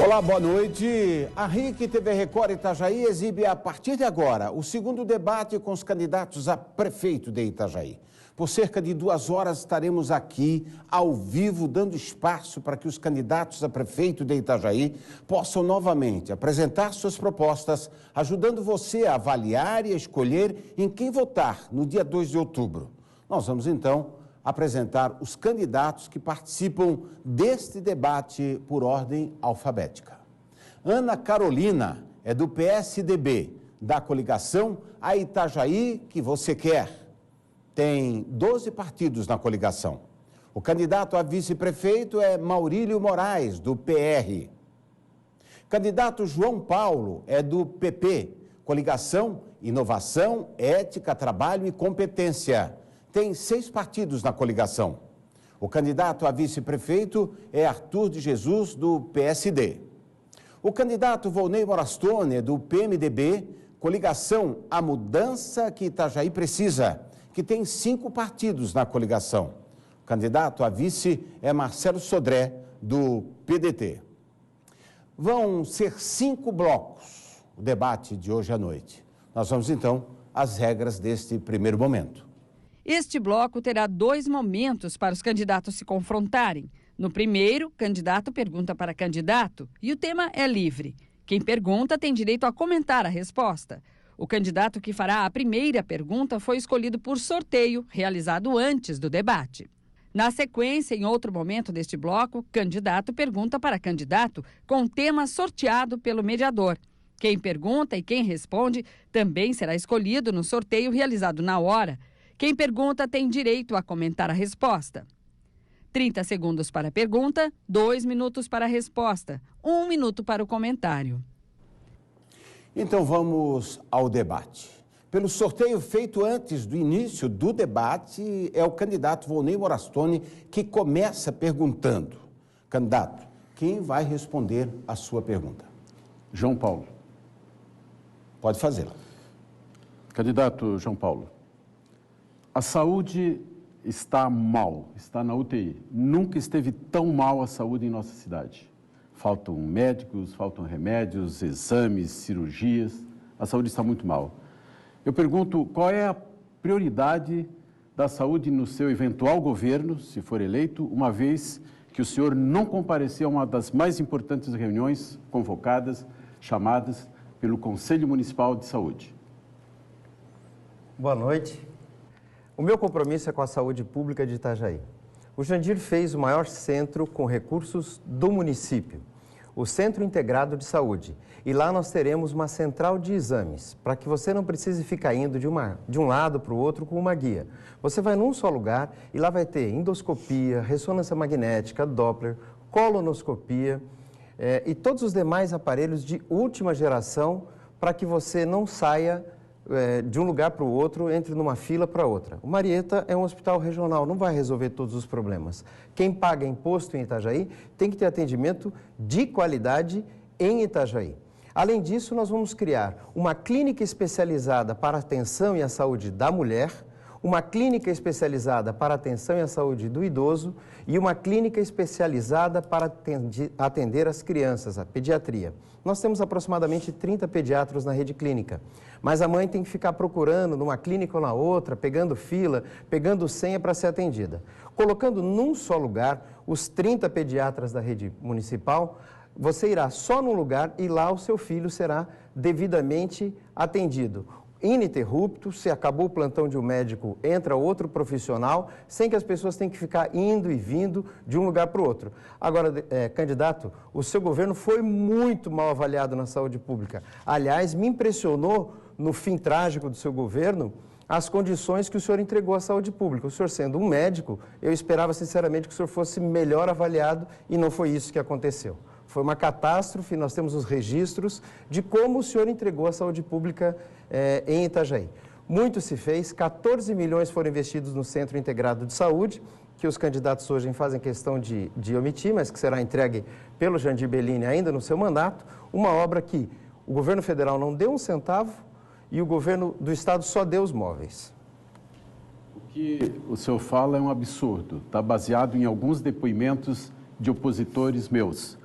Olá, boa noite. A RIC TV Record Itajaí exibe a partir de agora o segundo debate com os candidatos a prefeito de Itajaí. Por cerca de 2 horas estaremos aqui, ao vivo, dando espaço para que os candidatos a prefeito de Itajaí possam novamente apresentar suas propostas, ajudando você a avaliar e a escolher em quem votar no dia 2 de outubro. Nós vamos, então, apresentar os candidatos que participam deste debate por ordem alfabética. Ana Carolina é do PSDB, da coligação A Itajaí que você quer. Tem 12 partidos na coligação. O candidato a vice-prefeito é Maurílio Moraes, do PR. Candidato João Paulo é do PP, coligação Inovação, Ética, Trabalho e Competência. Tem 6 partidos na coligação. O candidato a vice-prefeito é Arthur de Jesus, do PSD. O candidato Volney Morastone, do PMDB, coligação A Mudança que Itajaí Precisa, que tem 5 partidos na coligação. O candidato a vice é Marcelo Sodré, do PDT. Vão ser 5 blocos o debate de hoje à noite. Nós vamos, então, às regras deste primeiro momento. Este bloco terá 2 momentos para os candidatos se confrontarem. No primeiro, candidato pergunta para candidato e o tema é livre. Quem pergunta tem direito a comentar a resposta. O candidato que fará a primeira pergunta foi escolhido por sorteio, realizado antes do debate. Na sequência, em outro momento deste bloco, candidato pergunta para candidato com tema sorteado pelo mediador. Quem pergunta e quem responde também será escolhido no sorteio realizado na hora. Quem pergunta tem direito a comentar a resposta. 30 segundos para a pergunta, 2 minutos para a resposta, 1 minuto para o comentário. Então vamos ao debate. Pelo sorteio feito antes do início do debate, é o candidato Volney Morastone que começa perguntando. Candidato, quem vai responder a sua pergunta? João Paulo. Pode fazê-la. Candidato João Paulo. A saúde está mal, está na UTI. Nunca esteve tão mal a saúde em nossa cidade. Faltam médicos, faltam remédios, exames, cirurgias. A saúde está muito mal. Eu pergunto, qual é a prioridade da saúde no seu eventual governo, se for eleito, uma vez que o senhor não compareceu a uma das mais importantes reuniões convocadas, chamadas pelo Conselho Municipal de Saúde? Boa noite. O meu compromisso é com a saúde pública de Itajaí. O Jandir fez o maior centro com recursos do município, o Centro Integrado de Saúde. E lá nós teremos uma central de exames, para que você não precise ficar indo de um lado para o outro com uma guia. Você vai num só lugar e lá vai ter endoscopia, ressonância magnética, Doppler, colonoscopia e todos os demais aparelhos de última geração para que você não saia de um lugar para o outro, entre numa fila para outra. O Marieta é um hospital regional, não vai resolver todos os problemas. Quem paga imposto em Itajaí tem que ter atendimento de qualidade em Itajaí. Além disso, nós vamos criar uma clínica especializada para a atenção e a saúde da mulher, uma clínica especializada para a atenção e a saúde do idoso e uma clínica especializada para atender as crianças, a pediatria. Nós temos aproximadamente 30 pediatras na rede clínica, mas a mãe tem que ficar procurando numa clínica ou na outra, pegando fila, pegando senha para ser atendida. Colocando num só lugar os 30 pediatras da rede municipal, você irá só num lugar e lá o seu filho será devidamente atendido. Ininterrupto, se acabou o plantão de um médico, entra outro profissional, sem que as pessoas tenham que ficar indo e vindo de um lugar para o outro. Agora, candidato, o seu governo foi muito mal avaliado na saúde pública. Aliás, me impressionou, no fim trágico do seu governo, as condições que o senhor entregou à saúde pública. O senhor sendo um médico, eu esperava sinceramente que o senhor fosse melhor avaliado e não foi isso que aconteceu. Foi uma catástrofe, nós temos os registros de como o senhor entregou a saúde pública em Itajaí. Muito se fez, 14 milhões foram investidos no Centro Integrado de Saúde, que os candidatos hoje fazem questão de omitir, mas que será entregue pelo Jandir Bellini ainda no seu mandato, uma obra que o governo federal não deu um centavo e o governo do estado só deu os móveis. O que o senhor fala é um absurdo, está baseado em alguns depoimentos de opositores meus.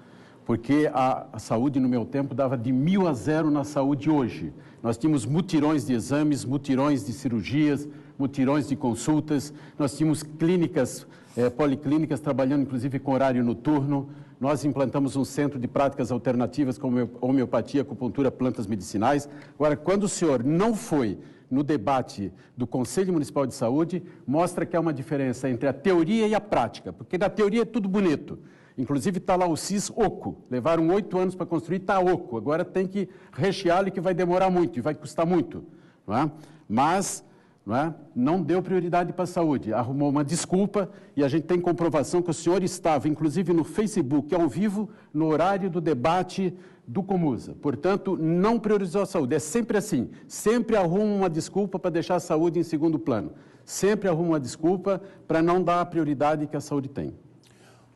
porque a saúde no meu tempo dava de 1000 a 0 na saúde hoje. Nós tínhamos mutirões de exames, mutirões de cirurgias, mutirões de consultas, nós tínhamos clínicas, policlínicas trabalhando inclusive com horário noturno. Nós implantamos um centro de práticas alternativas como homeopatia, acupuntura, plantas medicinais. Agora, quando o senhor não foi no debate do Conselho Municipal de Saúde, mostra que há uma diferença entre a teoria e a prática, porque na teoria é tudo bonito. Inclusive está lá o CIS oco, levaram 8 anos para construir, está oco, agora tem que recheá-lo, que vai demorar muito e vai custar muito, não é? Mas não deu prioridade para a saúde, arrumou uma desculpa e a gente tem comprovação que o senhor estava, inclusive no Facebook, ao vivo, no horário do debate do Comusa. Portanto, não priorizou a saúde, é sempre assim, sempre arruma uma desculpa para deixar a saúde em segundo plano, sempre arruma uma desculpa para não dar a prioridade que a saúde tem.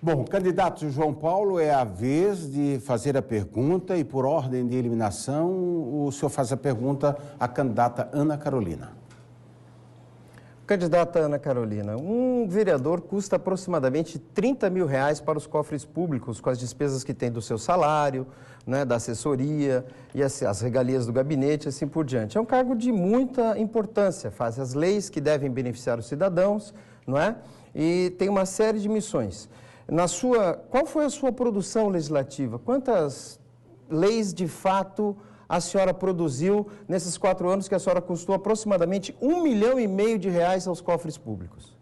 Bom, candidato João Paulo, é a vez de fazer a pergunta e, por ordem de eliminação, o senhor faz a pergunta à candidata Ana Carolina. Candidata Ana Carolina, um vereador custa aproximadamente R$30 mil para os cofres públicos, com as despesas que tem do seu salário, né, da assessoria e as regalias do gabinete, assim por diante. É um cargo de muita importância, faz as leis que devem beneficiar os cidadãos, não é? E tem uma série de missões. Qual foi a sua produção legislativa? Quantas leis, de fato, a senhora produziu nesses 4 anos que a senhora custou aproximadamente R$1,5 milhão aos cofres públicos?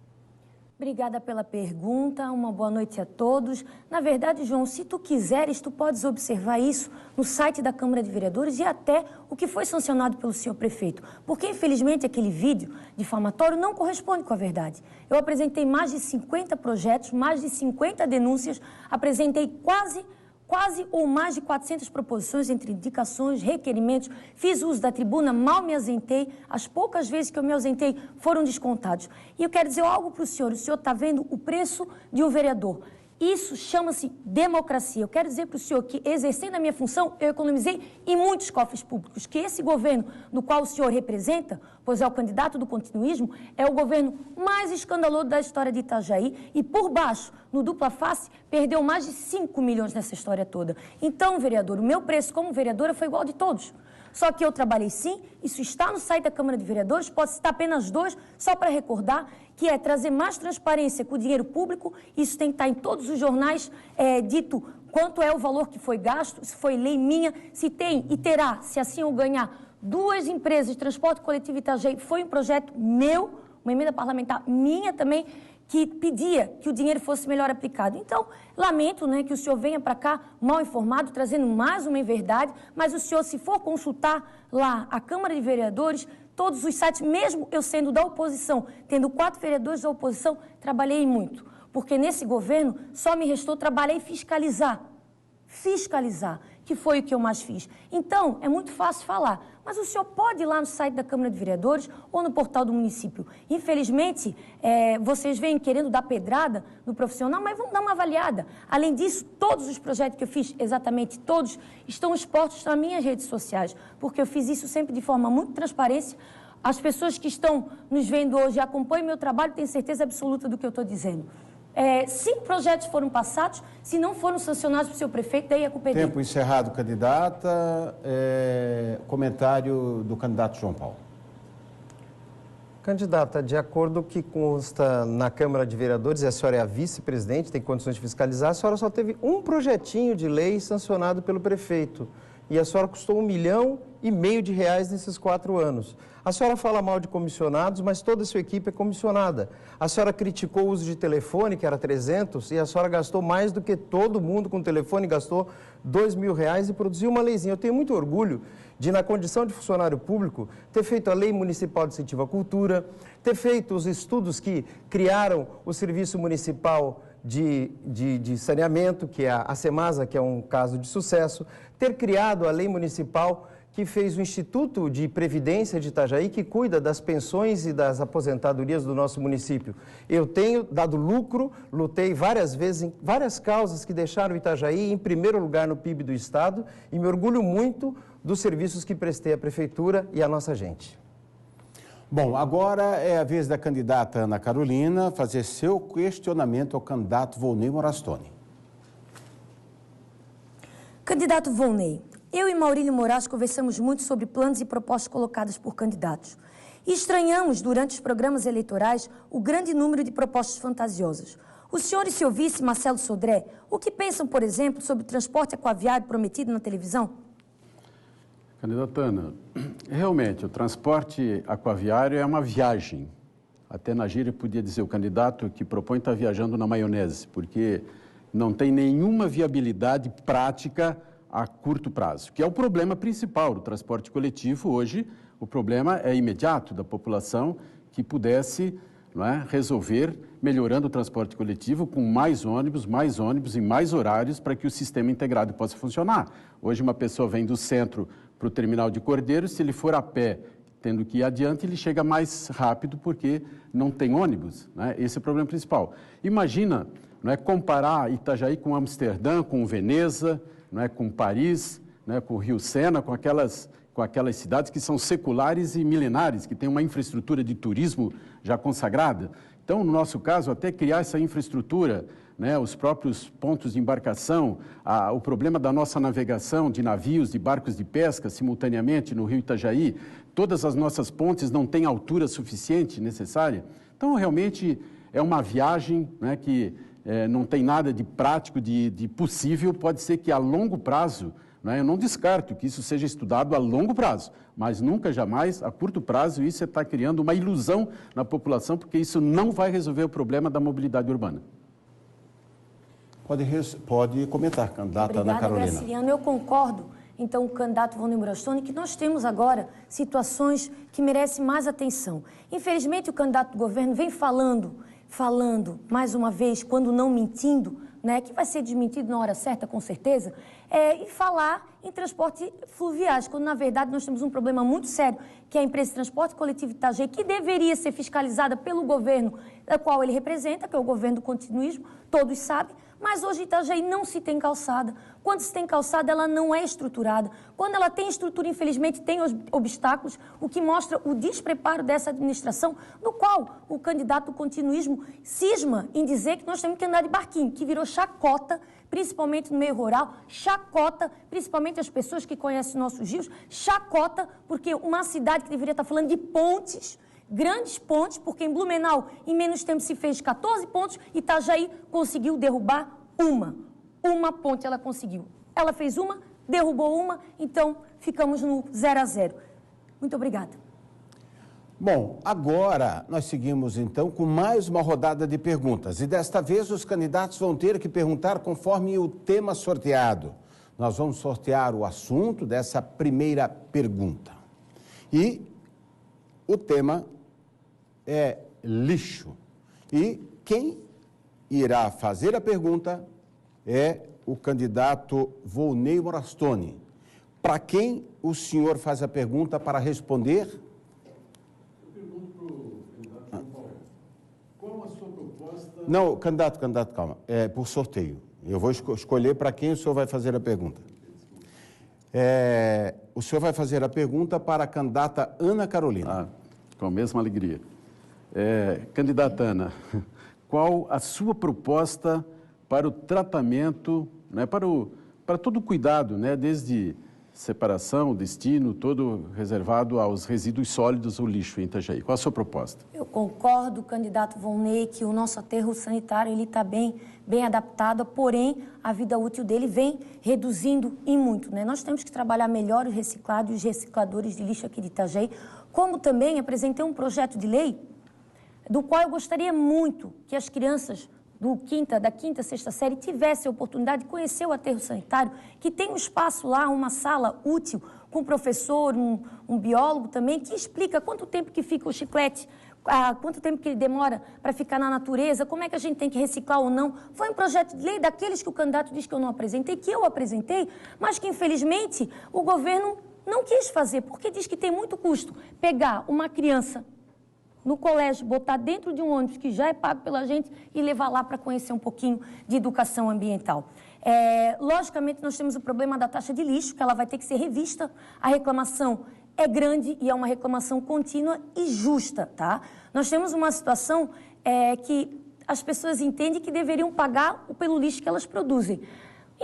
Obrigada pela pergunta, uma boa noite a todos. Na verdade, João, se tu quiseres, tu podes observar isso no site da Câmara de Vereadores e até o que foi sancionado pelo senhor prefeito. Porque, infelizmente, aquele vídeo difamatório não corresponde com a verdade. Eu apresentei mais de 50 projetos, mais de 50 denúncias, apresentei quase ou mais de 400 proposições entre indicações, requerimentos, fiz uso da tribuna, mal me ausentei, as poucas vezes que eu me ausentei foram descontados. E eu quero dizer algo para o senhor está vendo o preço de um vereador. Isso chama-se democracia. Eu quero dizer para o senhor que, exercendo a minha função, eu economizei em muitos cofres públicos, que esse governo no qual o senhor representa, pois é o candidato do continuismo, é o governo mais escandaloso da história de Itajaí e, por baixo, no dupla face, perdeu mais de 5 milhões nessa história toda. Então, vereador, o meu preço como vereadora foi igual de todos. Só que eu trabalhei sim, isso está no site da Câmara de Vereadores, posso citar apenas 2, só para recordar, que é trazer mais transparência com o dinheiro público, isso tem que estar em todos os jornais, dito quanto é o valor que foi gasto, se foi lei minha, se tem e terá, se assim eu ganhar, 2 empresas de transporte coletivo Itajaí, foi um projeto meu, uma emenda parlamentar minha também, que pedia que o dinheiro fosse melhor aplicado. Então, lamento, né, que o senhor venha para cá mal informado, trazendo mais uma inverdade, mas o senhor, se for consultar lá a Câmara de Vereadores, todos os sites, mesmo eu sendo da oposição, tendo 4 vereadores da oposição, trabalhei muito, porque nesse governo só me restou trabalhar e fiscalizar, que foi o que eu mais fiz. Então, é muito fácil falar, mas o senhor pode ir lá no site da Câmara de Vereadores ou no portal do município. Infelizmente, vocês vêm querendo dar pedrada no profissional, mas vamos dar uma avaliada. Além disso, todos os projetos que eu fiz, exatamente todos, estão expostos nas minhas redes sociais, porque eu fiz isso sempre de forma muito transparente. As pessoas que estão nos vendo hoje e acompanham meu trabalho têm certeza absoluta do que eu estou dizendo. 5 projetos foram passados, se não foram sancionados pelo seu prefeito, daí a culpa é dele. Tempo encerrado, candidata. Comentário do candidato João Paulo. Candidata, de acordo com o que consta na Câmara de Vereadores, e a senhora é a vice-presidente, tem condições de fiscalizar, a senhora só teve um projetinho de lei sancionado pelo prefeito. E a senhora custou R$1,5 milhão nesses 4 anos. A senhora fala mal de comissionados, mas toda a sua equipe é comissionada. A senhora criticou o uso de telefone, que era 300, e a senhora gastou mais do que todo mundo com telefone, gastou R$2 mil e produziu uma leizinha. Eu tenho muito orgulho de, na condição de funcionário público, ter feito a Lei Municipal de Incentivo à Cultura, ter feito os estudos que criaram o Serviço Municipal de Saneamento, que é a SEMASA, que é um caso de sucesso, ter criado a Lei Municipal que fez o Instituto de Previdência de Itajaí, que cuida das pensões e das aposentadorias do nosso município. Eu tenho dado lucro, lutei várias vezes em várias causas que deixaram Itajaí em primeiro lugar no PIB do Estado e me orgulho muito dos serviços que prestei à Prefeitura e à nossa gente. Bom, agora é a vez da candidata Ana Carolina fazer seu questionamento ao candidato Volney Morastone. Candidato Volney, eu e Maurílio Moraes conversamos muito sobre planos e propostas colocadas por candidatos. E estranhamos, durante os programas eleitorais, o grande número de propostas fantasiosas. O senhor e seu vice, Marcelo Sodré, o que pensam, por exemplo, sobre o transporte aquaviário prometido na televisão? Candidata Ana, realmente, o transporte aquaviário é uma viagem. Até na gíria podia dizer, o candidato que propõe está viajando na maionese, porque não tem nenhuma viabilidade prática a curto prazo, que é o problema principal do transporte coletivo. Hoje, o problema é imediato da população que pudesse, não é, resolver melhorando o transporte coletivo com mais ônibus e mais horários para que o sistema integrado possa funcionar. Hoje, uma pessoa vem do centro para o terminal de Cordeiro, se ele for a pé, tendo que ir adiante, ele chega mais rápido porque não tem ônibus, né? Esse é o problema principal. Imagina, não é, comparar Itajaí com Amsterdã, com Veneza, não é, com Paris, não é, com Rio Sena, com aquelas cidades que são seculares e milenares, que têm uma infraestrutura de turismo já consagrada. Então, no nosso caso, até criar essa infraestrutura, né, os próprios pontos de embarcação, o problema da nossa navegação de navios, de barcos de pesca simultaneamente no rio Itajaí, todas as nossas pontes não têm altura suficiente necessária. Então, realmente, é uma viagem, né, que não tem nada de prático, de possível. Pode ser que a longo prazo, né, eu não descarto que isso seja estudado a longo prazo, mas nunca, jamais, a curto prazo, isso está criando uma ilusão na população, porque isso não vai resolver o problema da mobilidade urbana. Pode comentar, candidata Ana Carolina. Obrigada, Graciliano. Eu concordo, então, com o candidato Volney Moraes, que nós temos agora situações que merecem mais atenção. Infelizmente, o candidato do governo vem falando, mais uma vez, quando não mentindo, né, que vai ser desmentido na hora certa, com certeza, e falar em transporte fluviais, quando, na verdade, nós temos um problema muito sério, que é a empresa de transporte coletivo Itajaí, que deveria ser fiscalizada pelo governo da qual ele representa, que é o governo do continuismo, todos sabem, mas hoje Itajaí não se tem calçada. Quando se tem calçada, ela não é estruturada. Quando ela tem estrutura, infelizmente, tem obstáculos, o que mostra o despreparo dessa administração, no qual o candidato do continuismo cisma em dizer que nós temos que andar de barquinho, que virou chacota, principalmente no meio rural, chacota, principalmente as pessoas que conhecem nossos rios, chacota, porque uma cidade que deveria estar falando de pontes, grandes pontes, porque em Blumenau, em menos tempo, se fez 14 pontos, e Itajaí conseguiu derrubar uma ponte ela conseguiu. Ela fez uma, derrubou uma, então ficamos no 0 a 0. Muito obrigada. Bom, agora nós seguimos então com mais uma rodada de perguntas, e desta vez os candidatos vão ter que perguntar conforme o tema sorteado. Nós vamos sortear o assunto dessa primeira pergunta. E o tema é lixo. E quem irá fazer a pergunta é o candidato Volney Moraes. Para quem o senhor faz a pergunta para responder? Eu pergunto para o candidato João Paulo. Qual a sua proposta? Não, candidato, calma. É por sorteio. Eu vou escolher para quem o senhor vai fazer a pergunta. O senhor vai fazer a pergunta para a candidata Ana Carolina. Com a mesma alegria. Candidata Ana, qual a sua proposta para o tratamento, né, para todo o cuidado, né, desde separação, destino, todo reservado aos resíduos sólidos ou lixo em Itajaí? Qual a sua proposta? Eu concordo, candidato Volney, que o nosso aterro sanitário está bem adaptado, porém a vida útil dele vem reduzindo em muito, né? Nós temos que trabalhar melhor os reciclados e os recicladores de lixo aqui de Itajaí, como também apresentei um projeto de lei do qual eu gostaria muito que as crianças da quinta, sexta série tivessem a oportunidade de conhecer o aterro sanitário, que tem um espaço lá, uma sala útil, com um professor, um biólogo também, que explica quanto tempo que fica o chiclete, quanto tempo que ele demora para ficar na natureza, como é que a gente tem que reciclar ou não. Foi um projeto de lei daqueles que o candidato diz que eu não apresentei, que eu apresentei, mas que infelizmente o governo não quis fazer, porque diz que tem muito custo pegar uma criança no colégio, botar dentro de um ônibus que já é pago pela gente e levar lá para conhecer um pouquinho de educação ambiental. Logicamente, nós temos o problema da taxa de lixo, que ela vai ter que ser revista. A reclamação é grande e é uma reclamação contínua e justa, tá? Nós temos uma situação que as pessoas entendem que deveriam pagar pelo lixo que elas produzem.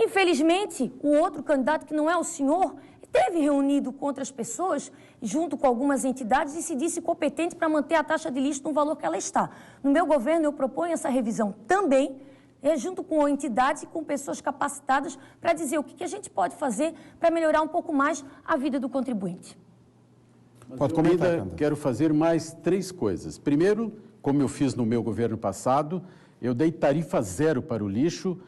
Infelizmente, o outro candidato, que não é o senhor, esteve reunido com outras pessoas, junto com algumas entidades, e se disse competente para manter a taxa de lixo no valor que ela está. No meu governo, eu proponho essa revisão também, junto com entidades e com pessoas capacitadas, para dizer o que a gente pode fazer para melhorar um pouco mais a vida do contribuinte. Pode comentar, ainda quero fazer mais 3 coisas. Primeiro, como eu fiz no meu governo passado, eu dei tarifa zero para o lixo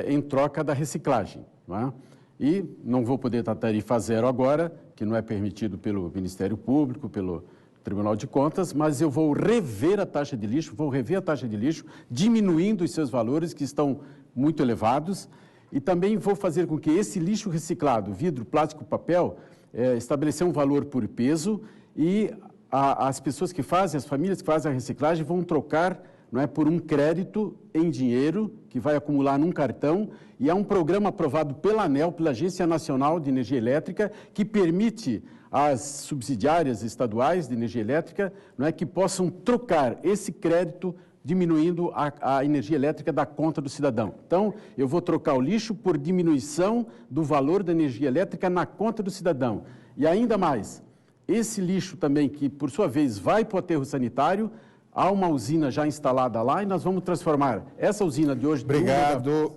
em troca da reciclagem, não é? E não vou poder dar tarifa zero agora, que não é permitido pelo Ministério Público, pelo Tribunal de Contas, mas eu vou rever a taxa de lixo, diminuindo os seus valores, que estão muito elevados, e também vou fazer com que esse lixo reciclado, vidro, plástico, papel, estabelecer um valor por peso, e as pessoas que fazem, as famílias que fazem a reciclagem vão trocar, não é, por um crédito em dinheiro que vai acumular num cartão, e é um programa aprovado pela ANEEL, pela Agência Nacional de Energia Elétrica, que permite às subsidiárias estaduais de energia elétrica, não é, que possam trocar esse crédito, diminuindo a energia elétrica da conta do cidadão. Então, eu vou trocar o lixo por diminuição do valor da energia elétrica na conta do cidadão. E ainda mais, esse lixo também, que por sua vez vai para o aterro sanitário, há uma usina já instalada lá e nós vamos transformar essa usina de hoje...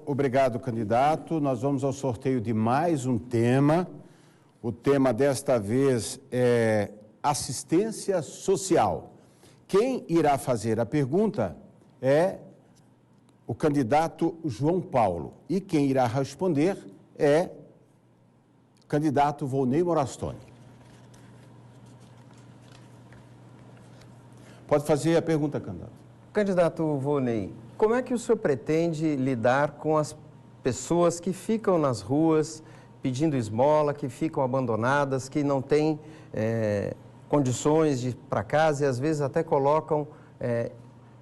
Obrigado, candidato. Nós vamos ao sorteio de mais um tema. O tema desta vez é assistência social. Quem irá fazer a pergunta é o candidato João Paulo. E quem irá responder é o candidato Volney Morastoni. Pode fazer a pergunta, candidato. Candidato Volney, como é que o senhor pretende lidar com as pessoas que ficam nas ruas pedindo esmola, que ficam abandonadas, que não têm condições de ir para casa e às vezes até colocam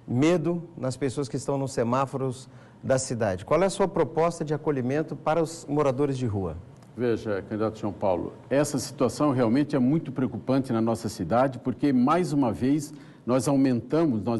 medo nas pessoas que estão nos semáforos da cidade? Qual é a sua proposta de acolhimento para os moradores de rua? Veja, candidato João Paulo, essa situação realmente é muito preocupante na nossa cidade, porque, mais uma vez, nós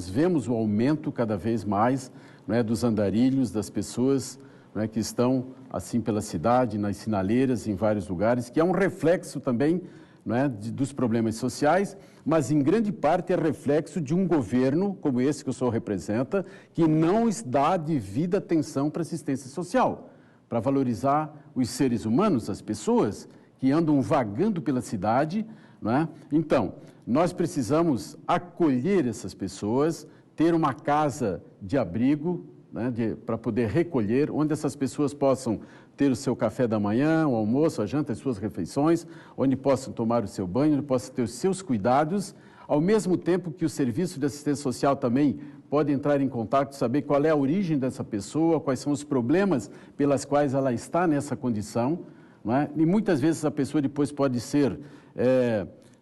vemos o aumento cada vez mais, não é, dos andarilhos, das pessoas, não é, que estão assim pela cidade, nas sinaleiras, em vários lugares, que é um reflexo também, não é, dos problemas sociais, mas em grande parte é reflexo de um governo, como esse que o senhor representa, que não dá a devida atenção para a assistência social, para valorizar os seres humanos, as pessoas que andam vagando pela cidade, não é? Então, nós precisamos acolher essas pessoas, ter uma casa de abrigo, né, para poder recolher, onde essas pessoas possam ter o seu café da manhã, o almoço, a janta, as suas refeições, onde possam tomar o seu banho, onde possam ter os seus cuidados, ao mesmo tempo que o serviço de assistência social também pode entrar em contato, saber qual é a origem dessa pessoa, quais são os problemas pelas quais ela está nessa condição, não é? E muitas vezes a pessoa depois pode ser,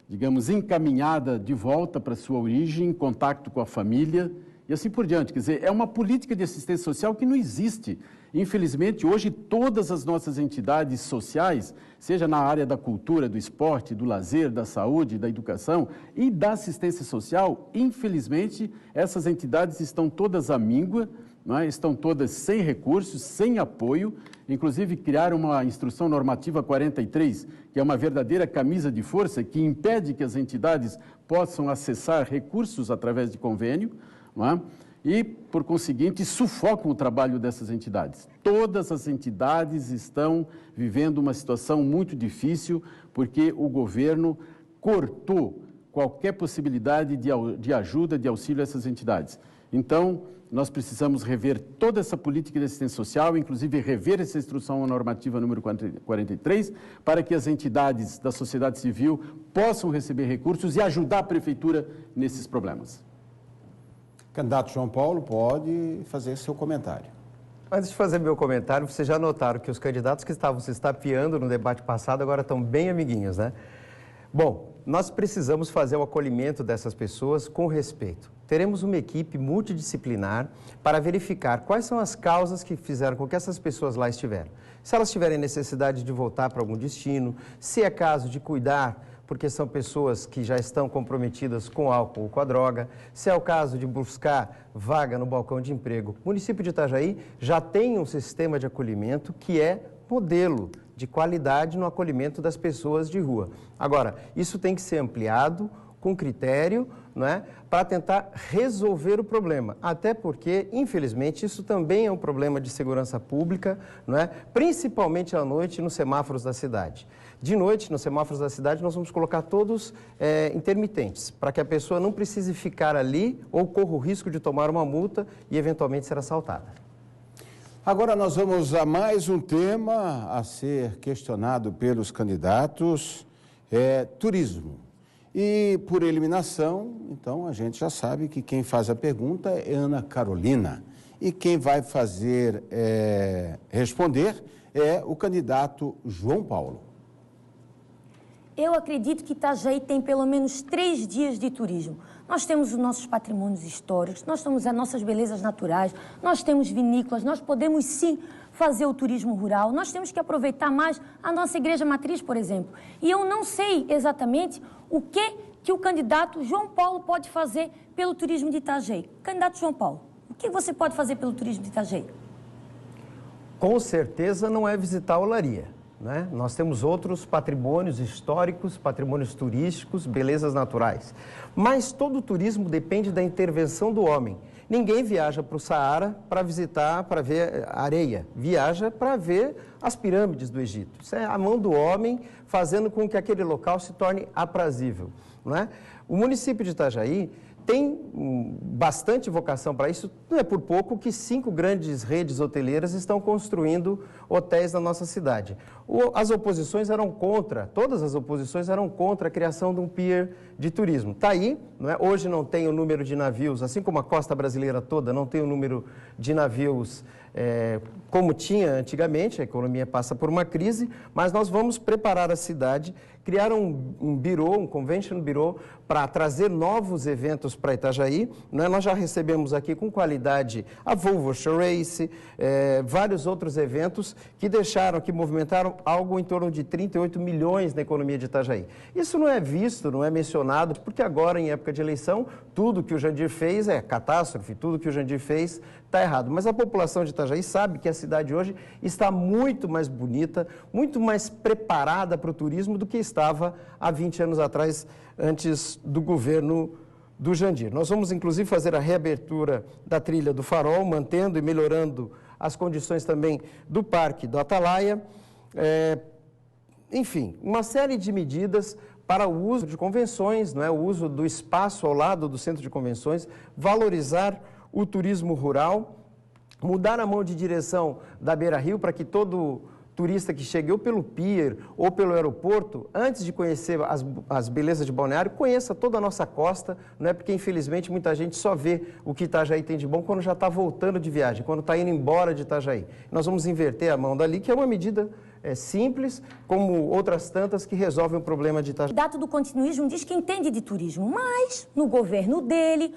digamos, encaminhada de volta para a sua origem, em contato com a família e assim por diante. Quer dizer, é uma política de assistência social que não existe. Infelizmente, hoje, todas as nossas entidades sociais, seja na área da cultura, do esporte, do lazer, da saúde, da educação e da assistência social, infelizmente, essas entidades estão todas à míngua, não é? Estão todas sem recursos, sem apoio. Inclusive, criaram uma instrução normativa 43, que é uma verdadeira camisa de força, que impede que as entidades possam acessar recursos através de convênio, não é? E, por conseguinte, sufocam o trabalho dessas entidades. Todas as entidades estão vivendo uma situação muito difícil, porque o governo cortou qualquer possibilidade de ajuda, de auxílio a essas entidades. Então, nós precisamos rever toda essa política de assistência social, inclusive rever essa instrução normativa número 43, para que as entidades da sociedade civil possam receber recursos e ajudar a prefeitura nesses problemas. Candidato João Paulo, pode fazer seu comentário. Antes de fazer meu comentário, vocês já notaram que os candidatos que estavam se estapeando no debate passado agora estão bem amiguinhos, né? Bom, nós precisamos fazer o acolhimento dessas pessoas com respeito. Teremos uma equipe multidisciplinar para verificar quais são as causas que fizeram com que essas pessoas lá estiveram. Se elas tiverem necessidade de voltar para algum destino, se é caso de cuidar porque são pessoas que já estão comprometidas com álcool ou com a droga, se é o caso de buscar vaga no balcão de emprego. O município de Itajaí já tem um sistema de acolhimento que é modelo de qualidade no acolhimento das pessoas de rua. Agora, isso tem que ser ampliado com critério, não é, para tentar resolver o problema. Até porque, infelizmente, isso também é um problema de segurança pública, não é, principalmente à noite nos semáforos da cidade. De noite, nos semáforos da cidade, nós vamos colocar todos intermitentes, para que a pessoa não precise ficar ali ou corra o risco de tomar uma multa e, eventualmente, ser assaltada. Agora nós vamos a mais um tema a ser questionado pelos candidatos, turismo. E por eliminação, então, a gente já sabe que quem faz a pergunta é Ana Carolina. E quem vai responder é o candidato João Paulo. Eu acredito que Itajaí tem pelo menos 3 dias de turismo. Nós temos os nossos patrimônios históricos, nós temos as nossas belezas naturais, nós temos vinícolas, nós podemos sim fazer o turismo rural, nós temos que aproveitar mais a nossa igreja matriz, por exemplo. E eu não sei exatamente o que o candidato João Paulo pode fazer pelo turismo de Itajaí. Candidato João Paulo, o que você pode fazer pelo turismo de Itajaí? Com certeza não é visitar a olaria, né? Nós temos outros patrimônios históricos, patrimônios turísticos, belezas naturais. Mas todo o turismo depende da intervenção do homem. Ninguém viaja para o Saara para visitar, para ver areia. Viaja para ver as pirâmides do Egito. Isso é a mão do homem fazendo com que aquele local se torne aprazível, não é? O município de Itajaí tem bastante vocação para isso. Não é por pouco que 5 grandes redes hoteleiras estão construindo hotéis na nossa cidade. As oposições eram contra, todas as oposições eram contra a criação de um pier de turismo. Está aí, não é? Hoje não tem o número de navios, assim como a costa brasileira toda não tem o número de navios como tinha antigamente, a economia passa por uma crise, mas nós vamos preparar a cidade, criar um convention bureau, para trazer novos eventos para Itajaí, né? Nós já recebemos aqui com qualidade a Volvo Show Race, vários outros eventos que movimentaram algo em torno de 38 milhões na economia de Itajaí. Isso não é visto, não é mencionado, porque agora, em época de eleição, tudo que o Jandir fez é catástrofe, tudo que o Jandir fez está errado. Mas a população de Itajaí sabe que a cidade hoje está muito mais bonita, muito mais preparada para o turismo do que estava há 20 anos atrás, antes do governo do Jandir. Nós vamos, inclusive, fazer a reabertura da trilha do Farol, mantendo e melhorando as condições também do Parque do Atalaia. Enfim, uma série de medidas para o uso de convenções, não é? O uso do espaço ao lado do centro de convenções, valorizar o turismo rural, mudar a mão de direção da Beira Rio para que todo turista que chegue ou pelo pier ou pelo aeroporto, antes de conhecer as belezas de Balneário, conheça toda a nossa costa, não é? Porque infelizmente muita gente só vê o que Itajaí tem de bom quando já está voltando de viagem, quando está indo embora de Itajaí. Nós vamos inverter a mão dali, que é uma medida simples, como outras tantas que resolvem o problema de Itajaí. O candidato do continuismo diz que entende de turismo, mas no governo dele,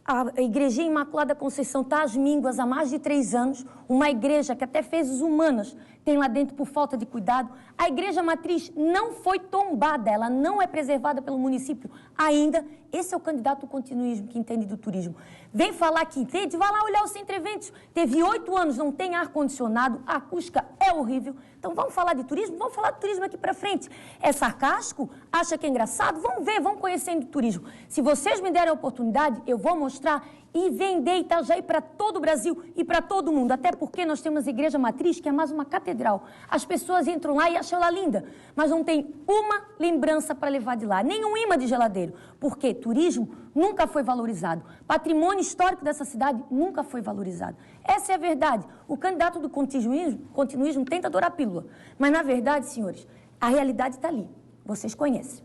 a Igrejinha Imaculada Conceição está às mínguas há mais de 3 anos, uma igreja que até fezes humanas tem lá dentro por falta de cuidado. A igreja matriz não foi tombada, ela não é preservada pelo município ainda. Esse é o candidato do continuismo que entende do turismo. Vem falar que entende, vai lá olhar o Centro Eventos. Teve 8 anos, não tem ar-condicionado, a acústica é horrível. Então vamos falar de turismo? Vamos falar de turismo aqui para frente. É sarcástico? Acha que é engraçado? Vamos ver, vamos conhecendo o turismo. Se vocês me derem a oportunidade, eu vou mostrar e vender Itajaí para todo o Brasil e para todo o mundo. Até porque nós temos a igreja matriz, que é mais uma catedral. As pessoas entram lá e acham ela linda, mas não tem uma lembrança para levar de lá, nem um imã de geladeiro. Porque turismo nunca foi valorizado. Patrimônio histórico dessa cidade nunca foi valorizado. Essa é a verdade. O candidato do continuismo tenta dourar a pílula. Mas, na verdade, senhores, a realidade está ali. Vocês conhecem.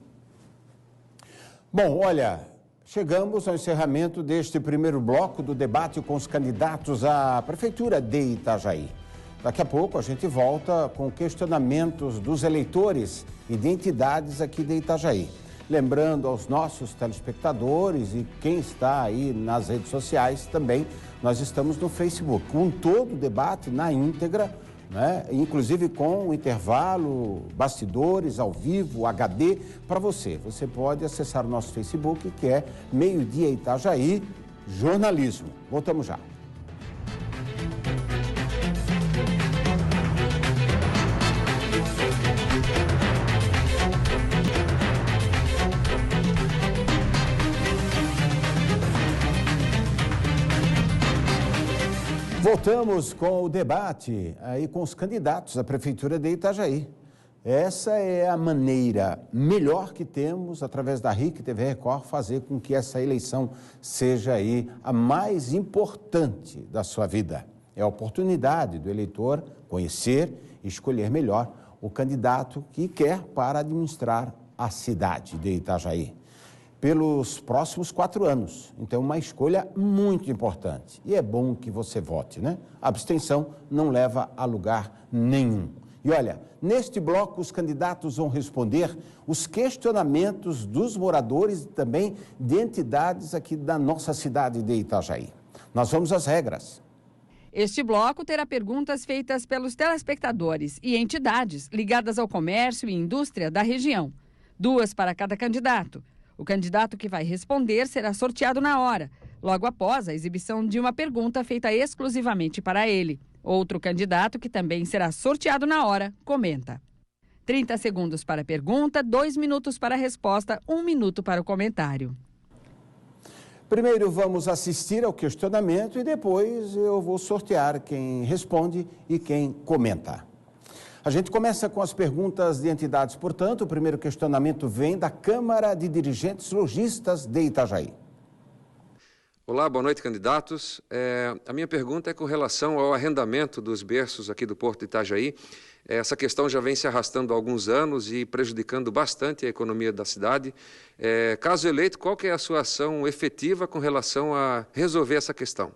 Bom, olha, chegamos ao encerramento deste primeiro bloco do debate com os candidatos à Prefeitura de Itajaí. Daqui a pouco a gente volta com questionamentos dos eleitores e de entidades aqui de Itajaí. Lembrando aos nossos telespectadores e quem está aí nas redes sociais também, nós estamos no Facebook, com todo o debate na íntegra, né? Inclusive com intervalo, bastidores, ao vivo, HD, para você. Você pode acessar o nosso Facebook, que é Meio-Dia Itajaí Jornalismo. Voltamos já. Voltamos com o debate aí com os candidatos à Prefeitura de Itajaí. Essa é a maneira melhor que temos, através da RIC TV Record, fazer com que essa eleição seja aí a mais importante da sua vida. É a oportunidade do eleitor conhecer e escolher melhor o candidato que quer para administrar a cidade de Itajaí pelos próximos 4 anos. Então, uma escolha muito importante. E é bom que você vote, né? A abstenção não leva a lugar nenhum. E olha, neste bloco, os candidatos vão responder os questionamentos dos moradores e também de entidades aqui da nossa cidade de Itajaí. Nós vamos às regras. Este bloco terá perguntas feitas pelos telespectadores e entidades ligadas ao comércio e indústria da região. 2 para cada candidato. O candidato que vai responder será sorteado na hora, logo após a exibição de uma pergunta feita exclusivamente para ele. Outro candidato, que também será sorteado na hora, comenta. 30 segundos para a pergunta, 2 minutos para a resposta, 1 minuto para o comentário. Primeiro vamos assistir ao questionamento e depois eu vou sortear quem responde e quem comenta. A gente começa com as perguntas de entidades, portanto, o primeiro questionamento vem da Câmara de Dirigentes Lojistas de Itajaí. Olá, boa noite, candidatos. A minha pergunta é com relação ao arrendamento dos berços aqui do Porto de Itajaí. Essa questão já vem se arrastando há alguns anos e prejudicando bastante a economia da cidade. Caso eleito, qual que é a sua ação efetiva com relação a resolver essa questão?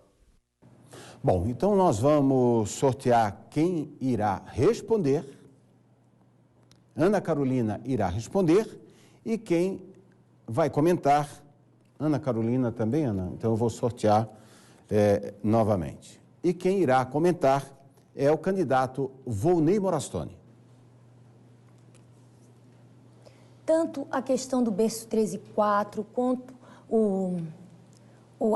Bom, então nós vamos sortear quem irá responder. Ana Carolina irá responder e quem vai comentar. Ana Carolina também, Ana? Então eu vou sortear novamente. E quem irá comentar é o candidato Volney Morastone. Tanto a questão do berço 3 e 4, quanto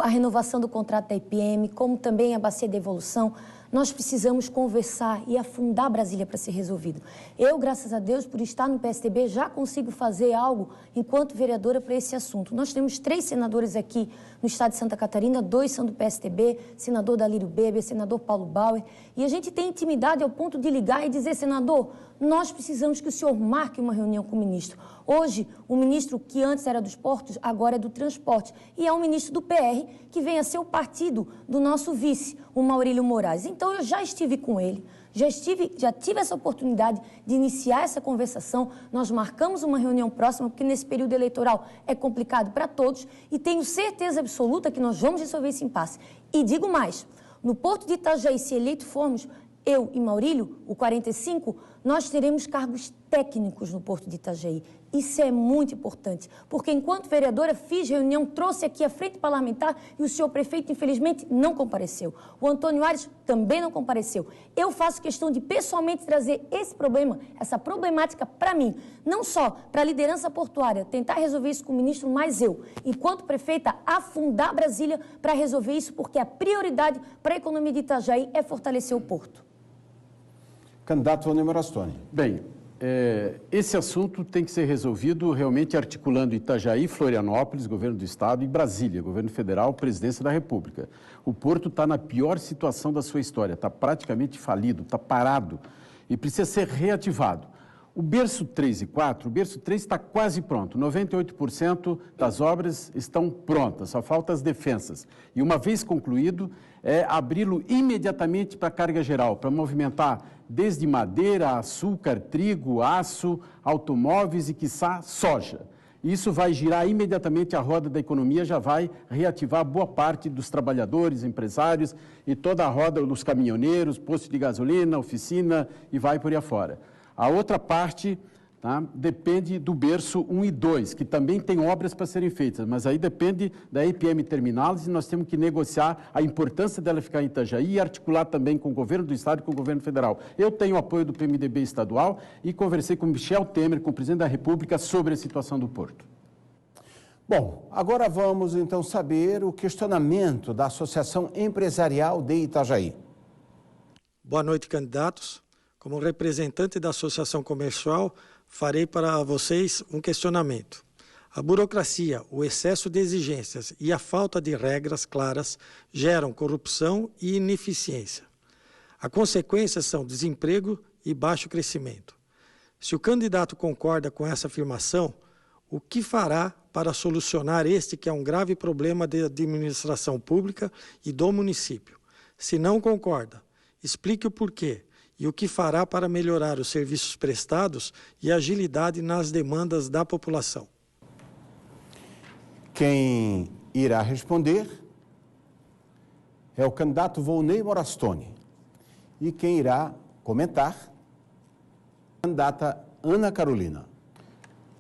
a renovação do contrato da IPM, como também a bacia da evolução, nós precisamos conversar e afundar Brasília para ser resolvido. Eu, graças a Deus, por estar no PSDB, já consigo fazer algo enquanto vereadora para esse assunto. Nós temos 3 senadores aqui no estado de Santa Catarina, 2 são do PSDB, senador Dalírio Beber, senador Paulo Bauer, e a gente tem intimidade ao ponto de ligar e dizer, senador, nós precisamos que o senhor marque uma reunião com o ministro. Hoje, o ministro que antes era dos portos, agora é do transporte, e é um ministro do PR que vem a ser o partido do nosso vice, o Maurílio Moraes. Então, eu já estive com ele, já tive essa oportunidade de iniciar essa conversação. Nós marcamos uma reunião próxima, porque nesse período eleitoral é complicado para todos, e tenho certeza absoluta que nós vamos resolver esse impasse. E digo mais, no Porto de Itajaí, se eleito formos, eu e Maurílio, o 45, nós teremos cargos técnicos no Porto de Itajaí. Isso é muito importante, porque enquanto vereadora fiz reunião, trouxe aqui a frente parlamentar e o senhor prefeito, infelizmente, não compareceu. O Antônio Aires também não compareceu. Eu faço questão de pessoalmente trazer esse problema, essa problemática para mim, não só para a liderança portuária, tentar resolver isso com o ministro, mas eu, enquanto prefeita, afundar Brasília para resolver isso, porque a prioridade para a economia de Itajaí é fortalecer o Porto. Candidato Volney Morastone. Bem, esse assunto tem que ser resolvido realmente articulando Itajaí, Florianópolis, governo do estado, e Brasília, governo federal, presidência da República. O Porto está na pior situação da sua história, está praticamente falido, está parado e precisa ser reativado. O berço 3 e 4, o berço 3 está quase pronto, 98% das obras estão prontas, só faltam as defensas. E uma vez concluído, abri-lo imediatamente para carga geral, para movimentar desde madeira, açúcar, trigo, aço, automóveis e, quiçá, soja. Isso vai girar imediatamente a roda da economia, já vai reativar boa parte dos trabalhadores, empresários e toda a roda dos caminhoneiros, posto de gasolina, oficina e vai por aí afora. A outra parte tá, depende do berço 1 e 2, que também tem obras para serem feitas, mas aí depende da EPM Terminales e nós temos que negociar a importância dela ficar em Itajaí e articular também com o governo do estado e com o governo federal. Eu tenho o apoio do PMDB estadual e conversei com Michel Temer, com o presidente da República, sobre a situação do porto. Bom, agora vamos então saber o questionamento da Associação Empresarial de Itajaí. Boa noite, candidatos. Como representante da Associação Comercial, farei para vocês um questionamento. A burocracia, o excesso de exigências e a falta de regras claras geram corrupção e ineficiência. A consequência são desemprego e baixo crescimento. Se o candidato concorda com essa afirmação, o que fará para solucionar este que é um grave problema da administração pública e do município? Se não concorda, explique o porquê e o que fará para melhorar os serviços prestados e a agilidade nas demandas da população. Quem irá responder é o candidato Volney Morastone. E quem irá comentar, a candidata Ana Carolina.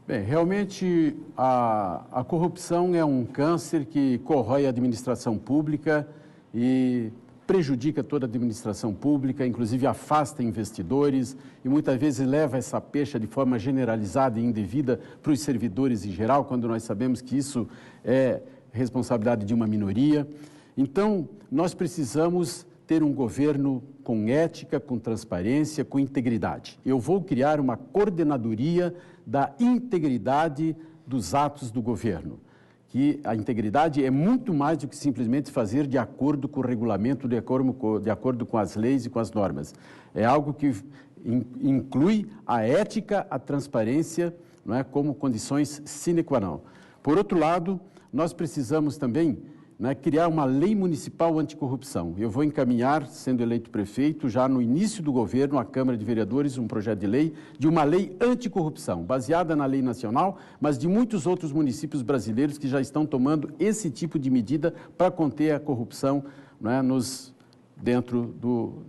Bem, realmente a corrupção é um câncer que corrói a administração pública e prejudica toda a administração pública, inclusive afasta investidores e muitas vezes leva essa pecha de forma generalizada e indevida para os servidores em geral, quando nós sabemos que isso é responsabilidade de uma minoria. Então, nós precisamos ter um governo com ética, com transparência, com integridade. Eu vou criar uma coordenadoria da integridade dos atos do governo, que a integridade é muito mais do que simplesmente fazer de acordo com o regulamento, de acordo com as leis e com as normas. É algo que inclui a ética, a transparência, não é, como condições sine qua non. Por outro lado, nós precisamos também criar uma lei municipal anticorrupção. Eu vou encaminhar, sendo eleito prefeito, já no início do governo, à Câmara de Vereadores, um projeto de lei de uma lei anticorrupção, baseada na lei nacional, mas de muitos outros municípios brasileiros que já estão tomando esse tipo de medida para conter a corrupção, dentro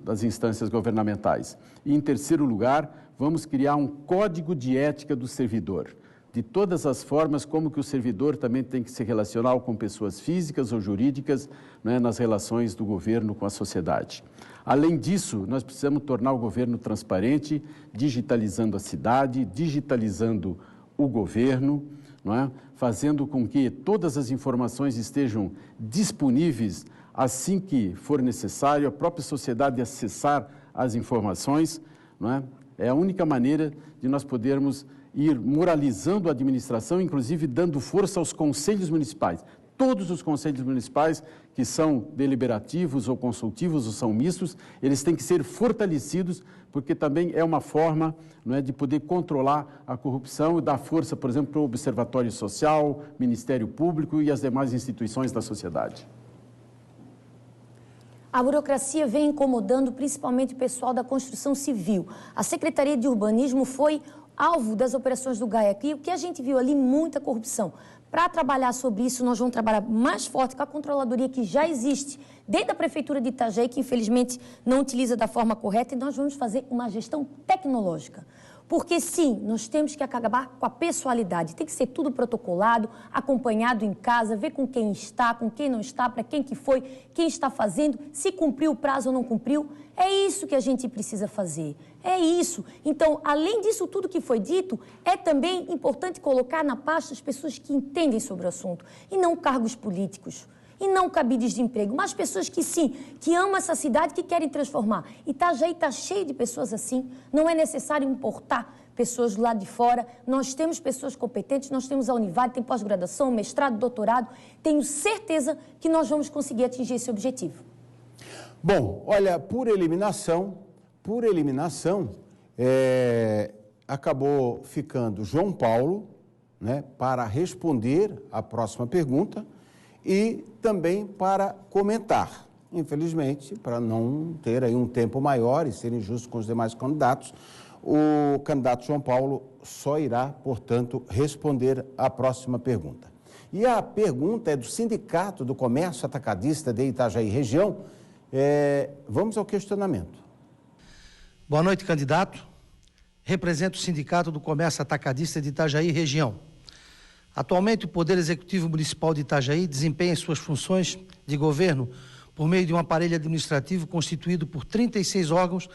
das instâncias governamentais. E, em terceiro lugar, vamos criar um código de ética do servidor, de todas as formas, como que o servidor também tem que se relacionar com pessoas físicas ou jurídicas, nas relações do governo com a sociedade. Além disso, nós precisamos tornar o governo transparente, digitalizando a cidade, digitalizando o governo, fazendo com que todas as informações estejam disponíveis assim que for necessário, a própria sociedade acessar as informações. É a única maneira de nós podermos ir moralizando a administração, inclusive dando força aos conselhos municipais. Todos os conselhos municipais que são deliberativos ou consultivos ou são mistos, eles têm que ser fortalecidos, porque também é uma forma de poder controlar a corrupção e dar força, por exemplo, para o Observatório Social, Ministério Público e as demais instituições da sociedade. A burocracia vem incomodando principalmente o pessoal da construção civil. A Secretaria de Urbanismo foi alvo das operações do GAEC, e o que a gente viu ali, muita corrupção. Para trabalhar sobre isso, nós vamos trabalhar mais forte com a controladoria que já existe dentro da Prefeitura de Itajaí, que infelizmente não utiliza da forma correta, e nós vamos fazer uma gestão tecnológica. Porque sim, nós temos que acabar com a pessoalidade, tem que ser tudo protocolado, acompanhado em casa, ver com quem está, com quem não está, para quem que foi, quem está fazendo, se cumpriu o prazo ou não cumpriu. É isso que a gente precisa fazer, é isso. Então, além disso tudo que foi dito, é também importante colocar na pasta as pessoas que entendem sobre o assunto, e não cargos políticos. E não cabides de emprego, mas pessoas que sim, que amam essa cidade, que querem transformar. Itajaí está cheio de pessoas assim, não é necessário importar pessoas do lado de fora. Nós temos pessoas competentes, nós temos a Univale, tem pós-graduação, mestrado, doutorado. Tenho certeza que nós vamos conseguir atingir esse objetivo. Bom, olha, por eliminação, acabou ficando João Paulo, para responder a próxima pergunta, e também para comentar. Infelizmente, para não ter aí um tempo maior e ser injusto com os demais candidatos, o candidato João Paulo só irá, portanto, responder a próxima pergunta. E a pergunta é do Sindicato do Comércio Atacadista de Itajaí Região. Vamos ao questionamento. Boa noite, candidato. represento o Sindicato do Comércio Atacadista de Itajaí região. Atualmente, o Poder Executivo Municipal de Itajaí desempenha suas funções de governo por meio de um aparelho administrativo constituído por 36 órgãos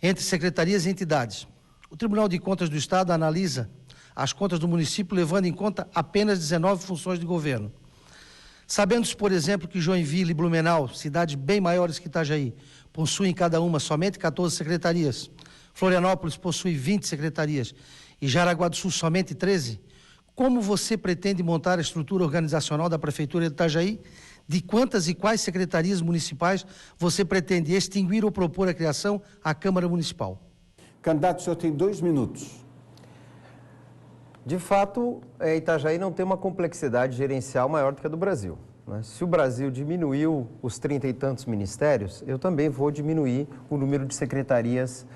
entre secretarias e entidades. O Tribunal de Contas do Estado analisa as contas do município levando em conta apenas 19 funções de governo. Sabendo-se, por exemplo, que Joinville e Blumenau, cidades bem maiores que Itajaí, possuem cada uma somente 14 secretarias, Florianópolis possui 20 secretarias e Jaraguá do Sul somente 13, como você pretende montar a estrutura organizacional da Prefeitura de Itajaí? De quantas e quais secretarias municipais você pretende extinguir ou propor a criação à Câmara Municipal? Candidato, o senhor tem 2 minutos. De fato, Itajaí não tem uma complexidade gerencial maior do que a do Brasil, né? Se o Brasil diminuiu os 30 e tantos ministérios, eu também vou diminuir o número de secretarias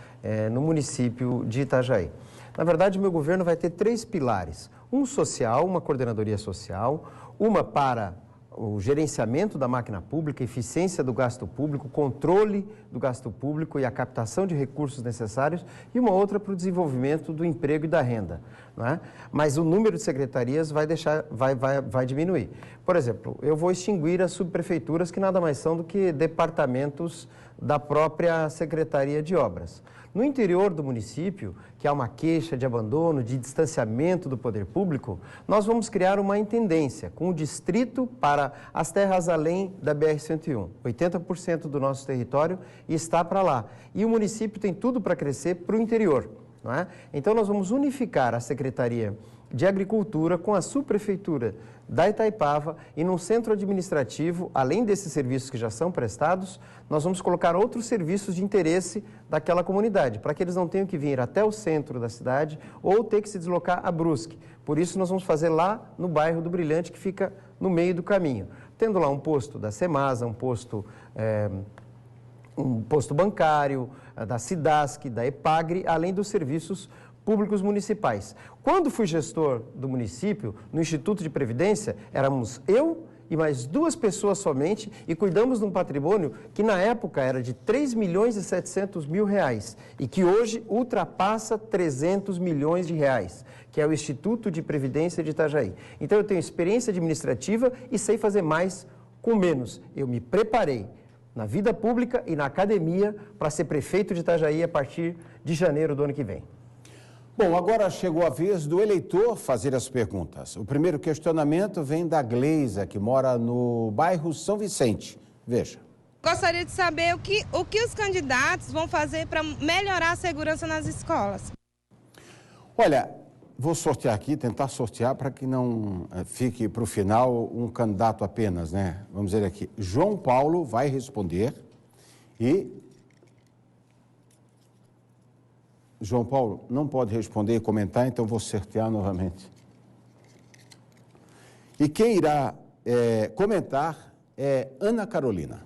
no município de Itajaí. Na verdade, o meu governo vai ter 3 pilares. Um social, uma coordenadoria social, uma para o gerenciamento da máquina pública, eficiência do gasto público, controle do gasto público e a captação de recursos necessários, e uma outra para o desenvolvimento do emprego e da renda, não é? Mas o número de secretarias vai diminuir. Por exemplo, eu vou extinguir as subprefeituras, que nada mais são do que departamentos da própria Secretaria de Obras. No interior do município, que há uma queixa de abandono, de distanciamento do poder público, nós vamos criar uma intendência com o distrito para as terras além da BR-101. 80% do nosso território está para lá. E o município tem tudo para crescer para o interior, não é? Então, nós vamos unificar a Secretaria de Agricultura com a subprefeitura da Itaipava, e num centro administrativo, além desses serviços que já são prestados, nós vamos colocar outros serviços de interesse daquela comunidade, para que eles não tenham que vir até o centro da cidade ou ter que se deslocar a Brusque. Por isso, nós vamos fazer lá no bairro do Brilhante, que fica no meio do caminho, tendo lá um posto da Semasa, um posto bancário, da Cidasc, da Epagre, além dos serviços públicos municipais. Quando fui gestor do município, no Instituto de Previdência, éramos eu e mais 2 pessoas somente, e cuidamos de um patrimônio que na época era de 3 milhões e 700 mil reais e que hoje ultrapassa 300 milhões de reais, que é o Instituto de Previdência de Itajaí. Então eu tenho experiência administrativa e sei fazer mais com menos. Eu me preparei na vida pública e na academia para ser prefeito de Itajaí a partir de janeiro do ano que vem. Bom, agora chegou a vez do eleitor fazer as perguntas. O primeiro questionamento vem da Gleisa, que mora no bairro São Vicente. Veja. Gostaria de saber o que os candidatos vão fazer para melhorar a segurança nas escolas. Olha, vou sortear aqui, tentar sortear para que não fique para o final um candidato apenas, né? Vamos ver aqui. João Paulo vai responder e... João Paulo não pode responder e comentar, então vou sortear novamente. E quem irá comentar é Ana Carolina.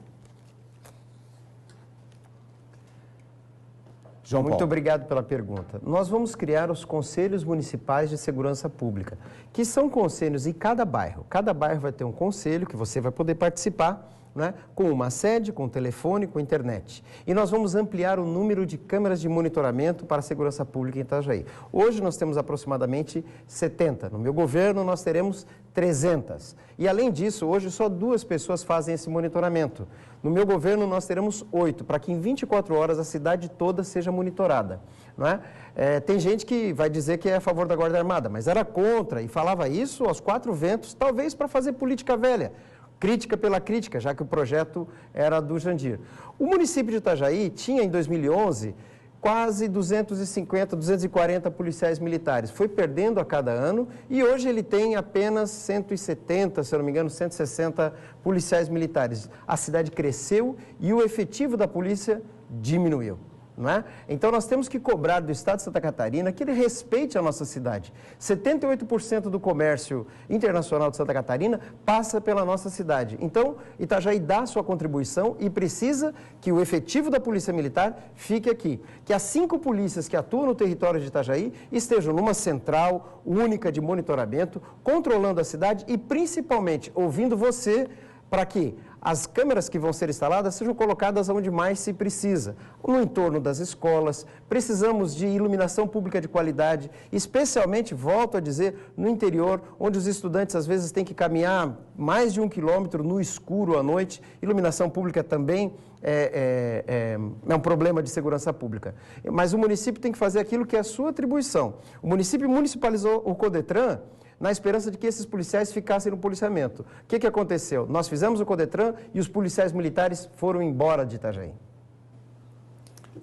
João Paulo. Muito obrigado pela pergunta. Nós vamos criar os Conselhos Municipais de Segurança Pública, que são conselhos em cada bairro. Cada bairro vai ter um conselho que você vai poder participar, né, com uma sede, com telefone, com internet. E nós vamos ampliar o número de câmeras de monitoramento para a segurança pública em Itajaí. Hoje nós temos aproximadamente 70. No meu governo nós teremos 300. E além disso, hoje só 2 pessoas fazem esse monitoramento. No meu governo nós teremos 8, para que em 24 horas a cidade toda seja monitorada, não é? Tem gente que vai dizer que é a favor da Guarda Armada, mas era contra e falava isso aos 4 ventos, talvez para fazer política velha. Crítica pela crítica, já que o projeto era do Jandir. O município de Itajaí tinha, em 2011, quase 250, 240 policiais militares. Foi perdendo a cada ano e hoje ele tem apenas 170, se eu não me engano, 160 policiais militares. A cidade cresceu e o efetivo da polícia diminuiu. Não é? Então, nós temos que cobrar do Estado de Santa Catarina que ele respeite a nossa cidade. 78% do comércio internacional de Santa Catarina passa pela nossa cidade. Então, Itajaí dá sua contribuição e precisa que o efetivo da Polícia Militar fique aqui. Que as 5 polícias que atuam no território de Itajaí estejam numa central única de monitoramento, controlando a cidade e, principalmente, ouvindo você, para que as câmeras que vão ser instaladas sejam colocadas onde mais se precisa, no entorno das escolas. Precisamos de iluminação pública de qualidade, especialmente, volto a dizer, no interior, onde os estudantes às vezes têm que caminhar mais de 1 quilômetro no escuro à noite. Iluminação pública também é um problema de segurança pública. Mas o município tem que fazer aquilo que é a sua atribuição. O município municipalizou o Codetran na esperança de que esses policiais ficassem no policiamento. O que aconteceu? Nós fizemos o Codetran e os policiais militares foram embora de Itajaí.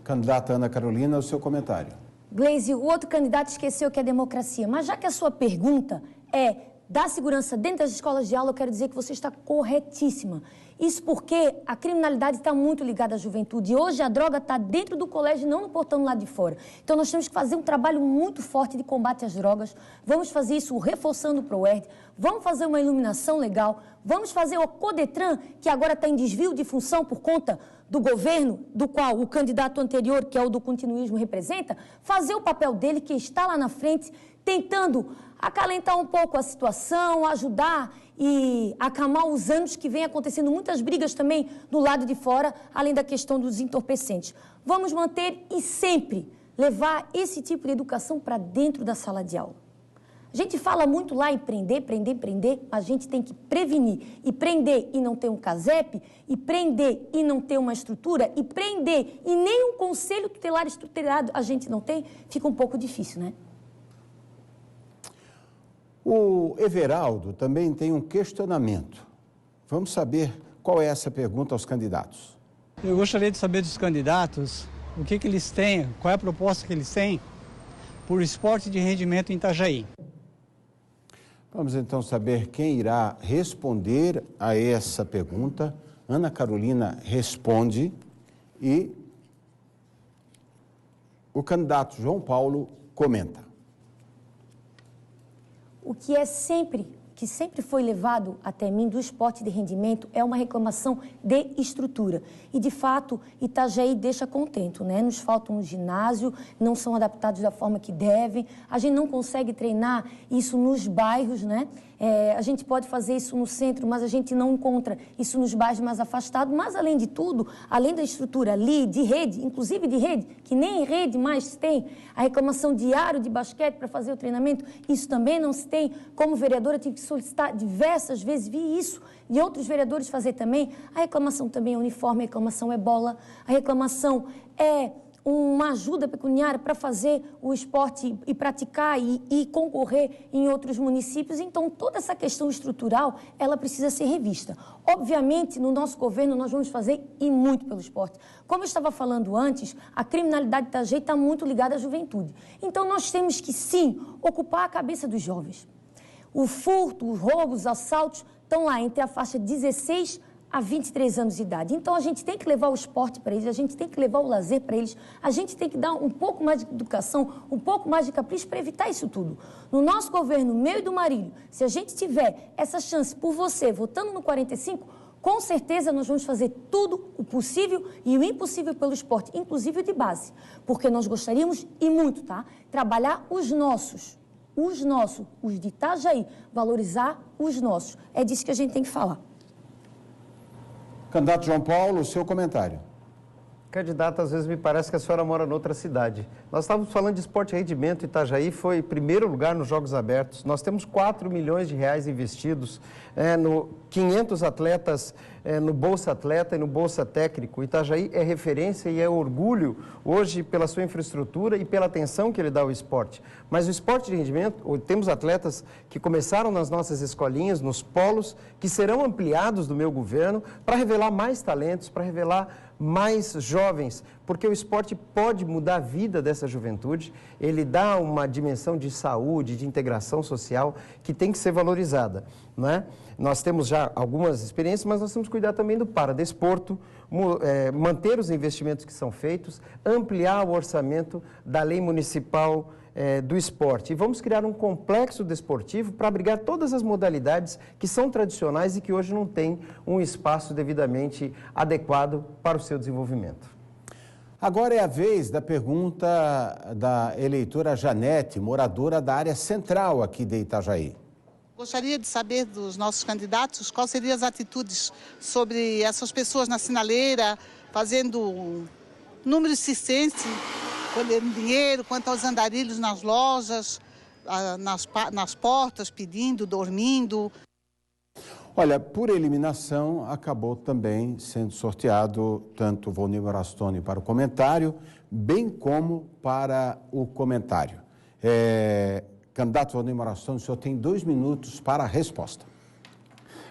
Candidata Ana Carolina, o seu comentário. Gleisi, o outro candidato esqueceu que é democracia, mas já que a sua pergunta é da segurança dentro das escolas de aula, eu quero dizer que você está corretíssima. Isso porque a criminalidade está muito ligada à juventude. E hoje a droga está dentro do colégio e não no portão lá de fora. Então nós temos que fazer um trabalho muito forte de combate às drogas. Vamos fazer isso reforçando o ProERD. Vamos fazer uma iluminação legal. Vamos fazer o Codetran, que agora está em desvio de função por conta do governo, do qual o candidato anterior, que é o do continuismo, representa, fazer o papel dele, que está lá na frente, tentando acalentar um pouco a situação, ajudar e acalmar os anos que vem acontecendo muitas brigas também do lado de fora, além da questão dos entorpecentes. Vamos manter e sempre levar esse tipo de educação para dentro da sala de aula. A gente fala muito lá em prender, mas a gente tem que prevenir. E prender e não ter um CASEP, e prender e não ter uma estrutura, e prender e nem um conselho tutelar estruturado a gente não tem, fica um pouco difícil, né? O Everaldo também tem um questionamento. Vamos saber qual é essa pergunta aos candidatos. Eu gostaria de saber dos candidatos o que eles têm, qual é a proposta que eles têm por esporte de rendimento em Itajaí. Vamos então saber quem irá responder a essa pergunta. Ana Carolina responde e o candidato João Paulo comenta. O que sempre foi levado até mim do esporte de rendimento é uma reclamação de estrutura. E, de fato, Itajaí deixa contento, né? Nos falta um ginásio, não são adaptados da forma que devem, a gente não consegue treinar isso nos bairros, né? A gente pode fazer isso no centro, mas a gente não encontra isso nos bairros mais afastados. Mas, além de tudo, além da estrutura ali, de rede, inclusive de rede, que nem rede mais tem, a reclamação diária de basquete para fazer o treinamento, isso também não se tem. Como vereadora, tive que solicitar diversas vezes, vi isso, e outros vereadores fazer também. A reclamação também é uniforme, a reclamação é bola, a reclamação é uma ajuda pecuniária para fazer o esporte e praticar e concorrer em outros municípios. Então, toda essa questão estrutural, ela precisa ser revista. Obviamente, no nosso governo, nós vamos fazer e muito pelo esporte. Como eu estava falando antes, a criminalidade de Itajaí está muito ligada à juventude. Então, nós temos que, sim, ocupar a cabeça dos jovens. O furto, os roubos, os assaltos estão lá entre a faixa de 16 a 23 anos de idade. Então, a gente tem que levar o esporte para eles, a gente tem que levar o lazer para eles, a gente tem que dar um pouco mais de educação, um pouco mais de capricho para evitar isso tudo. No nosso governo, meu e do Marílio, se a gente tiver essa chance por você, votando no 45, com certeza nós vamos fazer tudo o possível e o impossível pelo esporte, inclusive o de base, porque nós gostaríamos, e muito, tá? Trabalhar os nossos, os de Itajaí, valorizar os nossos. É disso que a gente tem que falar. Candidato João Paulo, o seu comentário. Candidato, às vezes me parece que a senhora mora noutra cidade. Nós estávamos falando de esporte e rendimento, Itajaí foi primeiro lugar nos Jogos Abertos. Nós temos 4 milhões de reais investidos, 500 atletas no Bolsa Atleta e no Bolsa Técnico. Itajaí é referência e é orgulho hoje pela sua infraestrutura e pela atenção que ele dá ao esporte. Mas o esporte de rendimento, temos atletas que começaram nas nossas escolinhas, nos polos, que serão ampliados do meu governo para revelar mais talentos, para revelar mais jovens, porque o esporte pode mudar a vida dessa juventude, ele dá uma dimensão de saúde, de integração social que tem que ser valorizada, não é? Nós temos já algumas experiências, mas nós temos que cuidar também do paradesporto, manter os investimentos que são feitos, ampliar o orçamento da lei municipal do esporte. E vamos criar um complexo desportivo para abrigar todas as modalidades que são tradicionais e que hoje não têm um espaço devidamente adequado para o seu desenvolvimento. Agora é a vez da pergunta da eleitora Janete, moradora da área central aqui de Itajaí. Gostaria de saber dos nossos candidatos quais seriam as atitudes sobre essas pessoas na sinaleira, fazendo números circenses, colhendo dinheiro, quanto aos andarilhos nas lojas, nas portas, pedindo, dormindo. Olha, por eliminação, acabou também sendo sorteado tanto o Volney Morastone para o comentário, bem como para o comentário. Candidato Volney Morastone, o senhor tem 2 minutos para a resposta.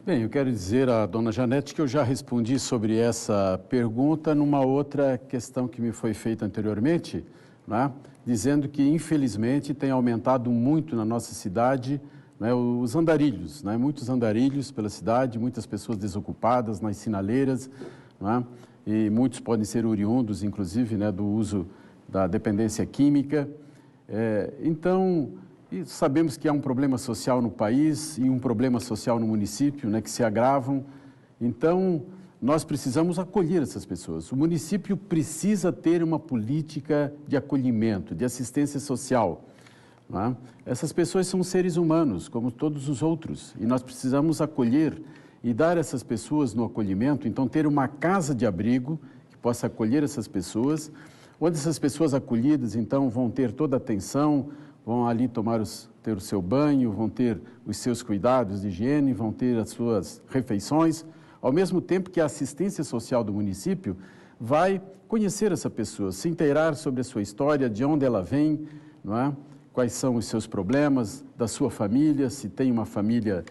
Bem, eu quero dizer à dona Janete que eu já respondi sobre essa pergunta numa outra questão que me foi feita anteriormente, né? Dizendo que, infelizmente, tem aumentado muito na nossa cidade, né, os andarilhos, né? Muitos andarilhos pela cidade, muitas pessoas desocupadas nas sinaleiras, né? E muitos podem ser oriundos, inclusive, né, do uso da dependência química. Então, sabemos que há um problema social no país e um problema social no município, né, que se agravam. Então, nós precisamos acolher essas pessoas. O município precisa ter uma política de acolhimento, de assistência social. Não é? Essas pessoas são seres humanos, como todos os outros, e nós precisamos acolher e dar essas pessoas no acolhimento, então ter uma casa de abrigo que possa acolher essas pessoas, onde essas pessoas acolhidas, então, vão ter toda a atenção, vão ali ter o seu banho, vão ter os seus cuidados de higiene, vão ter as suas refeições, ao mesmo tempo que a assistência social do município vai conhecer essa pessoa, se inteirar sobre a sua história, de onde ela vem, não é? Quais são os seus problemas, da sua família, se tem uma família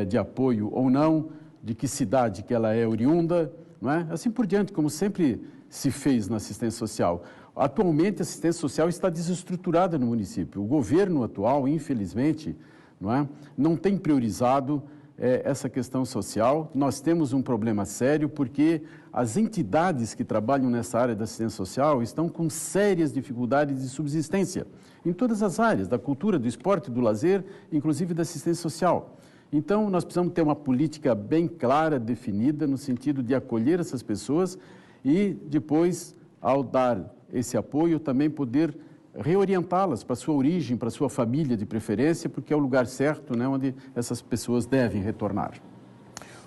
de apoio ou não, de que cidade que ela é oriunda, não é? Assim por diante, como sempre se fez na assistência social. Atualmente, a assistência social está desestruturada no município. O governo atual, infelizmente, não tem priorizado essa questão social. Nós temos um problema sério porque as entidades que trabalham nessa área da assistência social estão com sérias dificuldades de subsistência em todas as áreas, da cultura, do esporte, do lazer, inclusive da assistência social. Então, nós precisamos ter uma política bem clara, definida, no sentido de acolher essas pessoas e depois, ao dar esse apoio, também poder reorientá-las para a sua origem, para a sua família de preferência, porque é o lugar certo, né, onde essas pessoas devem retornar.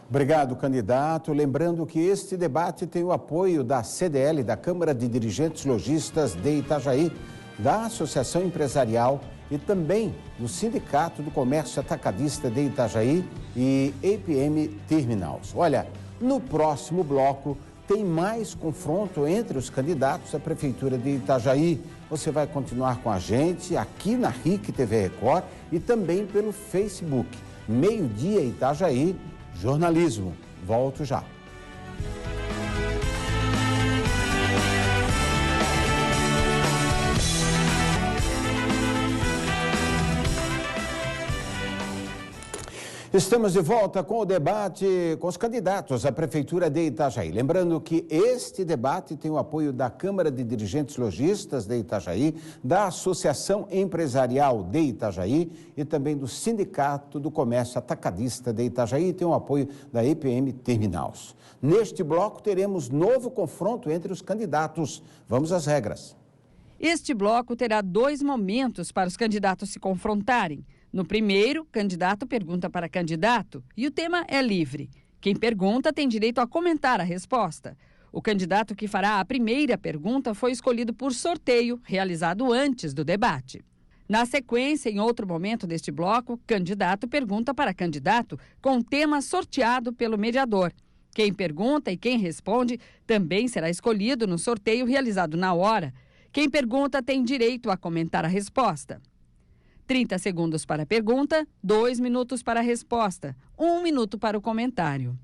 Obrigado, candidato. Lembrando que este debate tem o apoio da CDL, da Câmara de Dirigentes Lojistas de Itajaí, da Associação Empresarial e também do Sindicato do Comércio Atacadista de Itajaí e APM Terminals. Olha, no próximo bloco tem mais confronto entre os candidatos à Prefeitura de Itajaí. Você vai continuar com a gente aqui na RIC TV Record e também pelo Facebook. Meio-dia Itajaí, jornalismo. Volto já. Estamos de volta com o debate com os candidatos à Prefeitura de Itajaí. Lembrando que este debate tem o apoio da Câmara de Dirigentes Lojistas de Itajaí, da Associação Empresarial de Itajaí e também do Sindicato do Comércio Atacadista de Itajaí e tem o apoio da EPM Terminals. Neste bloco teremos novo confronto entre os candidatos. Vamos às regras. Este bloco terá 2 momentos para os candidatos se confrontarem. No primeiro, candidato pergunta para candidato e o tema é livre. Quem pergunta tem direito a comentar a resposta. O candidato que fará a primeira pergunta foi escolhido por sorteio, realizado antes do debate. Na sequência, em outro momento deste bloco, candidato pergunta para candidato com tema sorteado pelo mediador. Quem pergunta e quem responde também será escolhido no sorteio realizado na hora. Quem pergunta tem direito a comentar a resposta. 30 segundos para a pergunta, 2 minutos para a resposta, 1 minuto para o comentário.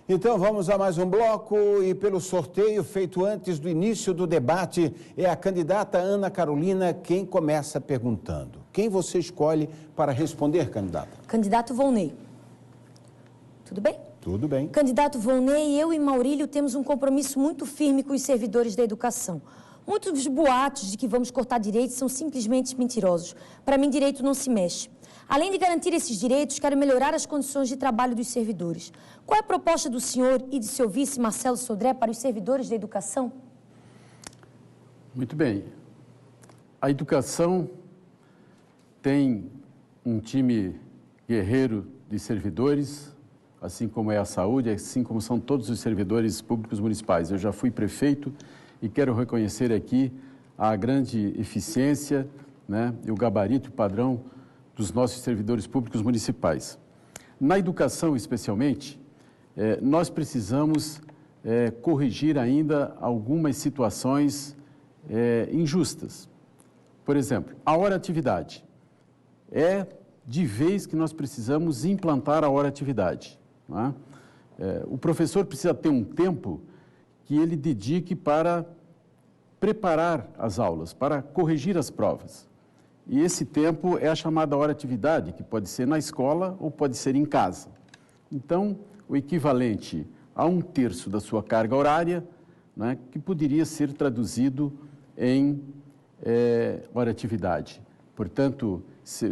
Então vamos a mais um bloco e pelo sorteio feito antes do início do debate é a candidata Ana Carolina quem começa perguntando. Quem você escolhe para responder, candidata? Candidato Volney. Tudo bem? Tudo bem. Candidato Volney, eu e Maurílio temos um compromisso muito firme com os servidores da educação. Muitos boatos de que vamos cortar direitos são simplesmente mentirosos. Para mim, direito não se mexe. Além de garantir esses direitos, quero melhorar as condições de trabalho dos servidores. Qual é a proposta do senhor e de seu vice, Marcelo Sodré, para os servidores da educação? Muito bem. A educação tem um time guerreiro de servidores, assim como é a saúde, assim como são todos os servidores públicos municipais. Eu já fui prefeito e quero reconhecer aqui a grande eficiência, né, e o gabarito e o padrão dos nossos servidores públicos municipais. Na educação, especialmente, nós precisamos corrigir ainda algumas situações injustas. Por exemplo, a hora-atividade. É de vez que nós precisamos implantar a hora-atividade. Não é? O professor precisa ter um tempo que ele dedique para preparar as aulas, para corrigir as provas. E esse tempo é a chamada hora-atividade, que pode ser na escola ou pode ser em casa. Então, o equivalente a 1/3 da sua carga horária, né, que poderia ser traduzido em hora-atividade. Portanto,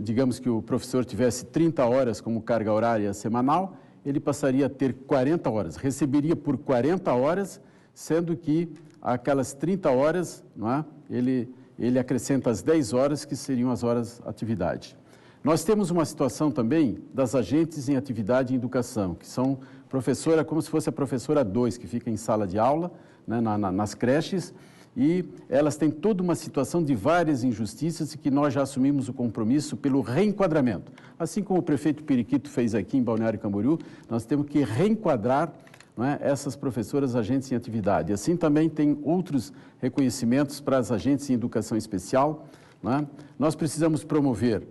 digamos que o professor tivesse 30 horas como carga horária semanal, ele passaria a ter 40 horas, receberia por 40 horas, sendo que aquelas 30 horas, não é, ele acrescenta as 10 horas, que seriam as horas atividade. Nós temos uma situação também das agentes em atividade e educação, que são professora, como se fosse a professora 2, que fica em sala de aula, né, nas creches, e elas têm toda uma situação de várias injustiças e que nós já assumimos o compromisso pelo reenquadramento. Assim como o prefeito Periquito fez aqui em Balneário Camboriú, nós temos que reenquadrar, não é, essas professoras agentes em atividade. Assim também tem outros reconhecimentos para as agentes em educação especial. Não é? Nós precisamos promover,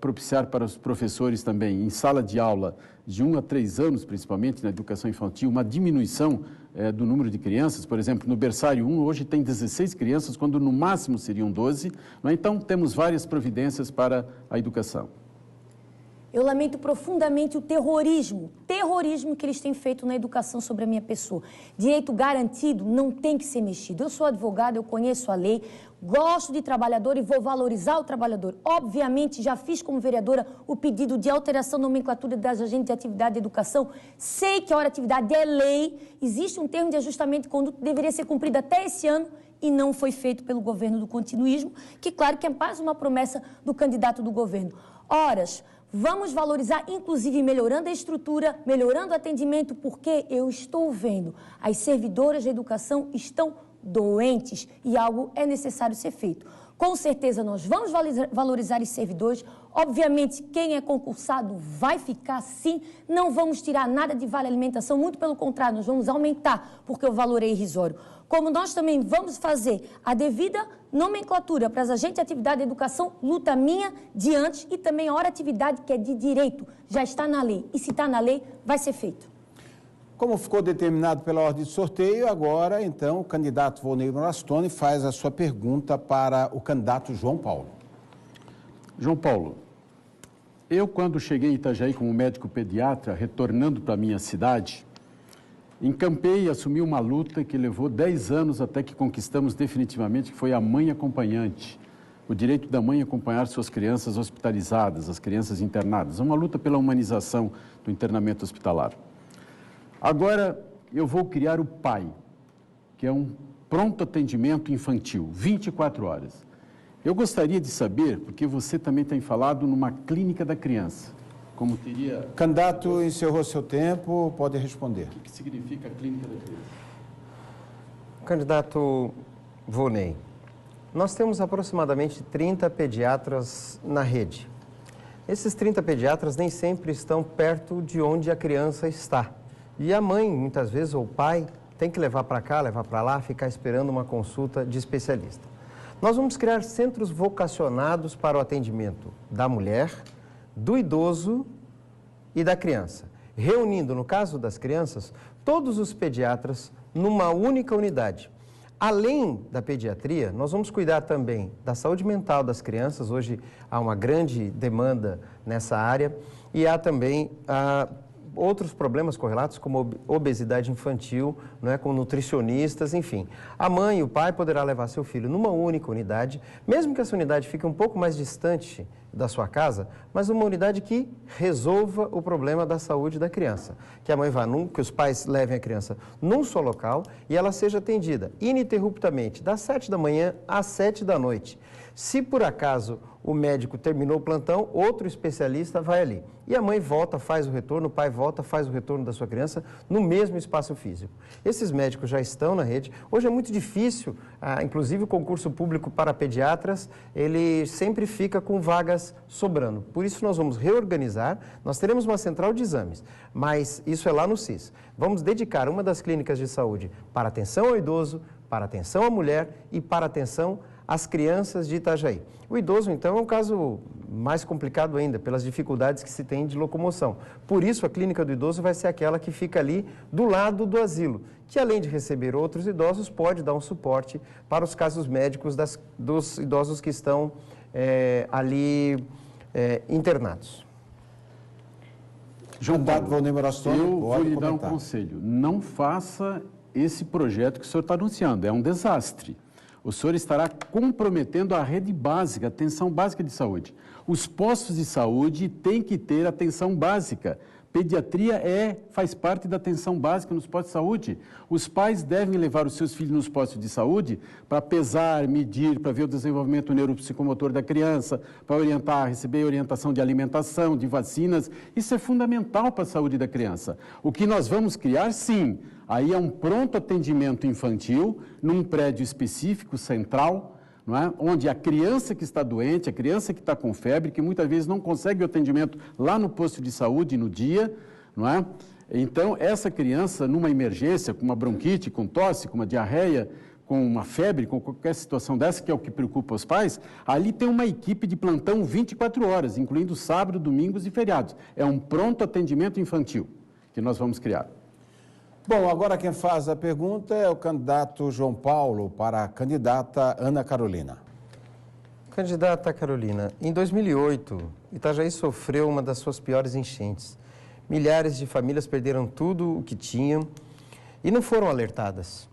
propiciar para os professores também, em sala de aula, de 1 a 3 anos, principalmente na educação infantil, uma diminuição do número de crianças. Por exemplo, no berçário 1, hoje tem 16 crianças, quando no máximo seriam 12. Não é? Então, temos várias providências para a educação. Eu lamento profundamente o terrorismo que eles têm feito na educação sobre a minha pessoa. Direito garantido não tem que ser mexido. Eu sou advogada, eu conheço a lei, gosto de trabalhador e vou valorizar o trabalhador. Obviamente, já fiz como vereadora o pedido de alteração da nomenclatura das agentes de atividade de educação. Sei que a hora-atividade é lei, existe um termo de ajustamento de conduta que deveria ser cumprido até esse ano e não foi feito pelo governo do continuismo, que claro que é mais uma promessa do candidato do governo. Horas. Vamos valorizar, inclusive melhorando a estrutura, melhorando o atendimento, porque eu estou vendo as servidoras de educação estão doentes e algo é necessário ser feito. Com certeza nós vamos valorizar os servidores, obviamente quem é concursado vai ficar sim, não vamos tirar nada de vale alimentação, muito pelo contrário, nós vamos aumentar, porque o valor é irrisório. Como nós também vamos fazer a devida nomenclatura para as agentes de atividade de educação, luta minha de antes e também a hora-atividade que é de direito, já está na lei. E se está na lei, vai ser feito. Como ficou determinado pela ordem de sorteio, agora, então, o candidato Volney Morastone faz a sua pergunta para o candidato João Paulo. João Paulo, eu quando cheguei em Itajaí como médico pediatra, retornando para a minha cidade, encampei e assumi uma luta que levou 10 anos até que conquistamos definitivamente, que foi a mãe acompanhante. O direito da mãe acompanhar suas crianças hospitalizadas, as crianças internadas. Uma luta pela humanização do internamento hospitalar. Agora, eu vou criar o PAI, que é um pronto atendimento infantil, 24 horas. Eu gostaria de saber, porque você também tem falado numa clínica da criança. Como teria... Candidato, encerrou seu tempo, pode responder. O que significa a clínica da criança? Candidato Volney, nós temos aproximadamente 30 pediatras na rede. Esses 30 pediatras nem sempre estão perto de onde a criança está. E a mãe, muitas vezes, ou o pai, tem que levar para cá, levar para lá, ficar esperando uma consulta de especialista. Nós vamos criar centros vocacionados para o atendimento da mulher, do idoso e da criança, reunindo, no caso das crianças, todos os pediatras numa única unidade. Além da pediatria, nós vamos cuidar também da saúde mental das crianças. Hoje há uma grande demanda nessa área e há também outros problemas correlatos, como obesidade infantil, não é, com nutricionistas, enfim. A mãe e o pai poderá levar seu filho numa única unidade, mesmo que essa unidade fique um pouco mais distante da sua casa, mas uma unidade que resolva o problema da saúde da criança. Que a mãe vá, que os pais levem a criança num só local e ela seja atendida ininterruptamente, das 7 da manhã às 7 da noite. Se por acaso o médico terminou o plantão, outro especialista vai ali. E a mãe volta, faz o retorno, o pai volta, faz o retorno da sua criança no mesmo espaço físico. Esses médicos já estão na rede. Hoje é muito difícil, inclusive o concurso público para pediatras, ele sempre fica com vagas sobrando. Por isso nós vamos reorganizar, nós teremos uma central de exames, mas isso é lá no CIS. Vamos dedicar uma das clínicas de saúde para atenção ao idoso, para atenção à mulher e para atenção às crianças de Itajaí. O idoso, então, é um caso mais complicado ainda, pelas dificuldades que se tem de locomoção. Por isso, a clínica do idoso vai ser aquela que fica ali do lado do asilo, que além de receber outros idosos, pode dar um suporte para os casos médicos dos idosos que estão ali internados. João Paulo, eu vou lhe dar um conselho. Não faça esse projeto que o senhor está anunciando. É um desastre. O senhor estará comprometendo a rede básica, a atenção básica de saúde. Os postos de saúde têm que ter atenção básica. Pediatria faz parte da atenção básica nos postos de saúde. Os pais devem levar os seus filhos nos postos de saúde para pesar, medir, para ver o desenvolvimento neuropsicomotor da criança, para orientar, receber orientação de alimentação, de vacinas. Isso é fundamental para a saúde da criança. O que nós vamos criar, sim, aí é um pronto atendimento infantil, num prédio específico, central, não é? Onde a criança que está doente, a criança que está com febre, que muitas vezes não consegue o atendimento lá no posto de saúde no dia, não é? Então, essa criança, numa emergência, com uma bronquite, com tosse, com uma diarreia, com uma febre, com qualquer situação dessa, que é o que preocupa os pais, ali tem uma equipe de plantão 24 horas, incluindo sábado, domingos e feriados. É um pronto atendimento infantil que nós vamos criar. Bom, agora quem faz a pergunta é o candidato João Paulo para a candidata Ana Carolina. Candidata Carolina, em 2008, Itajaí sofreu uma das suas piores enchentes. Milhares de famílias perderam tudo o que tinham e não foram alertadas.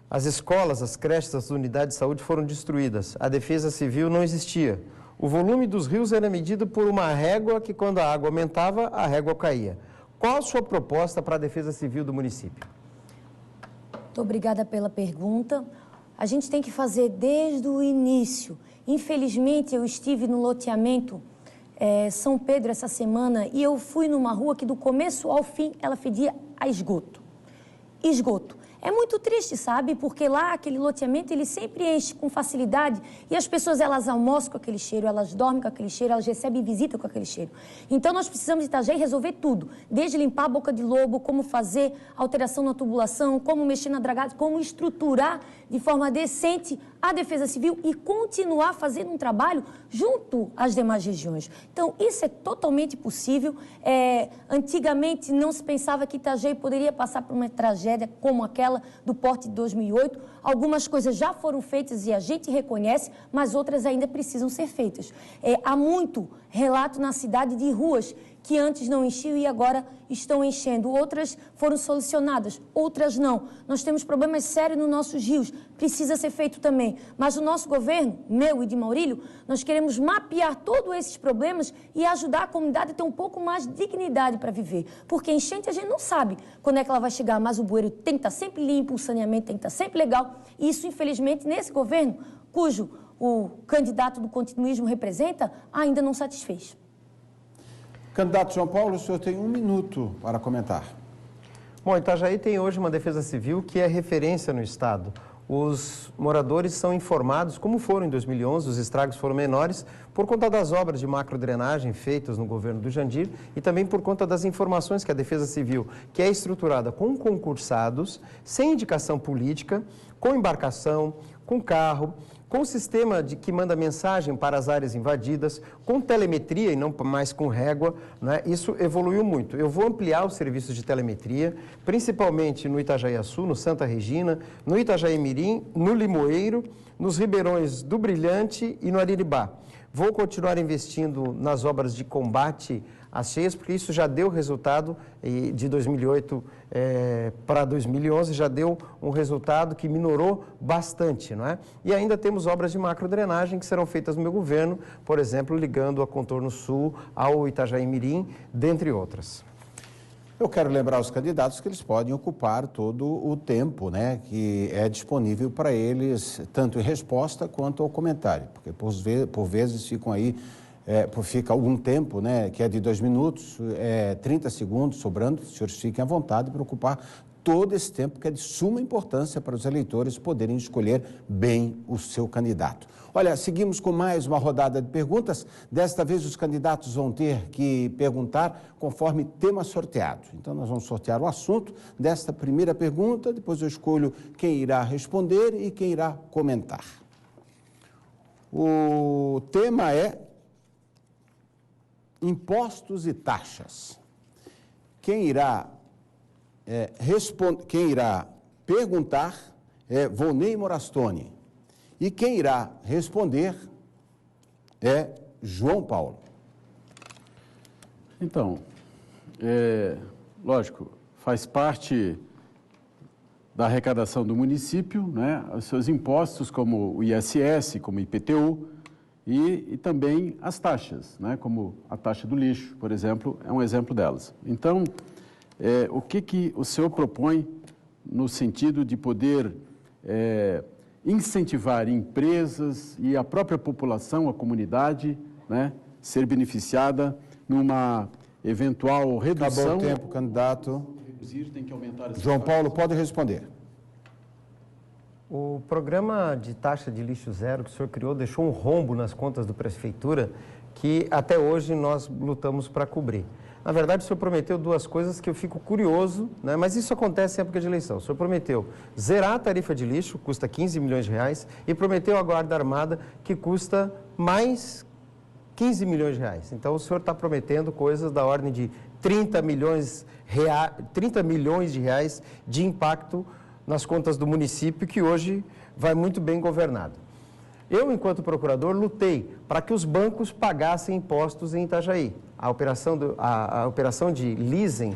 As escolas, as creches, as unidades de saúde foram destruídas. A defesa civil não existia. O volume dos rios era medido por uma régua que, quando a água aumentava, a régua caía. Qual a sua proposta para a defesa civil do município? Muito obrigada pela pergunta. A gente tem que fazer desde o início. Infelizmente, eu estive no loteamento São Pedro essa semana e eu fui numa rua que do começo ao fim ela fedia a esgoto. Esgoto. É muito triste, sabe? Porque lá aquele loteamento ele sempre enche com facilidade e as pessoas elas almoçam com aquele cheiro, elas dormem com aquele cheiro, elas recebem visita com aquele cheiro. Então nós precisamos de Itajaí resolver tudo, desde limpar a boca de lobo, como fazer alteração na tubulação, como mexer na dragagem, como estruturar de forma decente a defesa civil e continuar fazendo um trabalho junto às demais regiões. Então isso é totalmente possível. Antigamente não se pensava que Itajaí poderia passar por uma tragédia como aquela do porte de 2008, algumas coisas já foram feitas e a gente reconhece, mas outras ainda precisam ser feitas. Há muito relato na cidade de ruas que antes não enchiam e agora estão enchendo. Outras foram solucionadas, outras não. Nós temos problemas sérios nos nossos rios, precisa ser feito também. Mas o nosso governo, meu e de Maurílio, nós queremos mapear todos esses problemas e ajudar a comunidade a ter um pouco mais de dignidade para viver. Porque enchente a gente não sabe quando é que ela vai chegar, mas o bueiro tem que estar sempre limpo, o saneamento tem que estar sempre legal. E isso, infelizmente, nesse governo, cujo o candidato do continuismo representa, ainda não satisfez. Candidato João Paulo, o senhor tem 1 minuto para comentar. Bom, Itajaí tem hoje uma defesa civil que é referência no estado. Os moradores são informados, como foram em 2011, os estragos foram menores, por conta das obras de macrodrenagem feitas no governo do Jandir e também por conta das informações que a Defesa Civil, que é estruturada com concursados, sem indicação política, com embarcação, com carro, com sistema que manda mensagem para as áreas invadidas, com telemetria e não mais com régua, né? Isso evoluiu muito. Eu vou ampliar os serviços de telemetria, principalmente no Itajaiaçu, no Santa Regina, no Itajaí Mirim, no Limoeiro, nos Ribeirões do Brilhante e no Ariribá. Vou continuar investindo nas obras de combate às cheias, porque isso já deu resultado de 2008 para 2011, já deu um resultado que minorou bastante, não é? E ainda temos obras de macrodrenagem que serão feitas no meu governo, por exemplo, ligando a Contorno Sul ao Itajaí Mirim, dentre outras. Eu quero lembrar aos candidatos que eles podem ocupar todo o tempo, né, que é disponível para eles, tanto em resposta quanto ao comentário, porque por vezes ficam aí, fica algum tempo, né, que é de 2 minutos, 30 segundos sobrando, os senhores fiquem à vontade para ocupar todo esse tempo que é de suma importância para os eleitores poderem escolher bem o seu candidato. Olha, seguimos com mais uma rodada de perguntas. Desta vez os candidatos vão ter que perguntar conforme tema sorteado. Então nós vamos sortear o assunto desta primeira pergunta, depois eu escolho quem irá responder e quem irá comentar. O tema é impostos e taxas. Quem irá perguntar é Volney Morastoni e quem irá responder é João Paulo. Então, lógico, faz parte da arrecadação do município, né, os seus impostos como o ISS, como o IPTU e também as taxas, né, como a taxa do lixo, por exemplo, é um exemplo delas. Então, o que o senhor propõe no sentido de poder incentivar empresas e a própria população, a comunidade, né, ser beneficiada numa eventual redução? Acabou o tempo, candidato. Reduzir, tem que aumentar essa João Paulo, pode responder. O programa de taxa de lixo zero que o senhor criou deixou um rombo nas contas da prefeitura que até hoje nós lutamos para cobrir. Na verdade, o senhor prometeu 2 coisas que eu fico curioso, né? Mas isso acontece em época de eleição. O senhor prometeu zerar a tarifa de lixo, custa 15 milhões de reais, e prometeu a Guarda Armada, que custa mais 15 milhões de reais. Então, o senhor está prometendo coisas da ordem de 30 milhões de reais de impacto nas contas do município, que hoje vai muito bem governado. Eu, enquanto procurador, lutei para que os bancos pagassem impostos em Itajaí. A operação de leasing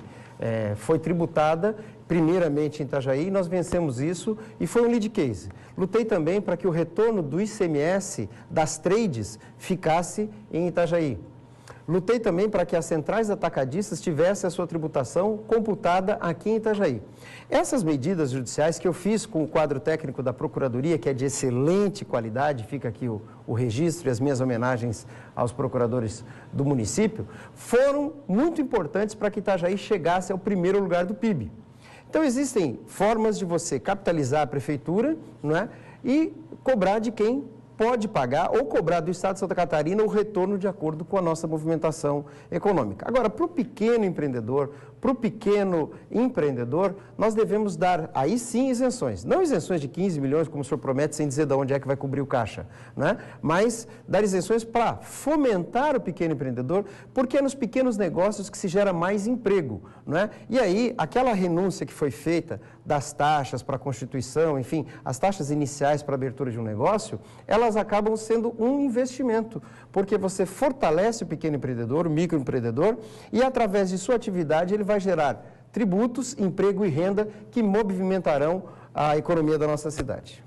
foi tributada primeiramente em Itajaí, nós vencemos isso e foi um lead case. Lutei também para que o retorno do ICMS das trades ficasse em Itajaí. Lutei também para que as centrais atacadistas tivessem a sua tributação computada aqui em Itajaí. Essas medidas judiciais que eu fiz com o quadro técnico da Procuradoria, que é de excelente qualidade, fica aqui o registro e as minhas homenagens aos procuradores do município, foram muito importantes para que Itajaí chegasse ao primeiro lugar do PIB. Então, existem formas de você capitalizar a prefeitura, não é? E cobrar de quem pode pagar ou cobrar do Estado de Santa Catarina o retorno de acordo com a nossa movimentação econômica. Agora, para o pequeno empreendedor, nós devemos dar, aí sim, isenções. Não isenções de 15 milhões, como o senhor promete, sem dizer de onde é que vai cobrir o caixa, né? Mas dar isenções para fomentar o pequeno empreendedor, porque é nos pequenos negócios que se gera mais emprego, né? E aí, aquela renúncia que foi feita das taxas para a Constituição, enfim, as taxas iniciais para a abertura de um negócio, elas acabam sendo um investimento, porque você fortalece o pequeno empreendedor, o microempreendedor, e através de sua atividade ele vai gerar tributos, emprego e renda que movimentarão a economia da nossa cidade.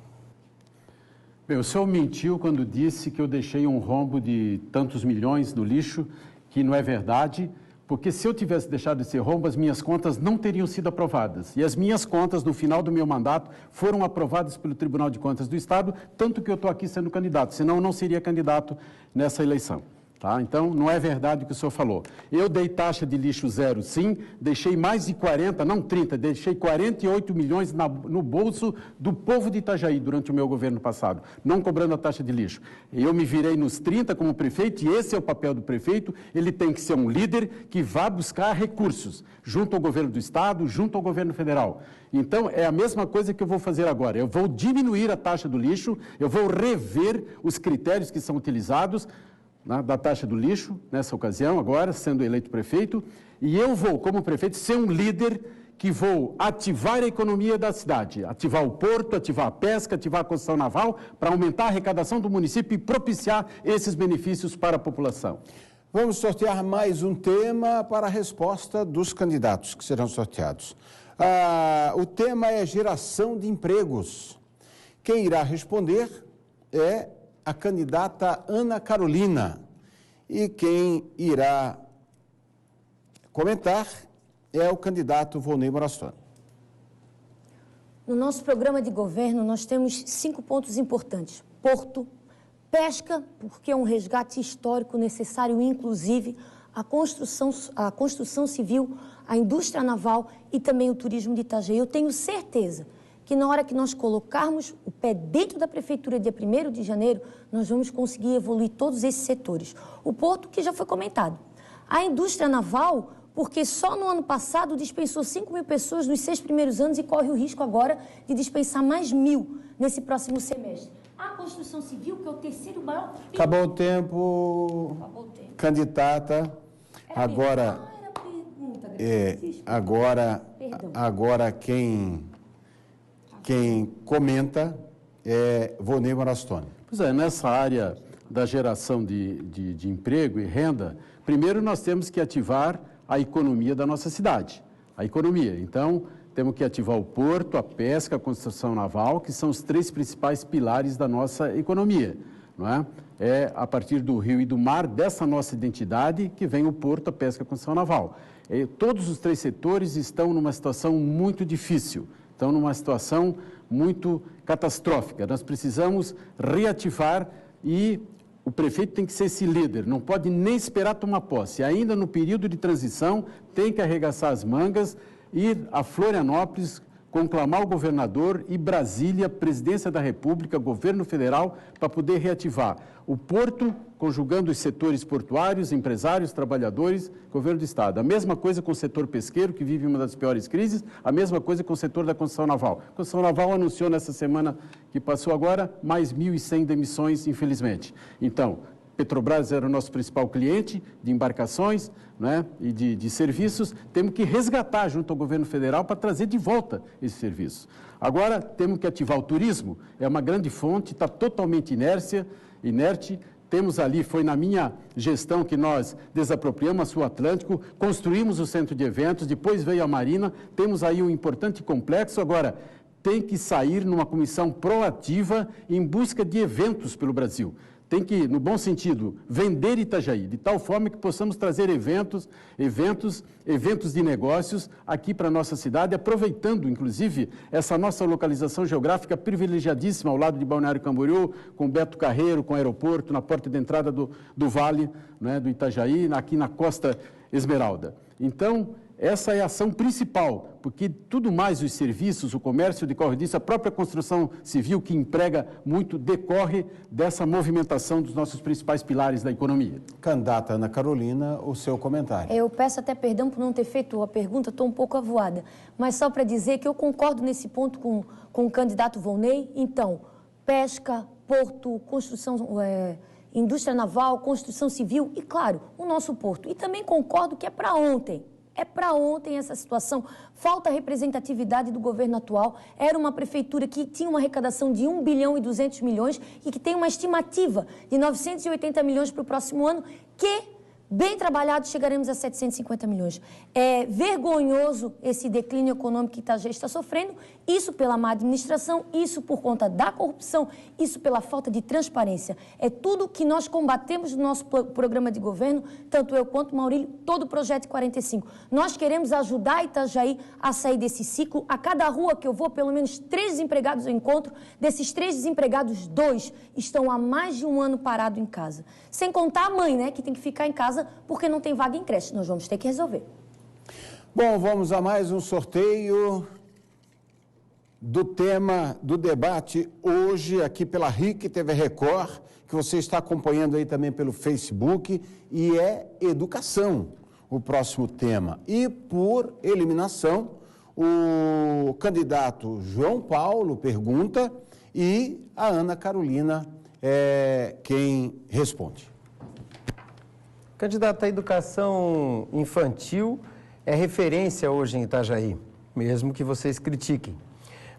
Bem, o senhor mentiu quando disse que eu deixei um rombo de tantos milhões no lixo, que não é verdade, porque se eu tivesse deixado esse rombo, as minhas contas não teriam sido aprovadas. E as minhas contas, no final do meu mandato, foram aprovadas pelo Tribunal de Contas do Estado, tanto que eu estou aqui sendo candidato, senão eu não seria candidato nessa eleição. Tá? Então, não é verdade o que o senhor falou. Eu dei taxa de lixo zero, sim, deixei mais de 40, não 30, deixei 48 milhões no bolso do povo de Itajaí durante o meu governo passado, não cobrando a taxa de lixo. Eu me virei nos 30 como prefeito, e esse é o papel do prefeito, ele tem que ser um líder que vá buscar recursos, junto ao governo do Estado, junto ao governo federal. Então, é a mesma coisa que eu vou fazer agora. Eu vou diminuir a taxa do lixo, eu vou rever os critérios que são utilizados, da taxa do lixo, nessa ocasião, agora, sendo eleito prefeito, e eu vou, como prefeito, ser um líder que vou ativar a economia da cidade, ativar o porto, ativar a pesca, ativar a construção naval, para aumentar a arrecadação do município e propiciar esses benefícios para a população. Vamos sortear mais um tema para a resposta dos candidatos que serão sorteados. O tema é geração de empregos. Quem irá responder é a candidata Ana Carolina. E quem irá comentar é o candidato Volney Morastone. No nosso programa de governo, nós temos 5 pontos importantes. Porto, pesca, porque é um resgate histórico necessário, inclusive a construção civil, a indústria naval e também o turismo de Itajaí. Eu tenho certeza que na hora que nós colocarmos o pé dentro da prefeitura dia 1º de janeiro, nós vamos conseguir evoluir todos esses setores. O porto, que já foi comentado. A indústria naval, porque só no ano passado dispensou 5.000 pessoas nos 6 primeiros anos e corre o risco agora de dispensar mais 1.000 nesse próximo semestre. A construção civil, que é o terceiro maior... Acabou o tempo, candidata. Agora, agora quem comenta é Volney Morastone. Pois é, nessa área da geração de emprego e renda, primeiro nós temos que ativar a economia da nossa cidade. A economia. Então, temos que ativar o porto, a pesca, a construção naval, que são os 3 principais pilares da nossa economia, não é? É a partir do rio e do mar, dessa nossa identidade, que vem o porto, a pesca e a construção naval. Todos os 3 setores estão numa situação muito difícil, estão numa situação muito catastrófica. Nós precisamos reativar e o prefeito tem que ser esse líder, não pode nem esperar tomar posse. Ainda no período de transição, tem que arregaçar as mangas, ir a Florianópolis, conclamar o governador e Brasília, presidência da República, governo federal, para poder reativar o porto, conjugando os setores portuários, empresários, trabalhadores, governo do estado. A mesma coisa com o setor pesqueiro, que vive uma das piores crises, a mesma coisa com o setor da construção naval. A construção naval anunciou nessa semana que passou agora mais 1.100 demissões, infelizmente. Então, Petrobras era o nosso principal cliente de embarcações, né, e de serviços. Temos que resgatar junto ao governo federal para trazer de volta esse serviço. Agora, temos que ativar o turismo, é uma grande fonte, está totalmente inerte. Temos ali, foi na minha gestão que nós desapropriamos a Sul Atlântico, construímos o centro de eventos, depois veio a Marina, temos aí um importante complexo. Agora, tem que sair numa comissão proativa em busca de eventos pelo Brasil. Tem que, no bom sentido, vender Itajaí, de tal forma que possamos trazer eventos de negócios aqui para a nossa cidade, aproveitando, inclusive, essa nossa localização geográfica privilegiadíssima ao lado de Balneário Camboriú, com Beto Carreiro, com o aeroporto, na porta de entrada do Vale, né, do Itajaí, aqui na Costa Esmeralda. Então, essa é a ação principal, porque tudo mais, os serviços, o comércio decorre disso, a própria construção civil, que emprega muito, decorre dessa movimentação dos nossos principais pilares da economia. Candidata Ana Carolina, o seu comentário. Eu peço até perdão por não ter feito a pergunta, estou um pouco avoada, mas só para dizer que eu concordo nesse ponto com o candidato Volney. Então, pesca, porto, construção... indústria naval, construção civil e, claro, o nosso porto. E também concordo que é para ontem. É para ontem essa situação. Falta representatividade do governo atual. Era uma prefeitura que tinha uma arrecadação de 1 bilhão e 200 milhões e que tem uma estimativa de 980 milhões para o próximo ano, que, bem trabalhado, chegaremos a 750 milhões. É vergonhoso esse declínio econômico que Itajaí está sofrendo, isso pela má administração, isso por conta da corrupção, isso pela falta de transparência. É tudo que nós combatemos no nosso programa de governo, tanto eu quanto o Maurílio, todo o Projeto 45. Nós queremos ajudar Itajaí a sair desse ciclo. A cada rua que eu vou, pelo menos 3 desempregados eu encontro. Desses 3 desempregados, 2 estão há mais de 1 ano parados em casa. Sem contar a mãe, né, que tem que ficar em casa porque não tem vaga em creche. Nós vamos ter que resolver. Bom, vamos a mais um sorteio do tema do debate hoje aqui pela RIC TV Record, que você está acompanhando aí também pelo Facebook, e é educação o próximo tema. E por eliminação, o candidato João Paulo pergunta e a Ana Carolina é quem responde. Candidata à educação infantil é referência hoje em Itajaí, mesmo que vocês critiquem.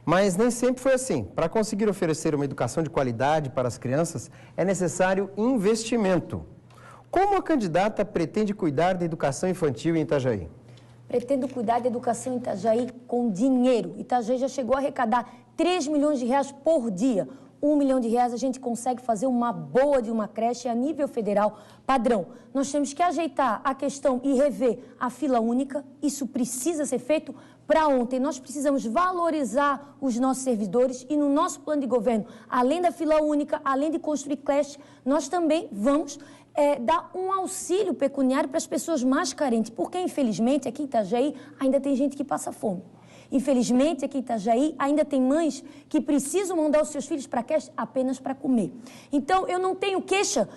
Mas nem sempre foi assim. Para conseguir oferecer uma educação de qualidade para as crianças, é necessário investimento. Como a candidata pretende cuidar da educação infantil em Itajaí? Pretendo cuidar da educação em Itajaí com dinheiro. Itajaí já chegou a arrecadar 3 milhões de reais por dia. R$1 milhão a gente consegue fazer uma boa de uma creche a nível federal padrão. Nós temos que ajeitar a questão e rever a fila única. Isso precisa ser feito para ontem. Nós precisamos valorizar os nossos servidores e no nosso plano de governo, além da fila única, além de construir creche, nós também vamos dar um auxílio pecuniário para as pessoas mais carentes, porque infelizmente aqui em Itajaí ainda tem gente que passa fome. Infelizmente, aqui em Itajaí, ainda tem mães que precisam mandar os seus filhos para a creche apenas para comer. Então, eu não tenho queixa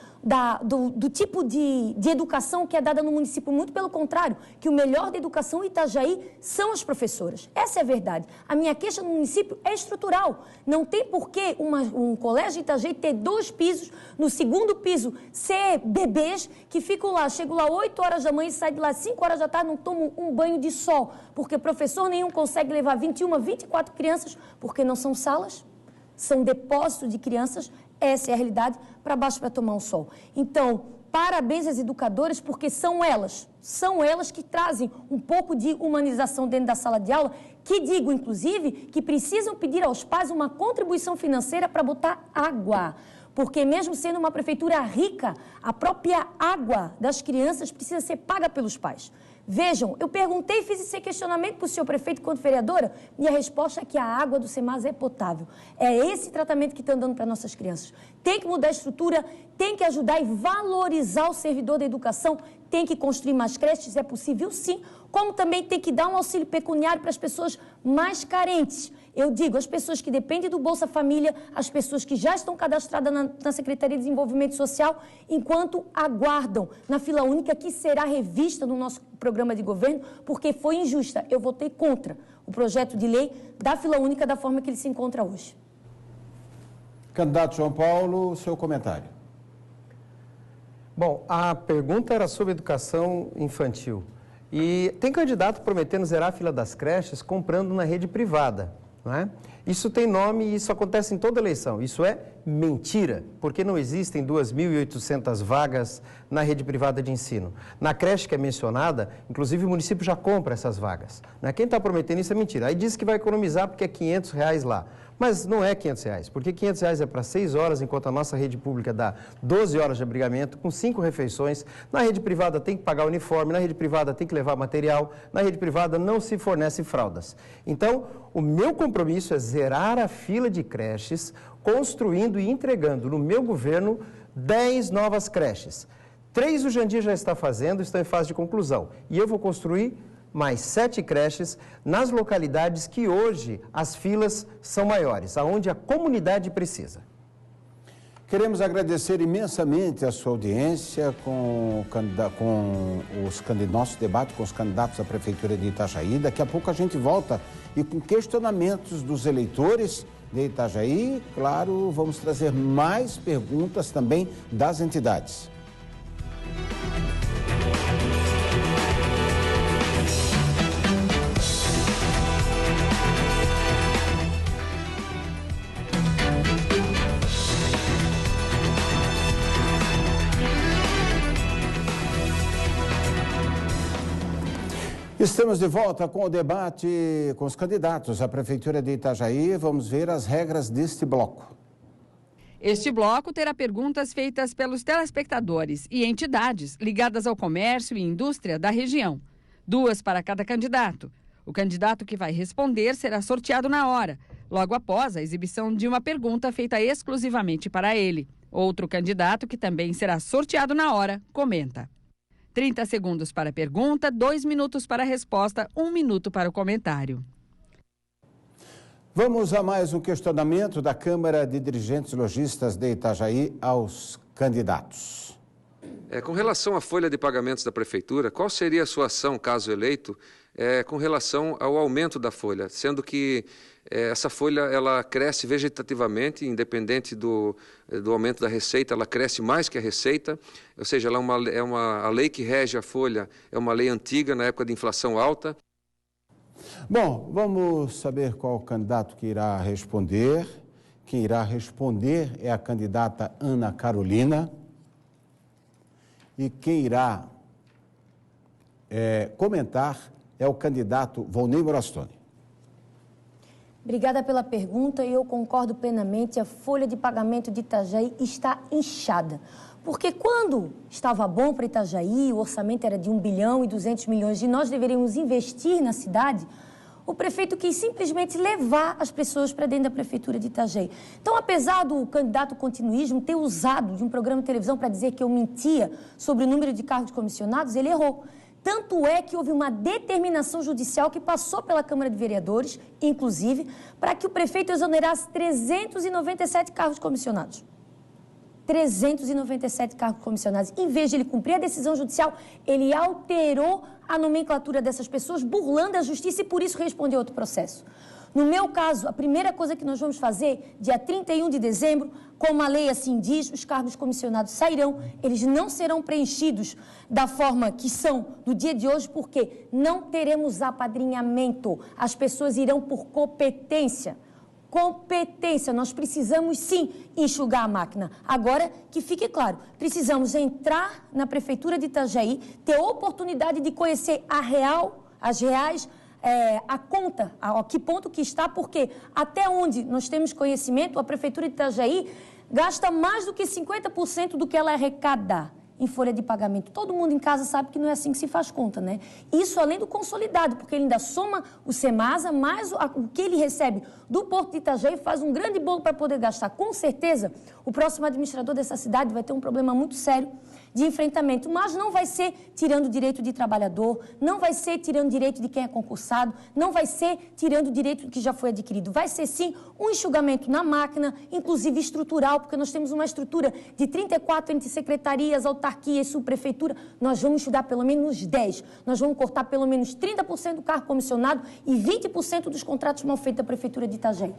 do tipo de educação que é dada no município. Muito pelo contrário, que o melhor da educação em Itajaí são as professoras. Essa é a verdade. A minha queixa no município é estrutural. Não tem por que um colégio de Itajaí ter 2 pisos, no segundo piso ser bebês que ficam lá, chegam lá 8 horas da manhã e saem de lá 5 horas da tarde, não tomam um banho de sol, porque professor nenhum consegue levar 21, 24 crianças, porque não são salas, são depósitos de crianças. Essa é a realidade, para baixo para tomar um sol. Então, parabéns às educadoras, porque são elas que trazem um pouco de humanização dentro da sala de aula, que digo, inclusive, que precisam pedir aos pais uma contribuição financeira para botar água. Porque mesmo sendo uma prefeitura rica, a própria água das crianças precisa ser paga pelos pais. Vejam, eu perguntei e fiz esse questionamento para o senhor prefeito quanto vereadora, e a resposta é que a água do Semasa é potável. É esse tratamento que estão dando para nossas crianças. Tem que mudar a estrutura, tem que ajudar e valorizar o servidor da educação, tem que construir mais creches, é possível sim, como também tem que dar um auxílio pecuniário para as pessoas mais carentes. Eu digo, as pessoas que dependem do Bolsa Família, as pessoas que já estão cadastradas na Secretaria de Desenvolvimento Social, enquanto aguardam na fila única, que será revista no nosso programa de governo, porque foi injusta. Eu votei contra o projeto de lei da fila única da forma que ele se encontra hoje. Candidato João Paulo, seu comentário. Bom, a pergunta era sobre educação infantil. E tem candidato prometendo zerar a fila das creches comprando na rede privada. Não é? Isso tem nome e isso acontece em toda eleição. Isso é mentira, porque não existem 2.800 vagas na rede privada de ensino. Na creche que é mencionada, inclusive o município já compra essas vagas. Não é? Quem está prometendo isso é mentira. Aí diz que vai economizar porque é R$500 lá. Mas não é R$500, porque R$500 é para 6 horas, enquanto a nossa rede pública dá 12 horas de abrigamento, com 5 refeições. Na rede privada tem que pagar uniforme, na rede privada tem que levar material, na rede privada não se fornece fraldas. Então, o meu compromisso é zerar a fila de creches, construindo e entregando no meu governo 10 novas creches. 3 o Jandir já está fazendo, estão em fase de conclusão. E eu vou construir mais 7 creches nas localidades que hoje as filas são maiores, aonde a comunidade precisa. Queremos agradecer imensamente a sua audiência com nosso debate com os candidatos à Prefeitura de Itajaí. Daqui a pouco a gente volta e com questionamentos dos eleitores de Itajaí. Claro, vamos trazer mais perguntas também das entidades. Estamos de volta com o debate com os candidatos à Prefeitura de Itajaí. Vamos ver as regras deste bloco. Este bloco terá perguntas feitas pelos telespectadores e entidades ligadas ao comércio e indústria da região. 2 para cada candidato. O candidato que vai responder será sorteado na hora, logo após a exibição de uma pergunta feita exclusivamente para ele. Outro candidato, que também será sorteado na hora, comenta. 30 segundos para a pergunta, 2 minutos para a resposta, 1 minuto para o comentário. Vamos a mais um questionamento da Câmara de Dirigentes Lojistas de Itajaí aos candidatos. Com relação à folha de pagamentos da Prefeitura, qual seria a sua ação, caso eleito, com relação ao aumento da folha, sendo que essa folha ela cresce vegetativamente, independente do aumento da receita, ela cresce mais que a receita, ou seja, ela a lei que rege a folha é uma lei antiga, na época de inflação alta. Bom, vamos saber qual o candidato que irá responder. Quem irá responder é a candidata Ana Carolina. E quem irá comentar é o candidato Volney Morastone. Obrigada pela pergunta e eu concordo plenamente. A folha de pagamento de Itajaí está inchada. Porque quando estava bom para Itajaí, o orçamento era de 1 bilhão e 200 milhões e nós deveríamos investir na cidade, o prefeito quis simplesmente levar as pessoas para dentro da prefeitura de Itajaí. Então, apesar do candidato continuismo ter usado de um programa de televisão para dizer que eu mentia sobre o número de cargos comissionados, ele errou. Tanto é que houve uma determinação judicial que passou pela Câmara de Vereadores, inclusive, para que o prefeito exonerasse 397 cargos comissionados. 397 cargos comissionados. Em vez de ele cumprir a decisão judicial, ele alterou a nomenclatura dessas pessoas, burlando a justiça e por isso respondeu outro processo. No meu caso, a primeira coisa que nós vamos fazer, dia 31 de dezembro, como a lei assim diz, os cargos comissionados sairão, eles não serão preenchidos da forma que são no dia de hoje, porque não teremos apadrinhamento. As pessoas irão por competência. Competência, nós precisamos sim enxugar a máquina. Agora, que fique claro, precisamos entrar na Prefeitura de Itajaí, ter oportunidade de conhecer as reais, a conta, a que ponto que está, porque até onde nós temos conhecimento, a Prefeitura de Itajaí gasta mais do que 50% do que ela arrecada em folha de pagamento. Todo mundo em casa sabe que não é assim que se faz conta, né? Isso além do consolidado, porque ele ainda soma o Semasa, mais o que ele recebe do Porto de Itajaí, faz um grande bolo para poder gastar. Com certeza, o próximo administrador dessa cidade vai ter um problema muito sério de enfrentamento, mas não vai ser tirando o direito de trabalhador, não vai ser tirando o direito de quem é concursado, não vai ser tirando o direito que já foi adquirido. Vai ser, sim, um enxugamento na máquina, inclusive estrutural, porque nós temos uma estrutura de 34 entre secretarias, autarquias, subprefeitura. Nós vamos estudar pelo menos 10. Nós vamos cortar pelo menos 30% do cargo comissionado e 20% dos contratos mal feitos da Prefeitura de Itajaí.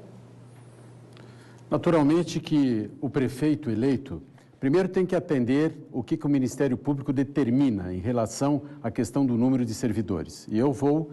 Naturalmente que o prefeito eleito primeiro tem que atender o que o Ministério Público determina em relação à questão do número de servidores. E eu vou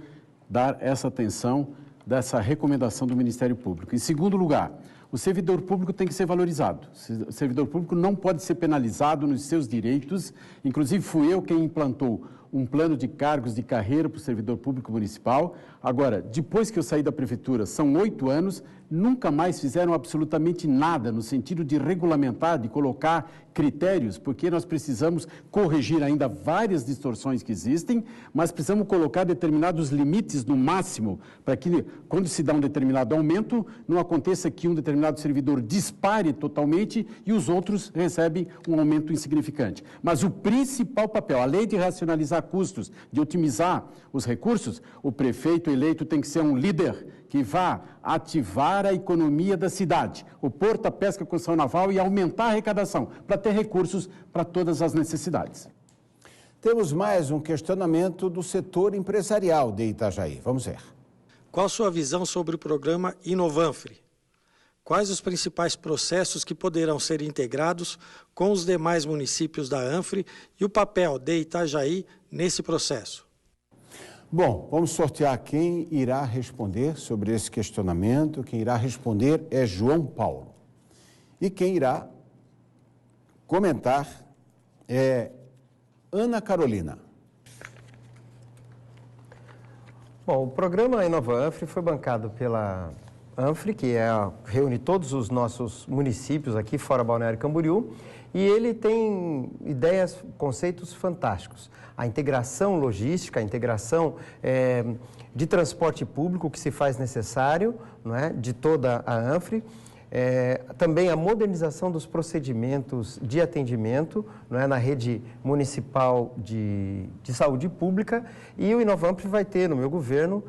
dar essa atenção dessa recomendação do Ministério Público. Em segundo lugar, o servidor público tem que ser valorizado. O servidor público não pode ser penalizado nos seus direitos. Inclusive, fui eu quem implantou um plano de cargos de carreira para o servidor público municipal. Agora, depois que eu saí da prefeitura, são 8 anos, nunca mais fizeram absolutamente nada no sentido de regulamentar, de colocar critérios, porque nós precisamos corrigir ainda várias distorções que existem, mas precisamos colocar determinados limites no máximo, para que, quando se dá um determinado aumento, não aconteça que um determinado servidor dispare totalmente e os outros recebem um aumento insignificante. Mas o principal papel, além de racionalizar custos, de otimizar os recursos, o prefeito eleito tem que ser um líder que vá ativar a economia da cidade, o porto, a pesca, a construção naval e aumentar a arrecadação, para ter recursos para todas as necessidades. Temos mais um questionamento do setor empresarial de Itajaí. Vamos ver. Qual a sua visão sobre o programa Inovanfre? Quais os principais processos que poderão ser integrados com os demais municípios da Anfre e o papel de Itajaí nesse processo? Bom, vamos sortear quem irá responder sobre esse questionamento. Quem irá responder é João Paulo. E quem irá comentar é Ana Carolina. Bom, o programa Inova Anfre foi bancado pela Anfre, que reúne todos os nossos municípios aqui, fora Balneário Camboriú, e ele tem ideias, conceitos fantásticos. A integração logística, a integração de transporte público que se faz necessário, não é, de toda a Anfre, também a modernização dos procedimentos de atendimento, não é, na rede municipal de saúde pública, e o Inovanfre vai ter, no meu governo,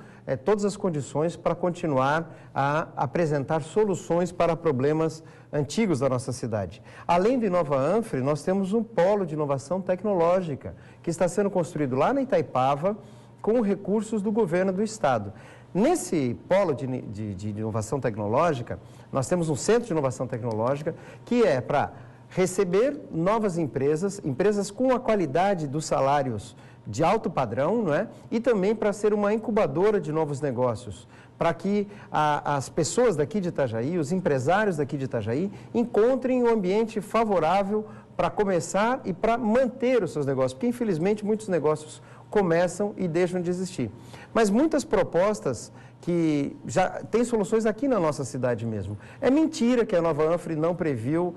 todas as condições para continuar a apresentar soluções para problemas antigos da nossa cidade. Além do Inova Anfre, nós temos um polo de inovação tecnológica que está sendo construído lá na Itaipava com recursos do governo do estado. Nesse polo de inovação tecnológica, nós temos um centro de inovação tecnológica que é para receber novas empresas com a qualidade dos salários de alto padrão, não é? E também para ser uma incubadora de novos negócios, para que as pessoas daqui de Itajaí, os empresários daqui de Itajaí, encontrem um ambiente favorável para começar e para manter os seus negócios, porque infelizmente muitos negócios começam e deixam de existir. Mas muitas propostas que já tem soluções aqui na nossa cidade mesmo. É mentira que a nova Anfre não previu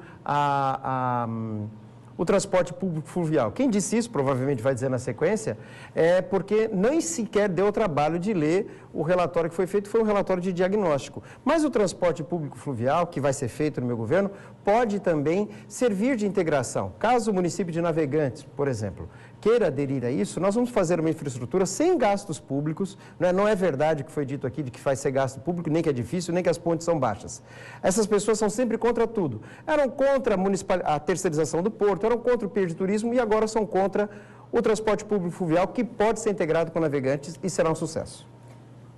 o transporte público fluvial. Quem disse isso, provavelmente vai dizer na sequência, é porque nem sequer deu o trabalho de ler o relatório que foi feito, foi um relatório de diagnóstico. Mas o transporte público fluvial, que vai ser feito no meu governo, pode também servir de integração. Caso o município de Navegantes, por exemplo, queira aderir a isso, nós vamos fazer uma infraestrutura sem gastos públicos, não é verdade o que foi dito aqui de que vai ser gasto público, nem que é difícil, nem que as pontes são baixas. Essas pessoas são sempre contra tudo. Eram contra a terceirização do porto, eram contra o pier de turismo e agora são contra o transporte público fluvial, que pode ser integrado com Navegantes e será um sucesso.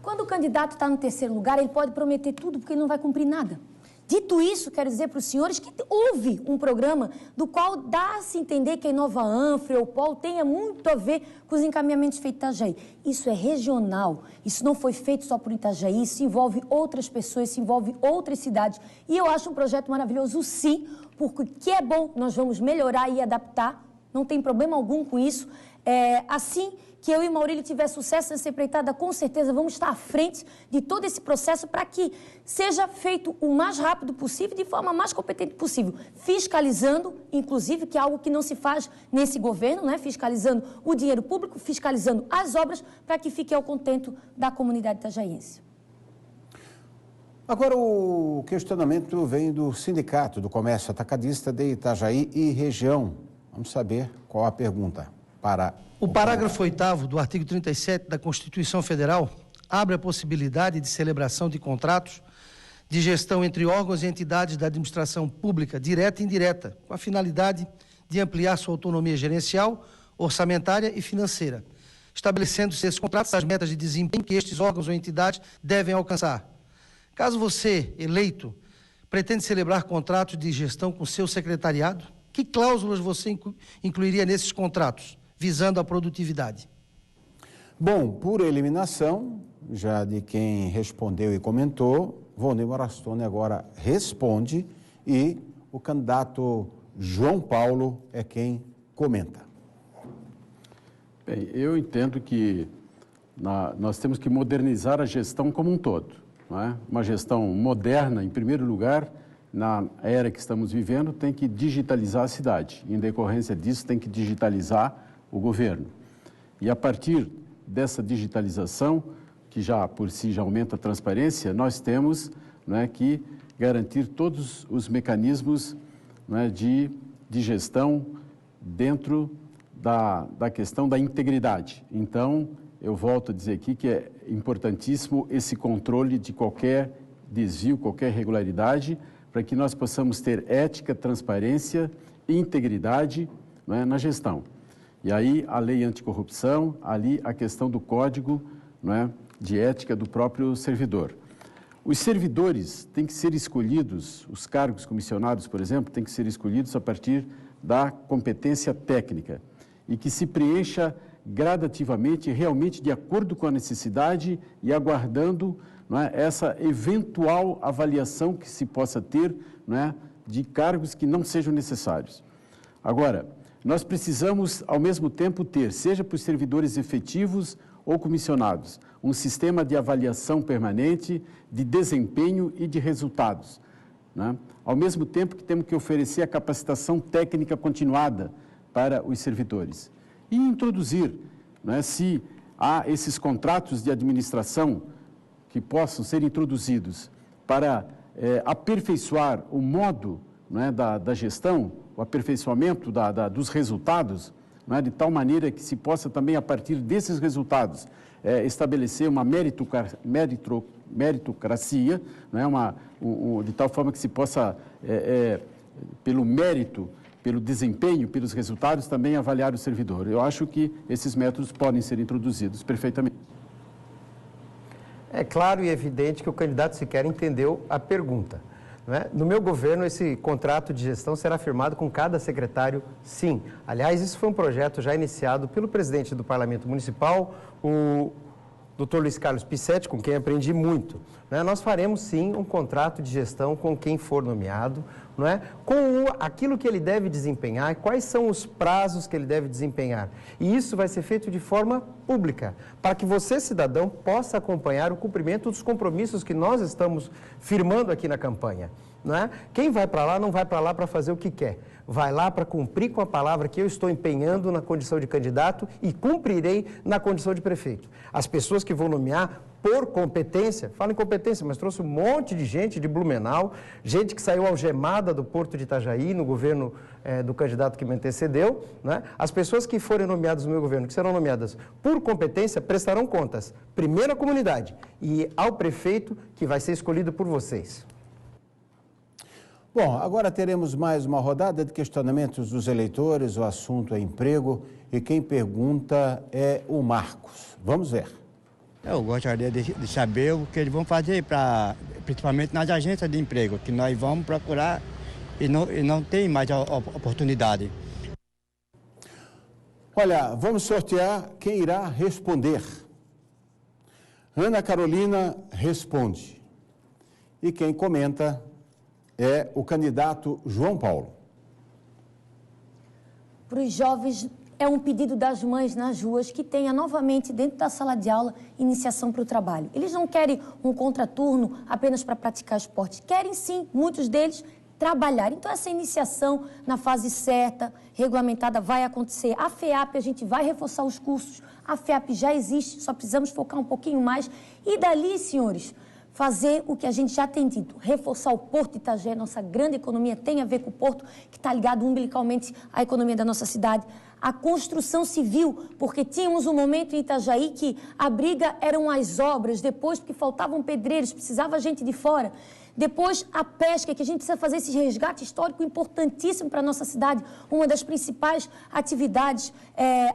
Quando o candidato está no terceiro lugar, ele pode prometer tudo porque ele não vai cumprir nada. Dito isso, quero dizer para os senhores que houve um programa do qual dá-se entender que a Nova Anfre ou o Polo tenha muito a ver com os encaminhamentos feitos em Itajaí. Isso é regional, isso não foi feito só por Itajaí, isso envolve outras pessoas, isso envolve outras cidades. E eu acho um projeto maravilhoso, sim, porque o que é bom nós vamos melhorar e adaptar, não tem problema algum com isso. Assim que eu e Maurílio tiver sucesso nessa empreitada, com certeza vamos estar à frente de todo esse processo para que seja feito o mais rápido possível, de forma mais competente possível, fiscalizando, inclusive, que é algo que não se faz nesse governo, né? Fiscalizando o dinheiro público, fiscalizando as obras, para que fique ao contento da comunidade itajaiense. Agora o questionamento vem do Sindicato do Comércio Atacadista de Itajaí e região. Vamos saber qual a pergunta para o parágrafo 8º do artigo 37 da Constituição Federal abre a possibilidade de celebração de contratos de gestão entre órgãos e entidades da administração pública, direta e indireta, com a finalidade de ampliar sua autonomia gerencial, orçamentária e financeira, estabelecendo-se esses contratos as metas de desempenho que estes órgãos ou entidades devem alcançar. Caso você, eleito, pretende celebrar contratos de gestão com seu secretariado, que cláusulas você incluiria nesses contratos, visando a produtividade? Bom, por eliminação, já de quem respondeu e comentou, Vonei Morastone agora responde e o candidato João Paulo é quem comenta. Bem, eu entendo que nós temos que modernizar a gestão como um todo, não é? Uma gestão moderna, em primeiro lugar, na era que estamos vivendo, tem que digitalizar a cidade. Em decorrência disso, tem que digitalizar o governo. E a partir dessa digitalização, que já por si já aumenta a transparência, nós temos, não é, que garantir todos os mecanismos, não é, de gestão dentro da questão da integridade. Então, eu volto a dizer aqui que é importantíssimo esse controle de qualquer desvio, qualquer irregularidade, para que nós possamos ter ética, transparência e integridade, não é, na gestão. E aí a lei anticorrupção, ali a questão do código, não é, de ética do próprio servidor. Os servidores têm que ser escolhidos, os cargos comissionados, por exemplo, têm que ser escolhidos a partir da competência técnica e que se preencha gradativamente, realmente de acordo com a necessidade e aguardando, não é, essa eventual avaliação que se possa ter, não é, de cargos que não sejam necessários. Agora, nós precisamos, ao mesmo tempo, ter, seja por servidores efetivos ou comissionados, um sistema de avaliação permanente, de desempenho e de resultados, né? Ao mesmo tempo que temos que oferecer a capacitação técnica continuada para os servidores. E introduzir, né, se há esses contratos de administração que possam ser introduzidos para aperfeiçoar o modo, né, da gestão, o aperfeiçoamento dos resultados, né, de tal maneira que se possa também, a partir desses resultados, estabelecer uma meritocracia, né, de tal forma que se possa, pelo mérito, pelo desempenho, pelos resultados, também avaliar o servidor. Eu acho que esses métodos podem ser introduzidos perfeitamente. É claro e evidente que o candidato sequer entendeu a pergunta. No meu governo, esse contrato de gestão será firmado com cada secretário, sim. Aliás, isso foi um projeto já iniciado pelo presidente do Parlamento Municipal, o Dr. Luiz Carlos Pissetti, com quem aprendi muito. Né? Nós faremos, sim, um contrato de gestão com quem for nomeado, não é? Com aquilo que ele deve desempenhar, quais são os prazos que ele deve desempenhar. E isso vai ser feito de forma pública, para que você, cidadão, possa acompanhar o cumprimento dos compromissos que nós estamos firmando aqui na campanha. Não é? Quem vai para lá não vai para lá para fazer o que quer. Vai lá para cumprir com a palavra que eu estou empenhando na condição de candidato e cumprirei na condição de prefeito. As pessoas que vão nomear por competência, falo em competência, mas trouxe um monte de gente de Blumenau, gente que saiu algemada do Porto de Itajaí, no governo do candidato que me antecedeu. Né? As pessoas que forem nomeadas no meu governo, que serão nomeadas por competência, prestarão contas, primeiro à comunidade e ao prefeito, que vai ser escolhido por vocês. Bom, agora teremos mais uma rodada de questionamentos dos eleitores. O assunto é emprego e quem pergunta é o Marcos. Vamos ver. Eu gostaria de saber o que eles vão fazer, principalmente nas agências de emprego, que nós vamos procurar e não tem mais a oportunidade. Olha, vamos sortear quem irá responder. Ana Carolina responde. E quem comenta é o candidato João Paulo. Para os jovens, é um pedido das mães nas ruas que tenha novamente dentro da sala de aula iniciação para o trabalho. Eles não querem um contraturno apenas para praticar esporte. Querem sim, muitos deles, trabalhar. Então essa iniciação na fase certa, regulamentada, vai acontecer. A FEAP, a gente vai reforçar os cursos. A FEAP já existe, só precisamos focar um pouquinho mais. E dali, senhores, fazer o que a gente já tem dito, reforçar o Porto de Itajaí, nossa grande economia tem a ver com o Porto, que está ligado umbilicalmente à economia da nossa cidade. A construção civil, porque tínhamos um momento em Itajaí que a briga eram as obras, depois porque faltavam pedreiros, precisava gente de fora. Depois, a pesca, que a gente precisa fazer esse resgate histórico importantíssimo para a nossa cidade, uma das principais atividades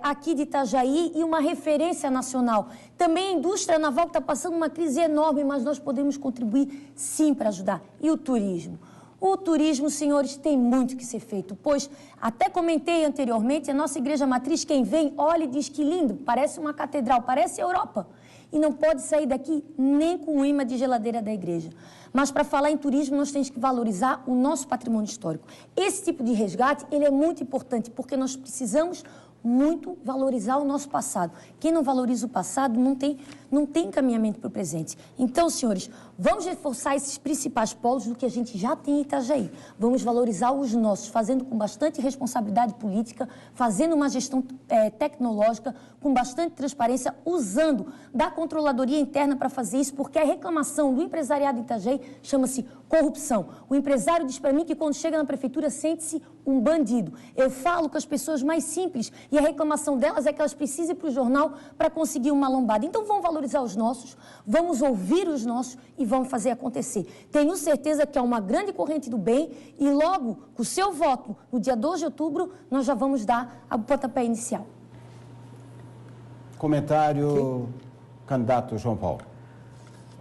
aqui de Itajaí e uma referência nacional. Também a indústria naval que está passando uma crise enorme, mas nós podemos contribuir sim para ajudar. E o turismo? O turismo, senhores, tem muito que ser feito, pois, até comentei anteriormente, a nossa igreja matriz, quem vem, olha e diz que lindo, parece uma catedral, parece Europa. E não pode sair daqui nem com o imã de geladeira da igreja. Mas para falar em turismo, nós temos que valorizar o nosso patrimônio histórico. Esse tipo de resgate, ele é muito importante, porque nós precisamos muito valorizar o nosso passado. Quem não valoriza o passado não tem encaminhamento para o presente. Então, senhores, vamos reforçar esses principais polos do que a gente já tem em Itajaí. Vamos valorizar os nossos, fazendo com bastante responsabilidade política, fazendo uma gestão tecnológica, com bastante transparência, usando da controladoria interna para fazer isso, porque a reclamação do empresariado de Itajaí chama-se corrupção. O empresário diz para mim que quando chega na prefeitura sente-se um bandido. Eu falo com as pessoas mais simples e a reclamação delas é que elas precisam ir para o jornal para conseguir uma lombada. Então vamos valorizar os nossos, vamos ouvir os nossos e vamos fazer acontecer. Tenho certeza que é uma grande corrente do bem e logo, com o seu voto, no dia 2 de outubro, nós já vamos dar o pontapé inicial. Comentário, candidato João Paulo.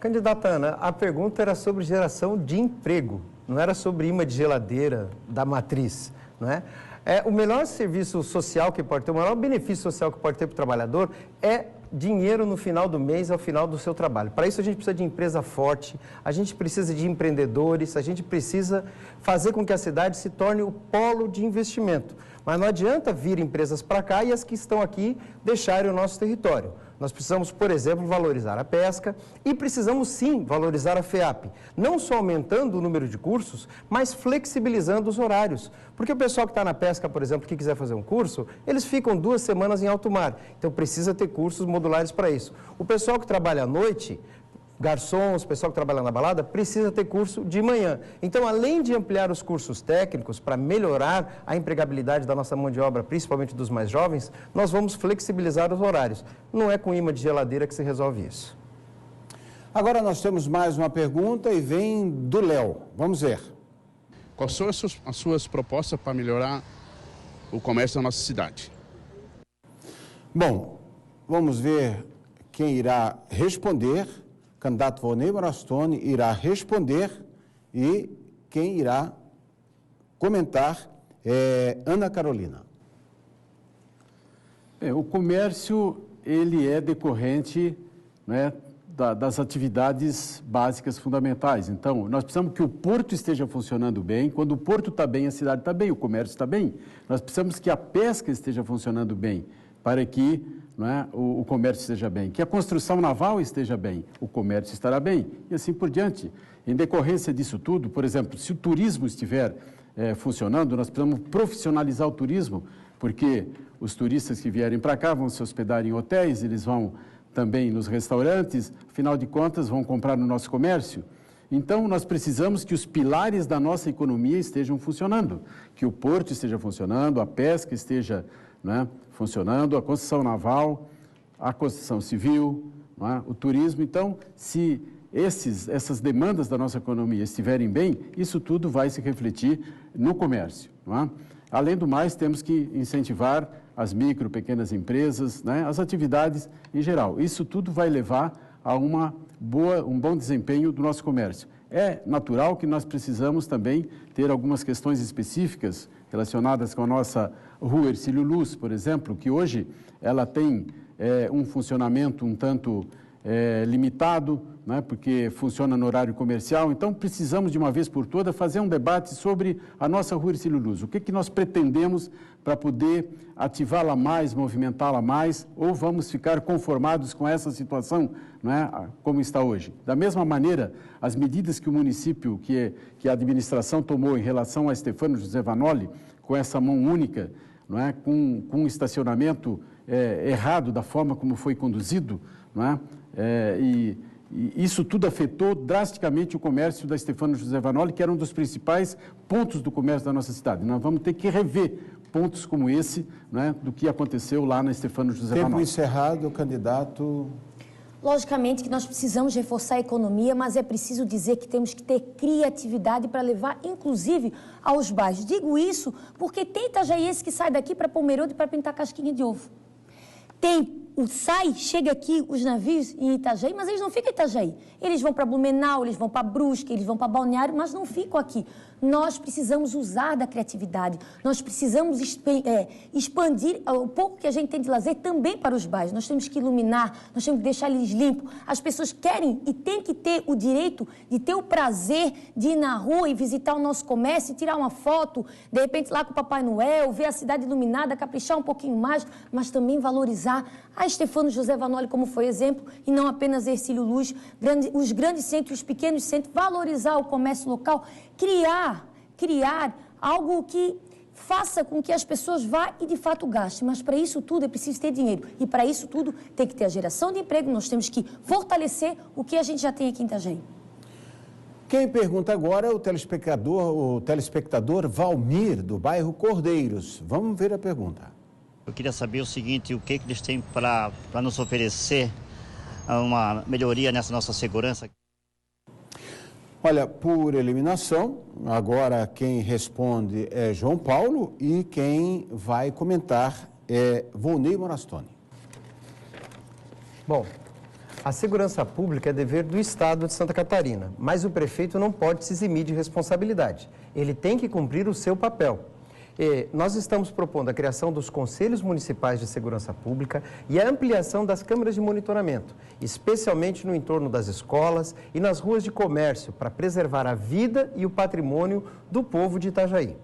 Candidata Ana, a pergunta era sobre geração de emprego, não era sobre imã de geladeira da matriz, não é? O melhor serviço social que pode ter, o maior benefício social que pode ter para o trabalhador é dinheiro no final do mês, ao final do seu trabalho. Para isso a gente precisa de empresa forte, a gente precisa de empreendedores, a gente precisa fazer com que a cidade se torne o polo de investimento. Mas não adianta vir empresas para cá e as que estão aqui deixarem o nosso território. Nós precisamos, por exemplo, valorizar a pesca e precisamos sim valorizar a FEAP, não só aumentando o número de cursos, mas flexibilizando os horários. Porque o pessoal que está na pesca, por exemplo, que quiser fazer um curso, eles ficam 2 semanas em alto mar, então precisa ter cursos modulares para isso. O pessoal que trabalha à noite, garçons, pessoal que trabalha na balada, precisa ter curso de manhã. Então, além de ampliar os cursos técnicos para melhorar a empregabilidade da nossa mão de obra, principalmente dos mais jovens, nós vamos flexibilizar os horários. Não é com imã de geladeira que se resolve isso. Agora nós temos mais uma pergunta e vem do Léo. Vamos ver. Quais são as suas propostas para melhorar o comércio da nossa cidade? Bom, vamos ver quem irá responder. O candidato Volney Marastoni irá responder e quem irá comentar é Ana Carolina. O comércio, ele é decorrente né, das atividades básicas fundamentais. Então, nós precisamos que o porto esteja funcionando bem. Quando o porto está bem, a cidade está bem, o comércio está bem. Nós precisamos que a pesca esteja funcionando bem, para que, não é, o comércio esteja bem. Que a construção naval esteja bem, o comércio estará bem, e assim por diante. Em decorrência disso tudo, por exemplo, se o turismo estiver funcionando, nós precisamos profissionalizar o turismo, porque os turistas que vierem para cá vão se hospedar em hotéis, eles vão também nos restaurantes, afinal de contas, vão comprar no nosso comércio. Então, nós precisamos que os pilares da nossa economia estejam funcionando, que o porto esteja funcionando, a pesca esteja, né, funcionando, a construção naval, a construção civil, né, o turismo. Então, se essas demandas da nossa economia estiverem bem, isso tudo vai se refletir no comércio. Não é? Além do mais, temos que incentivar as micro, pequenas empresas, né, as atividades em geral. Isso tudo vai levar a um bom desempenho do nosso comércio. É natural que nós precisamos também ter algumas questões específicas relacionadas com a nossa rua Hercílio Luz, por exemplo, que hoje ela tem um funcionamento um tanto limitado, né, porque funciona no horário comercial. Então, precisamos, de uma vez por todas, fazer um debate sobre a nossa rua Hercílio Luz. O que nós pretendemos para poder ativá-la mais, movimentá-la mais, ou vamos ficar conformados com essa situação, né, como está hoje? Da mesma maneira, as medidas que o município, que a administração tomou em relação a Stefano José Vanoli, com essa mão única, não é, com um estacionamento errado da forma como foi conduzido, não é? E isso tudo afetou drasticamente o comércio da Stefano José Vanoli, que era um dos principais pontos do comércio da nossa cidade. Nós vamos ter que rever pontos como esse, né, do que aconteceu lá na Stefano José Vanoli. Tempo encerrado, candidato. Logicamente que nós precisamos reforçar a economia, mas é preciso dizer que temos que ter criatividade para levar, inclusive, aos bairros. Digo isso porque tem itajaiense que sai daqui para Pomerode para pintar casquinha de ovo. Chega aqui os navios em Itajaí, mas eles não ficam em Itajaí. Eles vão para Blumenau, eles vão para Brusque, eles vão para Balneário, mas não ficam aqui. Nós precisamos usar da criatividade, nós precisamos expandir o pouco que a gente tem de lazer também para os bairros. Nós temos que iluminar, nós temos que deixar eles limpos. As pessoas querem e têm que ter o direito de ter o prazer de ir na rua e visitar o nosso comércio, tirar uma foto, de repente lá com o Papai Noel, ver a cidade iluminada, caprichar um pouquinho mais, mas também valorizar a Stefano José Vanoli como foi exemplo, e não apenas Hercílio Luz, os grandes centros, os pequenos centros, valorizar o comércio local, criar algo que faça com que as pessoas vá e de fato gastem, mas para isso tudo é preciso ter dinheiro, e para isso tudo tem que ter a geração de emprego, nós temos que fortalecer o que a gente já tem aqui em Itajaí. Quem pergunta agora é o telespectador Valmir, do bairro Cordeiros. Vamos ver a pergunta. Eu queria saber o seguinte, o que eles têm para nos oferecer uma melhoria nessa nossa segurança? Olha, por eliminação, agora quem responde é João Paulo e quem vai comentar é Volney Morastoni. Bom, a segurança pública é dever do Estado de Santa Catarina, mas o prefeito não pode se eximir de responsabilidade. Ele tem que cumprir o seu papel. Nós estamos propondo a criação dos Conselhos Municipais de Segurança Pública e a ampliação das câmaras de monitoramento, especialmente no entorno das escolas e nas ruas de comércio, para preservar a vida e o patrimônio do povo de Itajaí.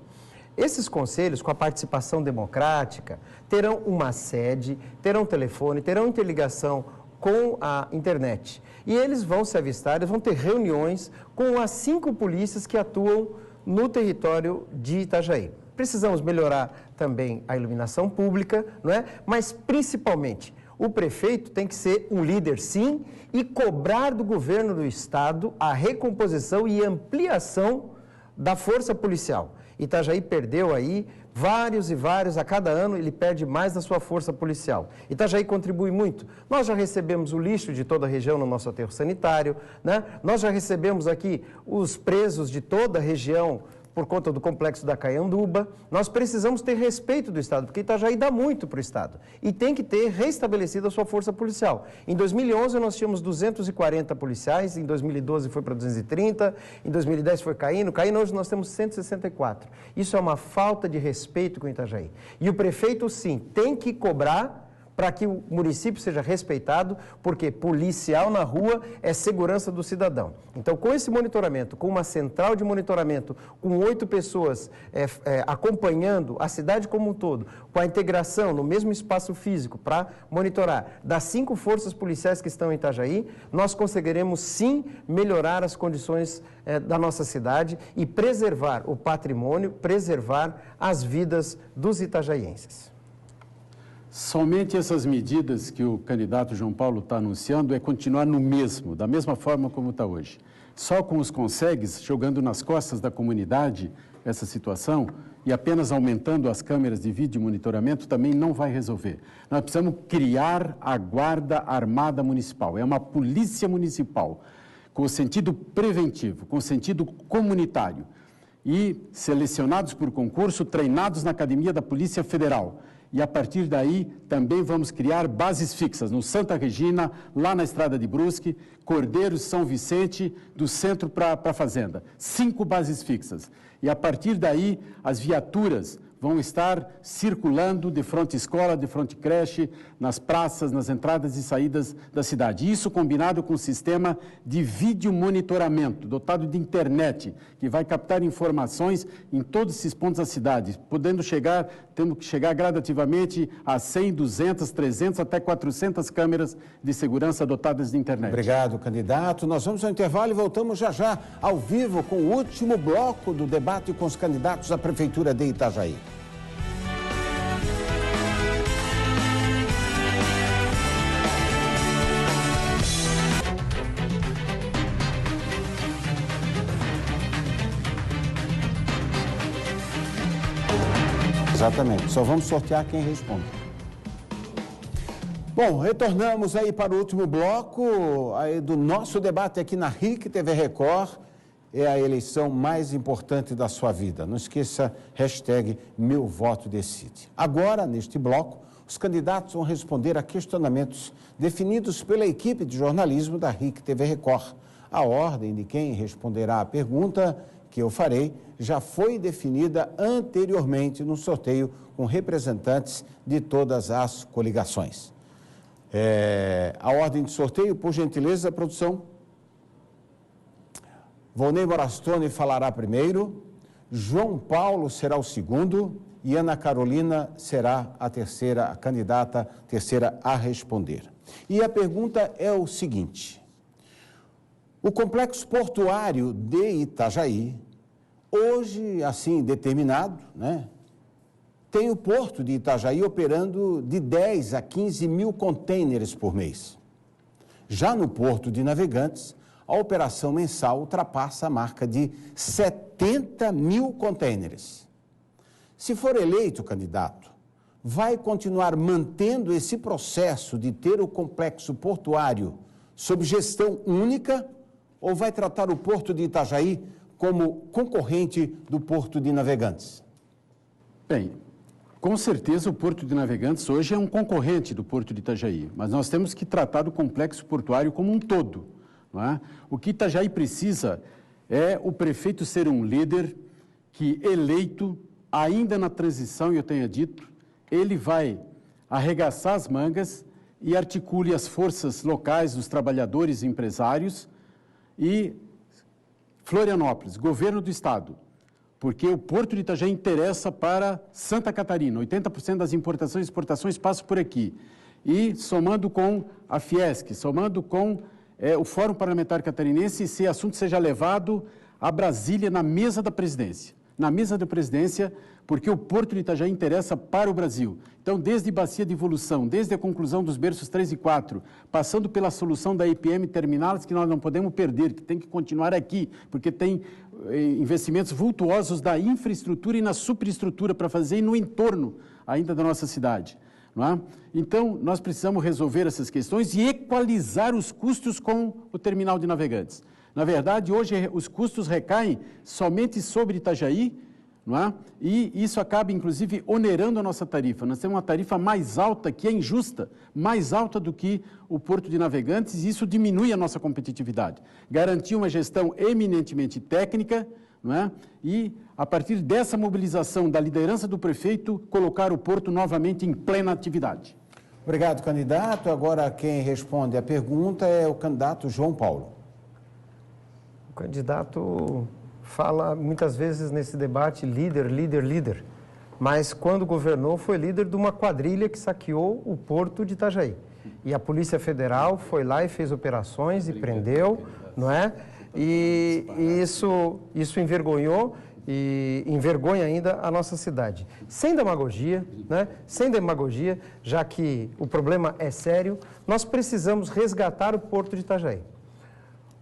Esses conselhos, com a participação democrática, terão uma sede, terão telefone, terão interligação com a internet. E eles vão se avistar, eles vão ter reuniões com as 5 polícias que atuam no território de Itajaí. Precisamos melhorar também a iluminação pública, não é? Mas, principalmente, o prefeito tem que ser um líder, sim, e cobrar do governo do Estado a recomposição e ampliação da força policial. Itajaí perdeu aí vários, a cada ano ele perde mais da sua força policial. Itajaí contribui muito. Nós já recebemos o lixo de toda a região no nosso aterro sanitário, né? Nós já recebemos aqui os presos de toda a região por conta do complexo da Caianduba. Nós precisamos ter respeito do Estado, porque Itajaí dá muito para o Estado e tem que ter restabelecido a sua força policial. Em 2011 nós tínhamos 240 policiais, em 2012 foi para 230, em 2010 foi caindo, hoje nós temos 164. Isso é uma falta de respeito com Itajaí. E o prefeito, sim, tem que cobrar para que o município seja respeitado, porque policial na rua é segurança do cidadão. Então, com esse monitoramento, com uma central de monitoramento, com 8 pessoas acompanhando a cidade como um todo, com a integração no mesmo espaço físico para monitorar das 5 forças policiais que estão em Itajaí, nós conseguiremos sim melhorar as condições da nossa cidade e preservar o patrimônio, preservar as vidas dos itajaienses. Somente essas medidas que o candidato João Paulo está anunciando é continuar no mesmo, da mesma forma como está hoje. Só com os consegues, jogando nas costas da comunidade essa situação e apenas aumentando as câmeras de vídeo monitoramento também não vai resolver. Nós precisamos criar a Guarda Armada Municipal, é uma polícia municipal, com sentido preventivo, com sentido comunitário e selecionados por concurso, treinados na Academia da Polícia Federal. E a partir daí também vamos criar bases fixas no Santa Regina, lá na Estrada de Brusque, Cordeiros, São Vicente, do centro para a fazenda. 5 bases fixas. E a partir daí as viaturas vão estar circulando de frente escola, de frente creche, nas praças, nas entradas e saídas da cidade. Isso combinado com um sistema de vídeo monitoramento, dotado de internet, que vai captar informações em todos esses pontos da cidade, tendo que chegar gradativamente a 100, 200, 300, até 400 câmeras de segurança dotadas de internet. Obrigado, candidato. Nós vamos ao intervalo e voltamos já já, ao vivo, com o último bloco do debate com os candidatos à Prefeitura de Itajaí. Exatamente, só vamos sortear quem responde. Bom, retornamos aí para o último bloco aí do nosso debate aqui na RIC TV Record. É a eleição mais importante da sua vida. Não esqueça, #MeuVotoDecide. Agora, neste bloco, os candidatos vão responder a questionamentos definidos pela equipe de jornalismo da RIC TV Record. A ordem de quem responderá a pergunta que eu farei já foi definida anteriormente no sorteio com representantes de todas as coligações. A ordem de sorteio, por gentileza, produção. Volney Morastone falará primeiro, João Paulo será o segundo e Ana Carolina será a candidata terceira a responder. E a pergunta é o seguinte: o complexo portuário de Itajaí, hoje assim determinado, tem o porto de Itajaí operando de 10 a 15 mil contêineres por mês. Já no porto de Navegantes, a operação mensal ultrapassa a marca de 70 mil contêineres. Se for eleito candidato, vai continuar mantendo esse processo de ter o complexo portuário sob gestão única ou vai tratar o porto de Itajaí como concorrente do porto de Navegantes? Bem, com certeza o Porto de Navegantes hoje é um concorrente do Porto de Itajaí, mas nós temos que tratar do complexo portuário como um todo, não é? O que Itajaí precisa é o prefeito ser um líder que, eleito, ainda na transição, eu tenha dito, ele vai arregaçar as mangas e articule as forças locais dos trabalhadores e empresários e Florianópolis, governo do estado, porque o Porto de Itajaí interessa para Santa Catarina, 80% das importações e exportações passam por aqui. E somando com a Fiesc, somando com o Fórum Parlamentar Catarinense, esse assunto seja levado a Brasília na mesa da presidência. Na mesa da presidência, porque o Porto de Itajaí interessa para o Brasil. Então, desde Bacia de Evolução, desde a conclusão dos berços 3 e 4, passando pela solução da IPM Terminales, que nós não podemos perder, que tem que continuar aqui, porque tem investimentos vultuosos da infraestrutura e na superestrutura para fazer no entorno ainda da nossa cidade. Não é? Então, nós precisamos resolver essas questões e equalizar os custos com o terminal de Navegantes. Na verdade, hoje os custos recaem somente sobre Itajaí, não é? E isso acaba, inclusive, onerando a nossa tarifa. Nós temos uma tarifa mais alta, que é injusta, mais alta do que o Porto de Navegantes, e isso diminui a nossa competitividade. Garantir uma gestão eminentemente técnica, não é? E, a partir dessa mobilização da liderança do prefeito, colocar o Porto novamente em plena atividade. Obrigado, candidato. Agora quem responde a pergunta é o candidato João Paulo. O candidato fala muitas vezes nesse debate líder, líder, líder. Mas quando governou foi líder de uma quadrilha que saqueou o porto de Itajaí. E a Polícia Federal foi lá e fez operações e prendeu, não é? E isso envergonhou e envergonha ainda a nossa cidade. Sem demagogia, né? Sem demagogia, já que o problema é sério, nós precisamos resgatar o porto de Itajaí.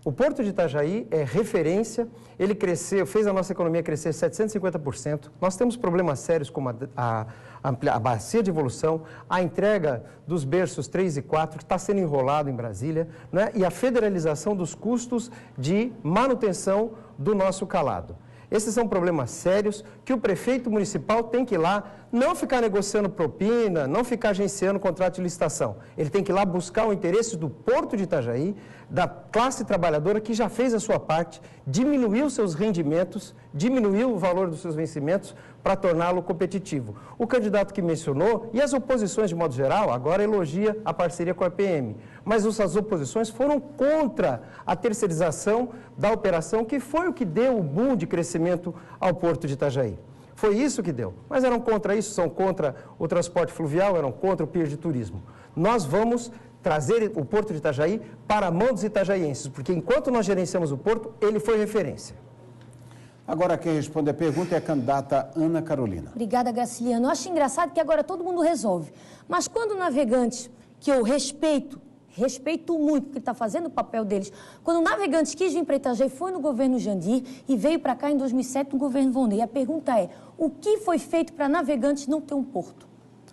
O Porto de Itajaí é referência, ele cresceu, fez a nossa economia crescer 750%. Nós temos problemas sérios como a bacia de evolução, a entrega dos berços 3 e 4, que está sendo enrolado em Brasília, né? E a federalização dos custos de manutenção do nosso calado. Esses são problemas sérios que o prefeito municipal tem que ir lá, não ficar negociando propina, não ficar agenciando contrato de licitação. Ele tem que ir lá buscar o interesse do Porto de Itajaí, da classe trabalhadora que já fez a sua parte, diminuiu seus rendimentos, diminuiu o valor dos seus vencimentos para torná-lo competitivo. O candidato que mencionou, e as oposições de modo geral, agora elogia a parceria com a PM, mas essas oposições foram contra a terceirização da operação, que foi o que deu o boom de crescimento ao Porto de Itajaí. Foi isso que deu. Mas eram contra isso, são contra o transporte fluvial, eram contra o pier de turismo. Nós vamos trazer o Porto de Itajaí para a mão dos itajaienses, porque enquanto nós gerenciamos o Porto, ele foi referência. Agora quem responde a pergunta é a candidata Ana Carolina. Obrigada, Graciliano. Eu acho engraçado que agora todo mundo resolve. Mas quando o Navegantes, que eu respeito muito, porque está fazendo o papel deles, quando o Navegantes quis vir para Itajaí, foi no governo Jandir e veio para cá em 2007 no governo Volney. A pergunta é, o que foi feito para Navegantes não ter um porto?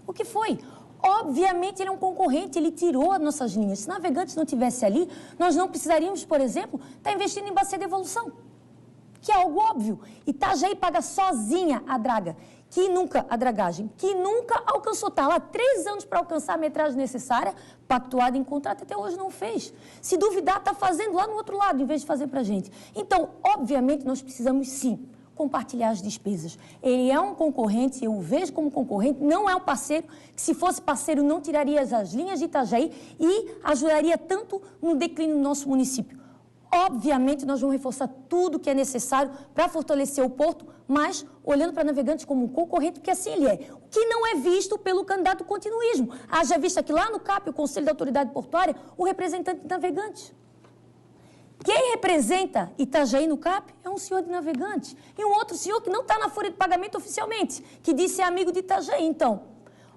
O que foi? Obviamente ele é um concorrente, ele tirou as nossas linhas. Se Navegantes não estivesse ali, nós não precisaríamos, por exemplo, estar investindo em bacia de evolução, que é algo óbvio. Itajaí paga sozinha a dragagem, que nunca alcançou. Está lá 3 anos para alcançar a metragem necessária, pactuada em contrato, até hoje não fez. Se duvidar, está fazendo lá no outro lado, em vez de fazer para a gente. Então, obviamente, nós precisamos sim compartilhar as despesas. Ele é um concorrente, eu o vejo como concorrente, não é um parceiro, que se fosse parceiro não tiraria as linhas de Itajaí e ajudaria tanto no declínio do nosso município. Obviamente, nós vamos reforçar tudo que é necessário para fortalecer o porto, mas olhando para Navegantes como um concorrente, porque assim ele é. O que não é visto pelo candidato continuismo. Haja vista que lá no CAP, o Conselho da Autoridade Portuária, o representante de Navegantes. Quem representa Itajaí no CAP é um senhor de Navegantes. E um outro senhor que não está na folha de pagamento oficialmente, que disse ser amigo de Itajaí. Então,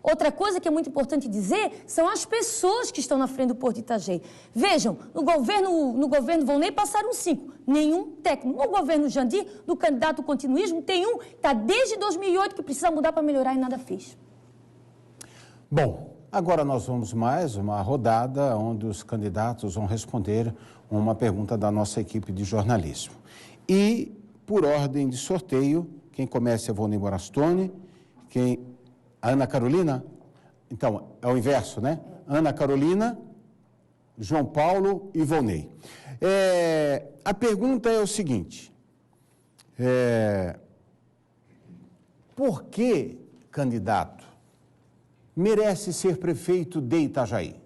outra coisa que é muito importante dizer são as pessoas que estão na frente do Porto de Itajaí. Vejam, no governo Volney passaram 5, nenhum técnico. No governo Jandir, do candidato continuismo, tem um que está desde 2008 que precisa mudar para melhorar e nada fez. Bom, agora nós vamos mais uma rodada onde os candidatos vão responder uma pergunta da nossa equipe de jornalismo. E, por ordem de sorteio, quem começa é Volney Morastone, Ana Carolina? Então, é o inverso, né? Ana Carolina, João Paulo e Volney. A pergunta é o seguinte, por que, candidato, merece ser prefeito de Itajaí?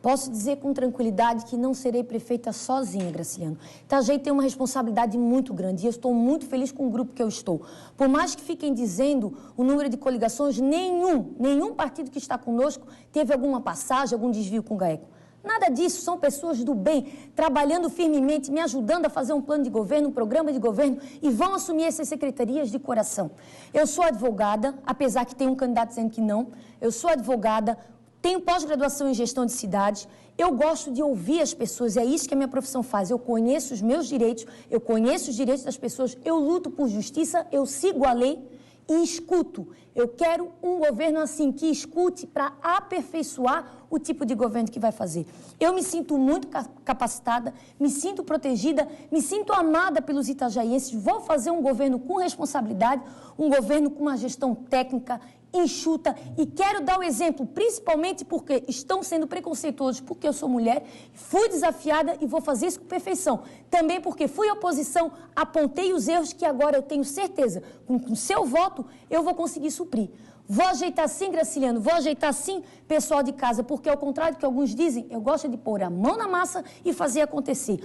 Posso dizer com tranquilidade que não serei prefeita sozinha, Graciliano. Itajaí tem uma responsabilidade muito grande e eu estou muito feliz com o grupo que eu estou. Por mais que fiquem dizendo o número de coligações, nenhum partido que está conosco teve alguma passagem, algum desvio com o GAECO. Nada disso, são pessoas do bem, trabalhando firmemente, me ajudando a fazer um plano de governo, um programa de governo e vão assumir essas secretarias de coração. Eu sou advogada, apesar que tem um candidato dizendo que não, eu sou advogada, tenho pós-graduação em gestão de cidades, eu gosto de ouvir as pessoas, é isso que a minha profissão faz. Eu conheço os meus direitos, eu conheço os direitos das pessoas, eu luto por justiça, eu sigo a lei e escuto. Eu quero um governo assim, que escute para aperfeiçoar o tipo de governo que vai fazer. Eu me sinto muito capacitada, me sinto protegida, me sinto amada pelos itajaienses, vou fazer um governo com responsabilidade, um governo com uma gestão técnica, enxuta, e quero dar o exemplo, principalmente porque estão sendo preconceituosos, porque eu sou mulher, fui desafiada e vou fazer isso com perfeição. Também porque fui oposição, apontei os erros que agora eu tenho certeza, com seu voto, eu vou conseguir suprir. Vou ajeitar sim, Graciliano, vou ajeitar sim, pessoal de casa, porque ao contrário do que alguns dizem, eu gosto de pôr a mão na massa e fazer acontecer.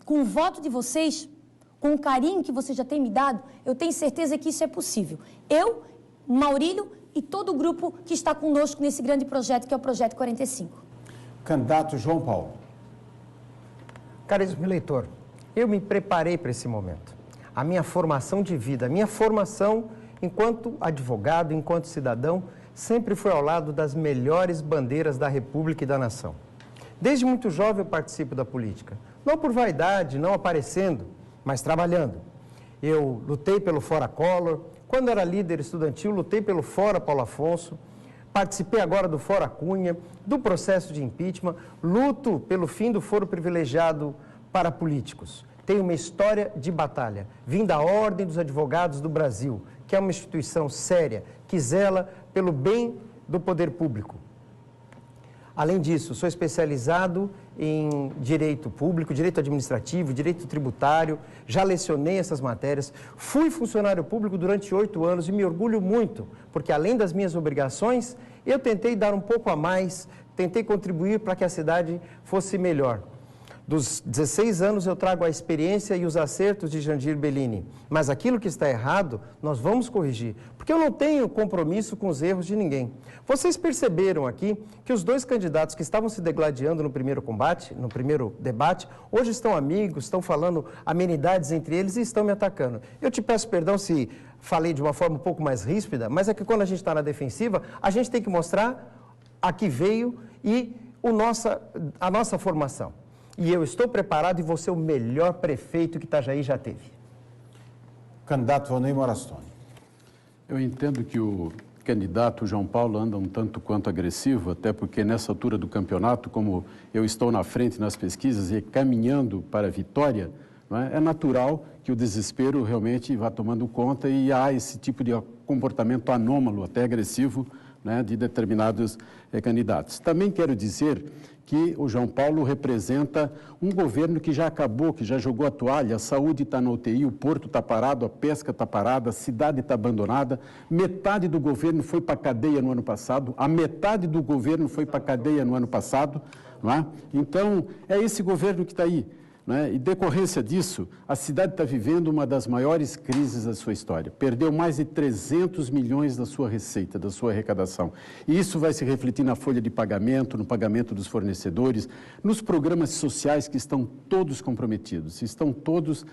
Com o voto de vocês, com o carinho que vocês já têm me dado, eu tenho certeza que isso é possível. Eu, Maurílio e todo o grupo que está conosco nesse grande projeto, que é o Projeto 45. Candidato João Paulo. Caríssimo eleitor, eu me preparei para esse momento. A minha formação de vida, a minha formação enquanto advogado, enquanto cidadão, sempre foi ao lado das melhores bandeiras da República e da nação. Desde muito jovem eu participo da política, não por vaidade, não aparecendo, mas trabalhando. Eu lutei pelo Fora Collor, quando era líder estudantil, lutei pelo Fora Paulo Afonso, participei agora do Fora Cunha, do processo de impeachment, luto pelo fim do foro privilegiado para políticos. Tenho uma história de batalha, vim da Ordem dos Advogados do Brasil, que é uma instituição séria, que zela pelo bem do poder público. Além disso, sou especializado em direito público, direito administrativo, direito tributário, já lecionei essas matérias, fui funcionário público durante 8 anos e me orgulho muito, porque além das minhas obrigações, eu tentei dar um pouco a mais, tentei contribuir para que a cidade fosse melhor. Dos 16 anos eu trago a experiência e os acertos de Jandir Bellini, mas aquilo que está errado, nós vamos corrigir, porque eu não tenho compromisso com os erros de ninguém. Vocês perceberam aqui que os dois candidatos que estavam se degladiando no primeiro combate, no primeiro debate, hoje estão amigos, estão falando amenidades entre eles e estão me atacando. Eu te peço perdão se falei de uma forma um pouco mais ríspida, mas é que quando a gente está na defensiva, a gente tem que mostrar a que veio e a nossa formação. E eu estou preparado e vou ser o melhor prefeito que Itajaí já teve. Candidato Vanei Morastone. Eu entendo que o candidato João Paulo anda um tanto quanto agressivo, até porque nessa altura do campeonato, como eu estou na frente nas pesquisas e caminhando para a vitória, não é natural que o desespero realmente vá tomando conta e há esse tipo de comportamento anômalo, até agressivo, né, de determinados candidatos. Também quero dizer que o João Paulo representa um governo que já acabou, que já jogou a toalha, a saúde está na UTI, o porto está parado, a pesca está parada, a cidade está abandonada, metade do governo foi para a cadeia no ano passado, a metade do governo foi para a cadeia no ano passado, não é? Então, é esse governo que está aí. E decorrência disso, a cidade está vivendo uma das maiores crises da sua história. Perdeu mais de 300 milhões da sua receita, da sua arrecadação. E isso vai se refletir na folha de pagamento, no pagamento dos fornecedores, nos programas sociais que estão todos comprometidos, estão todos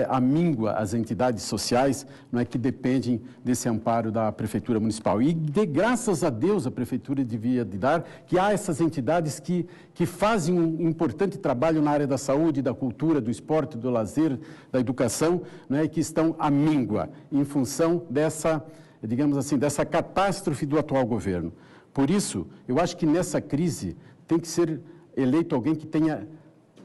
à míngua as entidades sociais, não é, que dependem desse amparo da Prefeitura Municipal. E graças a Deus a Prefeitura devia dar que há essas entidades que fazem um importante trabalho na área da saúde, da cultura, do esporte, do lazer, da educação, não é, que estão à míngua em função dessa, digamos assim, dessa catástrofe do atual governo. Por isso, eu acho que nessa crise tem que ser eleito alguém que tenha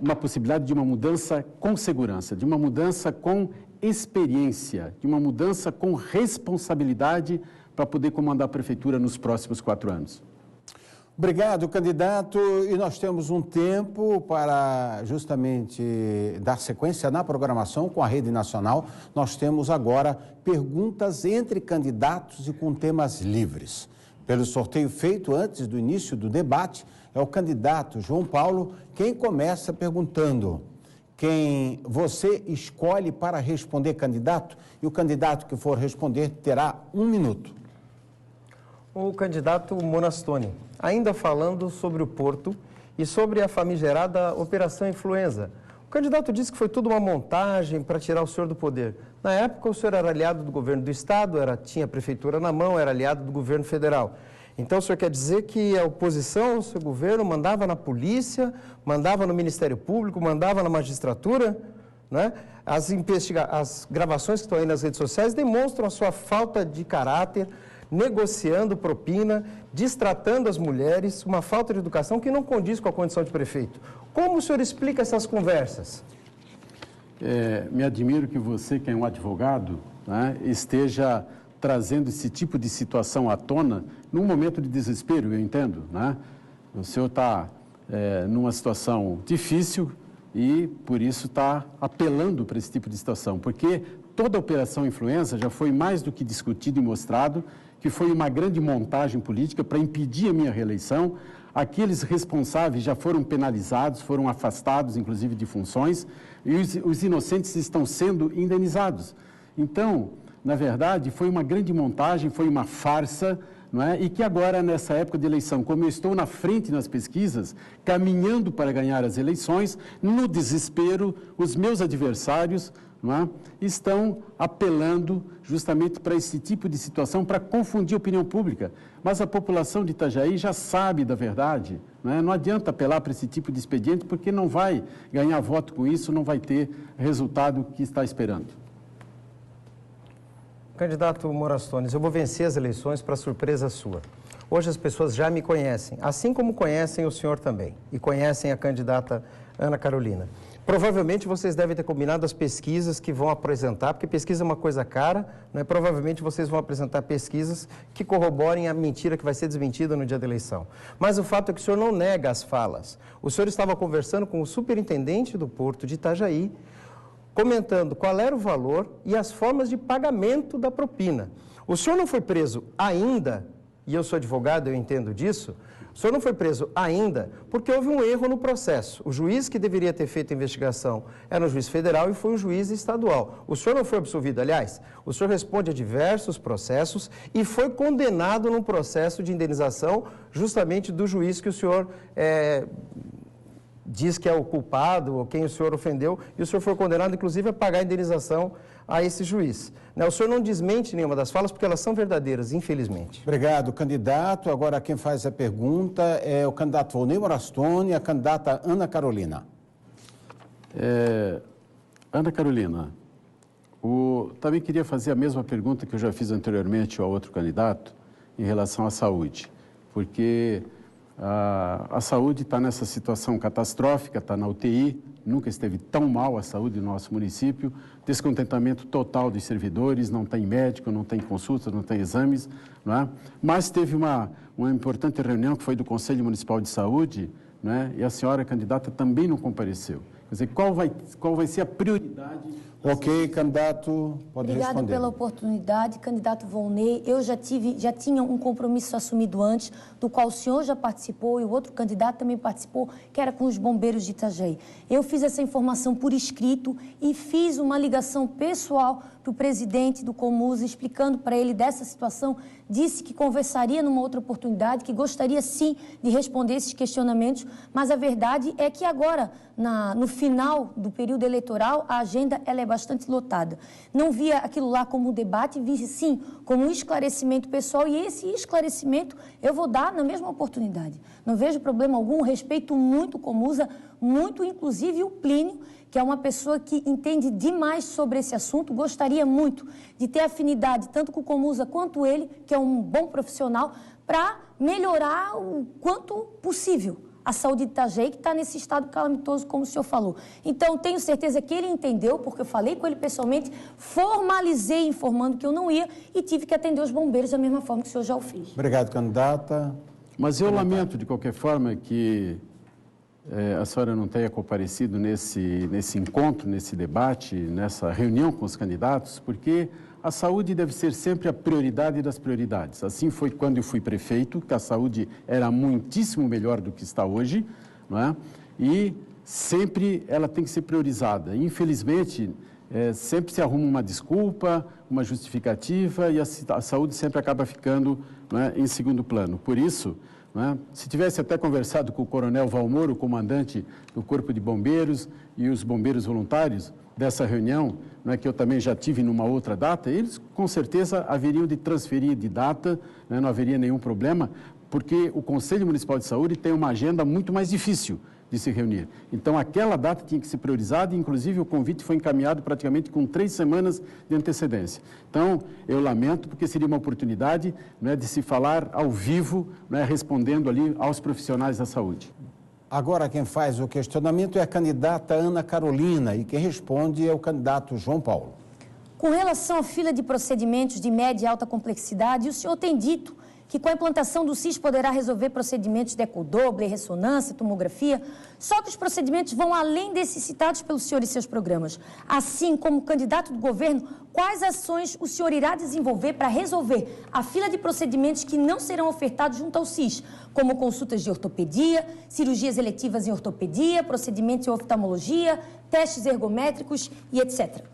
uma possibilidade de uma mudança com segurança, de uma mudança com experiência, de uma mudança com responsabilidade para poder comandar a Prefeitura nos próximos 4 anos. Obrigado, candidato. E nós temos um tempo para justamente dar sequência na programação com a Rede Nacional. Nós temos agora perguntas entre candidatos e com temas livres. Pelo sorteio feito antes do início do debate, é o candidato João Paulo quem começa perguntando quem você escolhe para responder, candidato, e o candidato que for responder terá 1 minuto. O candidato Morastone, ainda falando sobre o Porto e sobre a famigerada Operação Influenza. O candidato disse que foi tudo uma montagem para tirar o senhor do poder. Na época, o senhor era aliado do governo do Estado, tinha a prefeitura na mão, era aliado do governo federal. Então, o senhor quer dizer que a oposição ao seu governo mandava na polícia, mandava no Ministério Público, mandava na magistratura, né? As gravações que estão aí nas redes sociais demonstram a sua falta de caráter, negociando propina, destratando as mulheres, uma falta de educação que não condiz com a condição de prefeito. Como o senhor explica essas conversas? Me admiro que você, que é um advogado, né, esteja trazendo esse tipo de situação à tona num momento de desespero, eu entendo, né? O senhor está numa situação difícil e, por isso, está apelando para esse tipo de situação, porque toda a Operação Influenza já foi mais do que discutido e mostrado que foi uma grande montagem política para impedir a minha reeleição. Aqueles responsáveis já foram penalizados, foram afastados, inclusive, de funções, e os inocentes estão sendo indenizados. Então, na verdade, foi uma grande montagem, foi uma farsa, não é? E que agora, nessa época de eleição, como eu estou na frente nas pesquisas, caminhando para ganhar as eleições, no desespero, os meus adversários, não é, estão apelando justamente para esse tipo de situação, para confundir a opinião pública. Mas a população de Itajaí já sabe da verdade, não é? Não adianta apelar para esse tipo de expediente, porque não vai ganhar voto com isso, não vai ter resultado que está esperando. Candidato Morastones, eu vou vencer as eleições para surpresa sua. Hoje as pessoas já me conhecem, assim como conhecem o senhor também, e conhecem a candidata Ana Carolina. Provavelmente vocês devem ter combinado as pesquisas que vão apresentar, porque pesquisa é uma coisa cara, né? Provavelmente vocês vão apresentar pesquisas que corroborem a mentira que vai ser desmentida no dia da eleição. Mas o fato é que o senhor não nega as falas. O senhor estava conversando com o superintendente do Porto de Itajaí, comentando qual era o valor e as formas de pagamento da propina. O senhor não foi preso ainda, e eu sou advogado, eu entendo disso, o senhor não foi preso ainda porque houve um erro no processo. O juiz que deveria ter feito a investigação era um juiz federal e foi um juiz estadual. O senhor não foi absolvido, aliás, o senhor responde a diversos processos e foi condenado num processo de indenização justamente do juiz que o senhor diz que é o culpado ou quem o senhor ofendeu, e o senhor foi condenado, inclusive, a pagar a indenização a esse juiz. O senhor não desmente nenhuma das falas, porque elas são verdadeiras, infelizmente. Obrigado, candidato. Agora quem faz a pergunta é o candidato Volney Morastone e a candidata Ana Carolina. Ana Carolina, também queria fazer a mesma pergunta que eu já fiz anteriormente ao outro candidato em relação à saúde, porque a saúde está nessa situação catastrófica, está na UTI, nunca esteve tão mal a saúde do nosso município, descontentamento total dos servidores, não tem médico, não tem consultas, não tem exames, não é? Mas teve uma importante reunião que foi do Conselho Municipal de Saúde, não é? E a senhora candidata também não compareceu. Quer dizer, qual vai ser a prioridade? Ok, candidato, pode responder. Obrigada pela oportunidade, candidato Volney. Eu já tinha um compromisso assumido antes, do qual o senhor já participou e o outro candidato também participou, que era com os bombeiros de Itajaí. Eu fiz essa informação por escrito e fiz uma ligação pessoal para o presidente do Comusa, explicando para ele dessa situação, disse que conversaria numa outra oportunidade, que gostaria sim de responder esses questionamentos, mas a verdade é que agora, no final do período eleitoral, a agenda ela é bastante lotada. Não via aquilo lá como um debate, vi sim como um esclarecimento pessoal, e esse esclarecimento eu vou dar na mesma oportunidade. Não vejo problema algum, respeito muito o Comusa, muito inclusive o Plínio, que é uma pessoa que entende demais sobre esse assunto, gostaria muito de ter afinidade tanto com o Comusa quanto ele, que é um bom profissional, para melhorar o quanto possível a saúde de Itajaí, que está nesse estado calamitoso, como o senhor falou. Então, tenho certeza que ele entendeu, porque eu falei com ele pessoalmente, formalizei informando que eu não ia e tive que atender os bombeiros da mesma forma que o senhor já o fez. Obrigado, candidata. Mas eu lamento, de qualquer forma, que a senhora não tenha comparecido nesse encontro, nesse debate, nessa reunião com os candidatos, porque a saúde deve ser sempre a prioridade das prioridades. Assim foi quando eu fui prefeito, que a saúde era muitíssimo melhor do que está hoje, não é? E sempre ela tem que ser priorizada. Infelizmente, sempre se arruma uma desculpa, uma justificativa, e a saúde sempre acaba ficando, não é, em segundo plano. Por isso, não é, se tivesse até conversado com o coronel Valmor, o comandante do Corpo de Bombeiros, e os bombeiros voluntários dessa reunião, não é, que eu também já tive numa outra data, eles com certeza haveriam de transferir de data, né, não haveria nenhum problema, porque o Conselho Municipal de Saúde tem uma agenda muito mais difícil de se reunir. Então, aquela data tinha que ser priorizada e, inclusive, o convite foi encaminhado praticamente com 3 semanas de antecedência. Então, eu lamento, porque seria uma oportunidade, né, de se falar ao vivo, né, respondendo ali aos profissionais da saúde. Agora, quem faz o questionamento é a candidata Ana Carolina e quem responde é o candidato João Paulo. Com relação à fila de procedimentos de média e alta complexidade, o senhor tem dito que com a implantação do SIS poderá resolver procedimentos de ecodoble, ressonância, tomografia, só que os procedimentos vão além desses citados pelo senhor e seus programas. Assim, como candidato do governo, quais ações o senhor irá desenvolver para resolver a fila de procedimentos que não serão ofertados junto ao SIS, como consultas de ortopedia, cirurgias eletivas em ortopedia, procedimentos em oftalmologia, testes ergométricos e etc.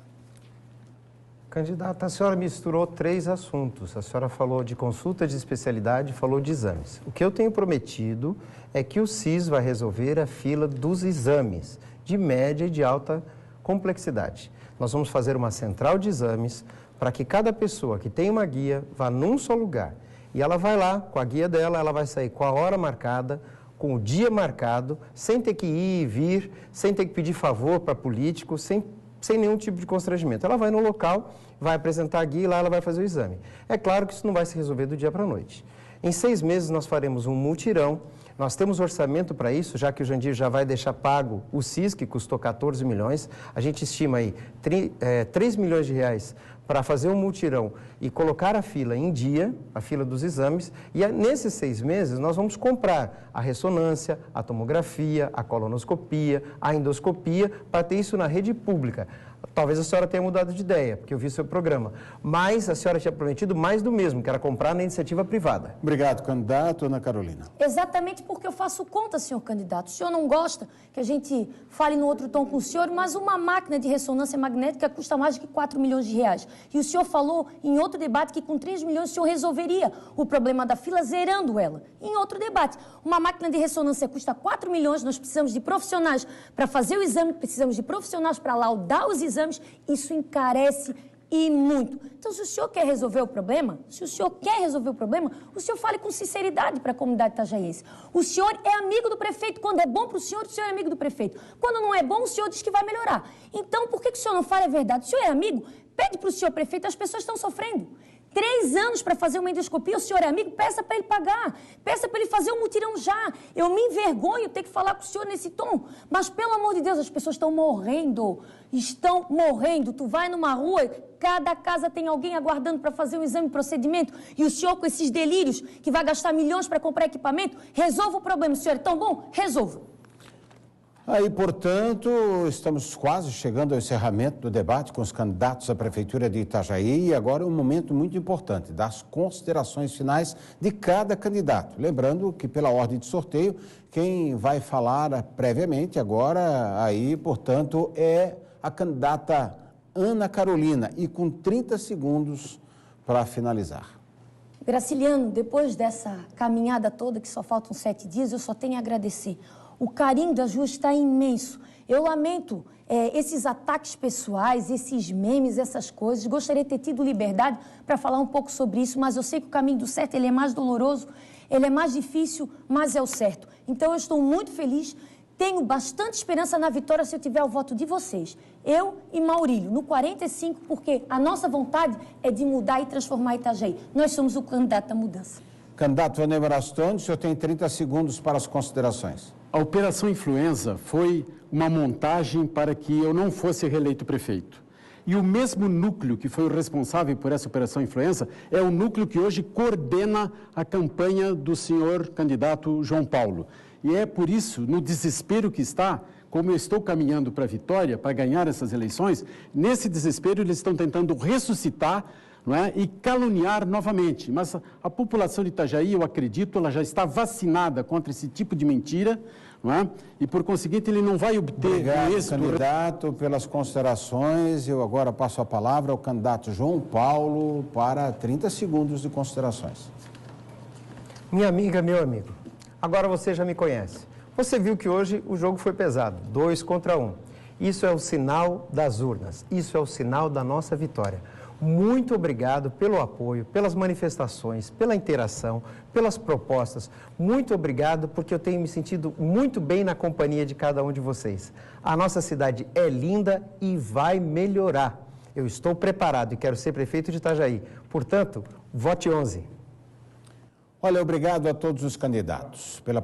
Candidata, a senhora misturou 3 assuntos. A senhora falou de consulta de especialidade e falou de exames. O que eu tenho prometido é que o SIS vai resolver a fila dos exames de média e de alta complexidade. Nós vamos fazer uma central de exames para que cada pessoa que tem uma guia vá num só lugar. E ela vai lá, com a guia dela, ela vai sair com a hora marcada, com o dia marcado, sem ter que ir e vir, sem ter que pedir favor para político, sem nenhum tipo de constrangimento. Ela vai no local, vai apresentar a guia e lá ela vai fazer o exame. É claro que isso não vai se resolver do dia para a noite. Em 6 meses nós faremos um mutirão, nós temos orçamento para isso, já que o Jandir já vai deixar pago o SIS, que custou 14 milhões, a gente estima aí 3 milhões de reais para fazer um mutirão e colocar a fila em dia, a fila dos exames, e nesses 6 meses nós vamos comprar a ressonância, a tomografia, a colonoscopia, a endoscopia, para ter isso na rede pública. Talvez a senhora tenha mudado de ideia, porque eu vi seu programa, mas a senhora tinha prometido mais do mesmo, que era comprar na iniciativa privada. Obrigado, candidato. Ana Carolina. Exatamente porque eu faço conta, senhor candidato. O senhor não gosta que a gente fale no outro tom com o senhor, mas uma máquina de ressonância magnética custa mais de 4 milhões de reais. E o senhor falou em outro debate que com 3 milhões o senhor resolveria o problema da fila zerando ela. Em outro debate, uma máquina de ressonância custa 4 milhões, nós precisamos de profissionais para fazer o exame, precisamos de profissionais para laudar os exames, isso encarece e muito. Então, se o senhor quer resolver o problema, o senhor fale com sinceridade para a comunidade itajaiense. O senhor é amigo do prefeito. Quando é bom para o senhor é amigo do prefeito. Quando não é bom, o senhor diz que vai melhorar. Então, por que o senhor não fala a verdade? O senhor é amigo? Pede para o senhor prefeito, as pessoas estão sofrendo. 3 anos para fazer uma endoscopia, o senhor é amigo? Peça para ele pagar, peça para ele fazer um mutirão já. Eu me envergonho ter que falar com o senhor nesse tom, mas pelo amor de Deus, as pessoas estão morrendo, Tu vai numa rua, cada casa tem alguém aguardando para fazer um exame, procedimento, e o senhor com esses delírios, que vai gastar milhões para comprar equipamento, resolva o problema. O senhor é tão bom? Resolva. Aí, portanto, estamos quase chegando ao encerramento do debate com os candidatos à Prefeitura de Itajaí e agora é um momento muito importante das considerações finais de cada candidato. Lembrando que, pela ordem de sorteio, quem vai falar previamente agora, aí, portanto, é a candidata Ana Carolina e com 30 segundos para finalizar. Graciliano, depois dessa caminhada toda, que só faltam 7 dias, eu só tenho a agradecer. O carinho das ruas está imenso. Eu lamento esses ataques pessoais, esses memes, essas coisas. Gostaria de ter tido liberdade para falar um pouco sobre isso, mas eu sei que o caminho do certo ele é mais doloroso, ele é mais difícil, mas é o certo. Então eu estou muito feliz, tenho bastante esperança na vitória se eu tiver o voto de vocês. Eu e Maurílio, no 45, porque a nossa vontade é de mudar e transformar Itajaí. Nós somos o candidato à mudança. Candidato Vandemer Astoni, o senhor tem 30 segundos para as considerações. A Operação Influenza foi uma montagem para que eu não fosse reeleito prefeito. E o mesmo núcleo que foi o responsável por essa Operação Influenza é o núcleo que hoje coordena a campanha do senhor candidato João Paulo. E é por isso, no desespero que está, como eu estou caminhando para a vitória, para ganhar essas eleições, nesse desespero eles estão tentando ressuscitar, não é? E caluniar novamente. Mas a população de Itajaí, eu acredito, ela já está vacinada contra esse tipo de mentira, não é? E, por conseguinte, ele não vai obter êxito. Obrigado, candidato, pelas considerações. Eu agora passo a palavra ao candidato João Paulo para 30 segundos de considerações. Minha amiga, meu amigo, agora você já me conhece. Você viu que hoje o jogo foi pesado, 2 contra 1. Isso é o sinal das urnas, isso é o sinal da nossa vitória. Muito obrigado pelo apoio, pelas manifestações, pela interação, pelas propostas. Muito obrigado porque eu tenho me sentido muito bem na companhia de cada um de vocês. A nossa cidade é linda e vai melhorar. Eu estou preparado e quero ser prefeito de Itajaí. Portanto, vote 11. Olha, obrigado a todos os candidatos pela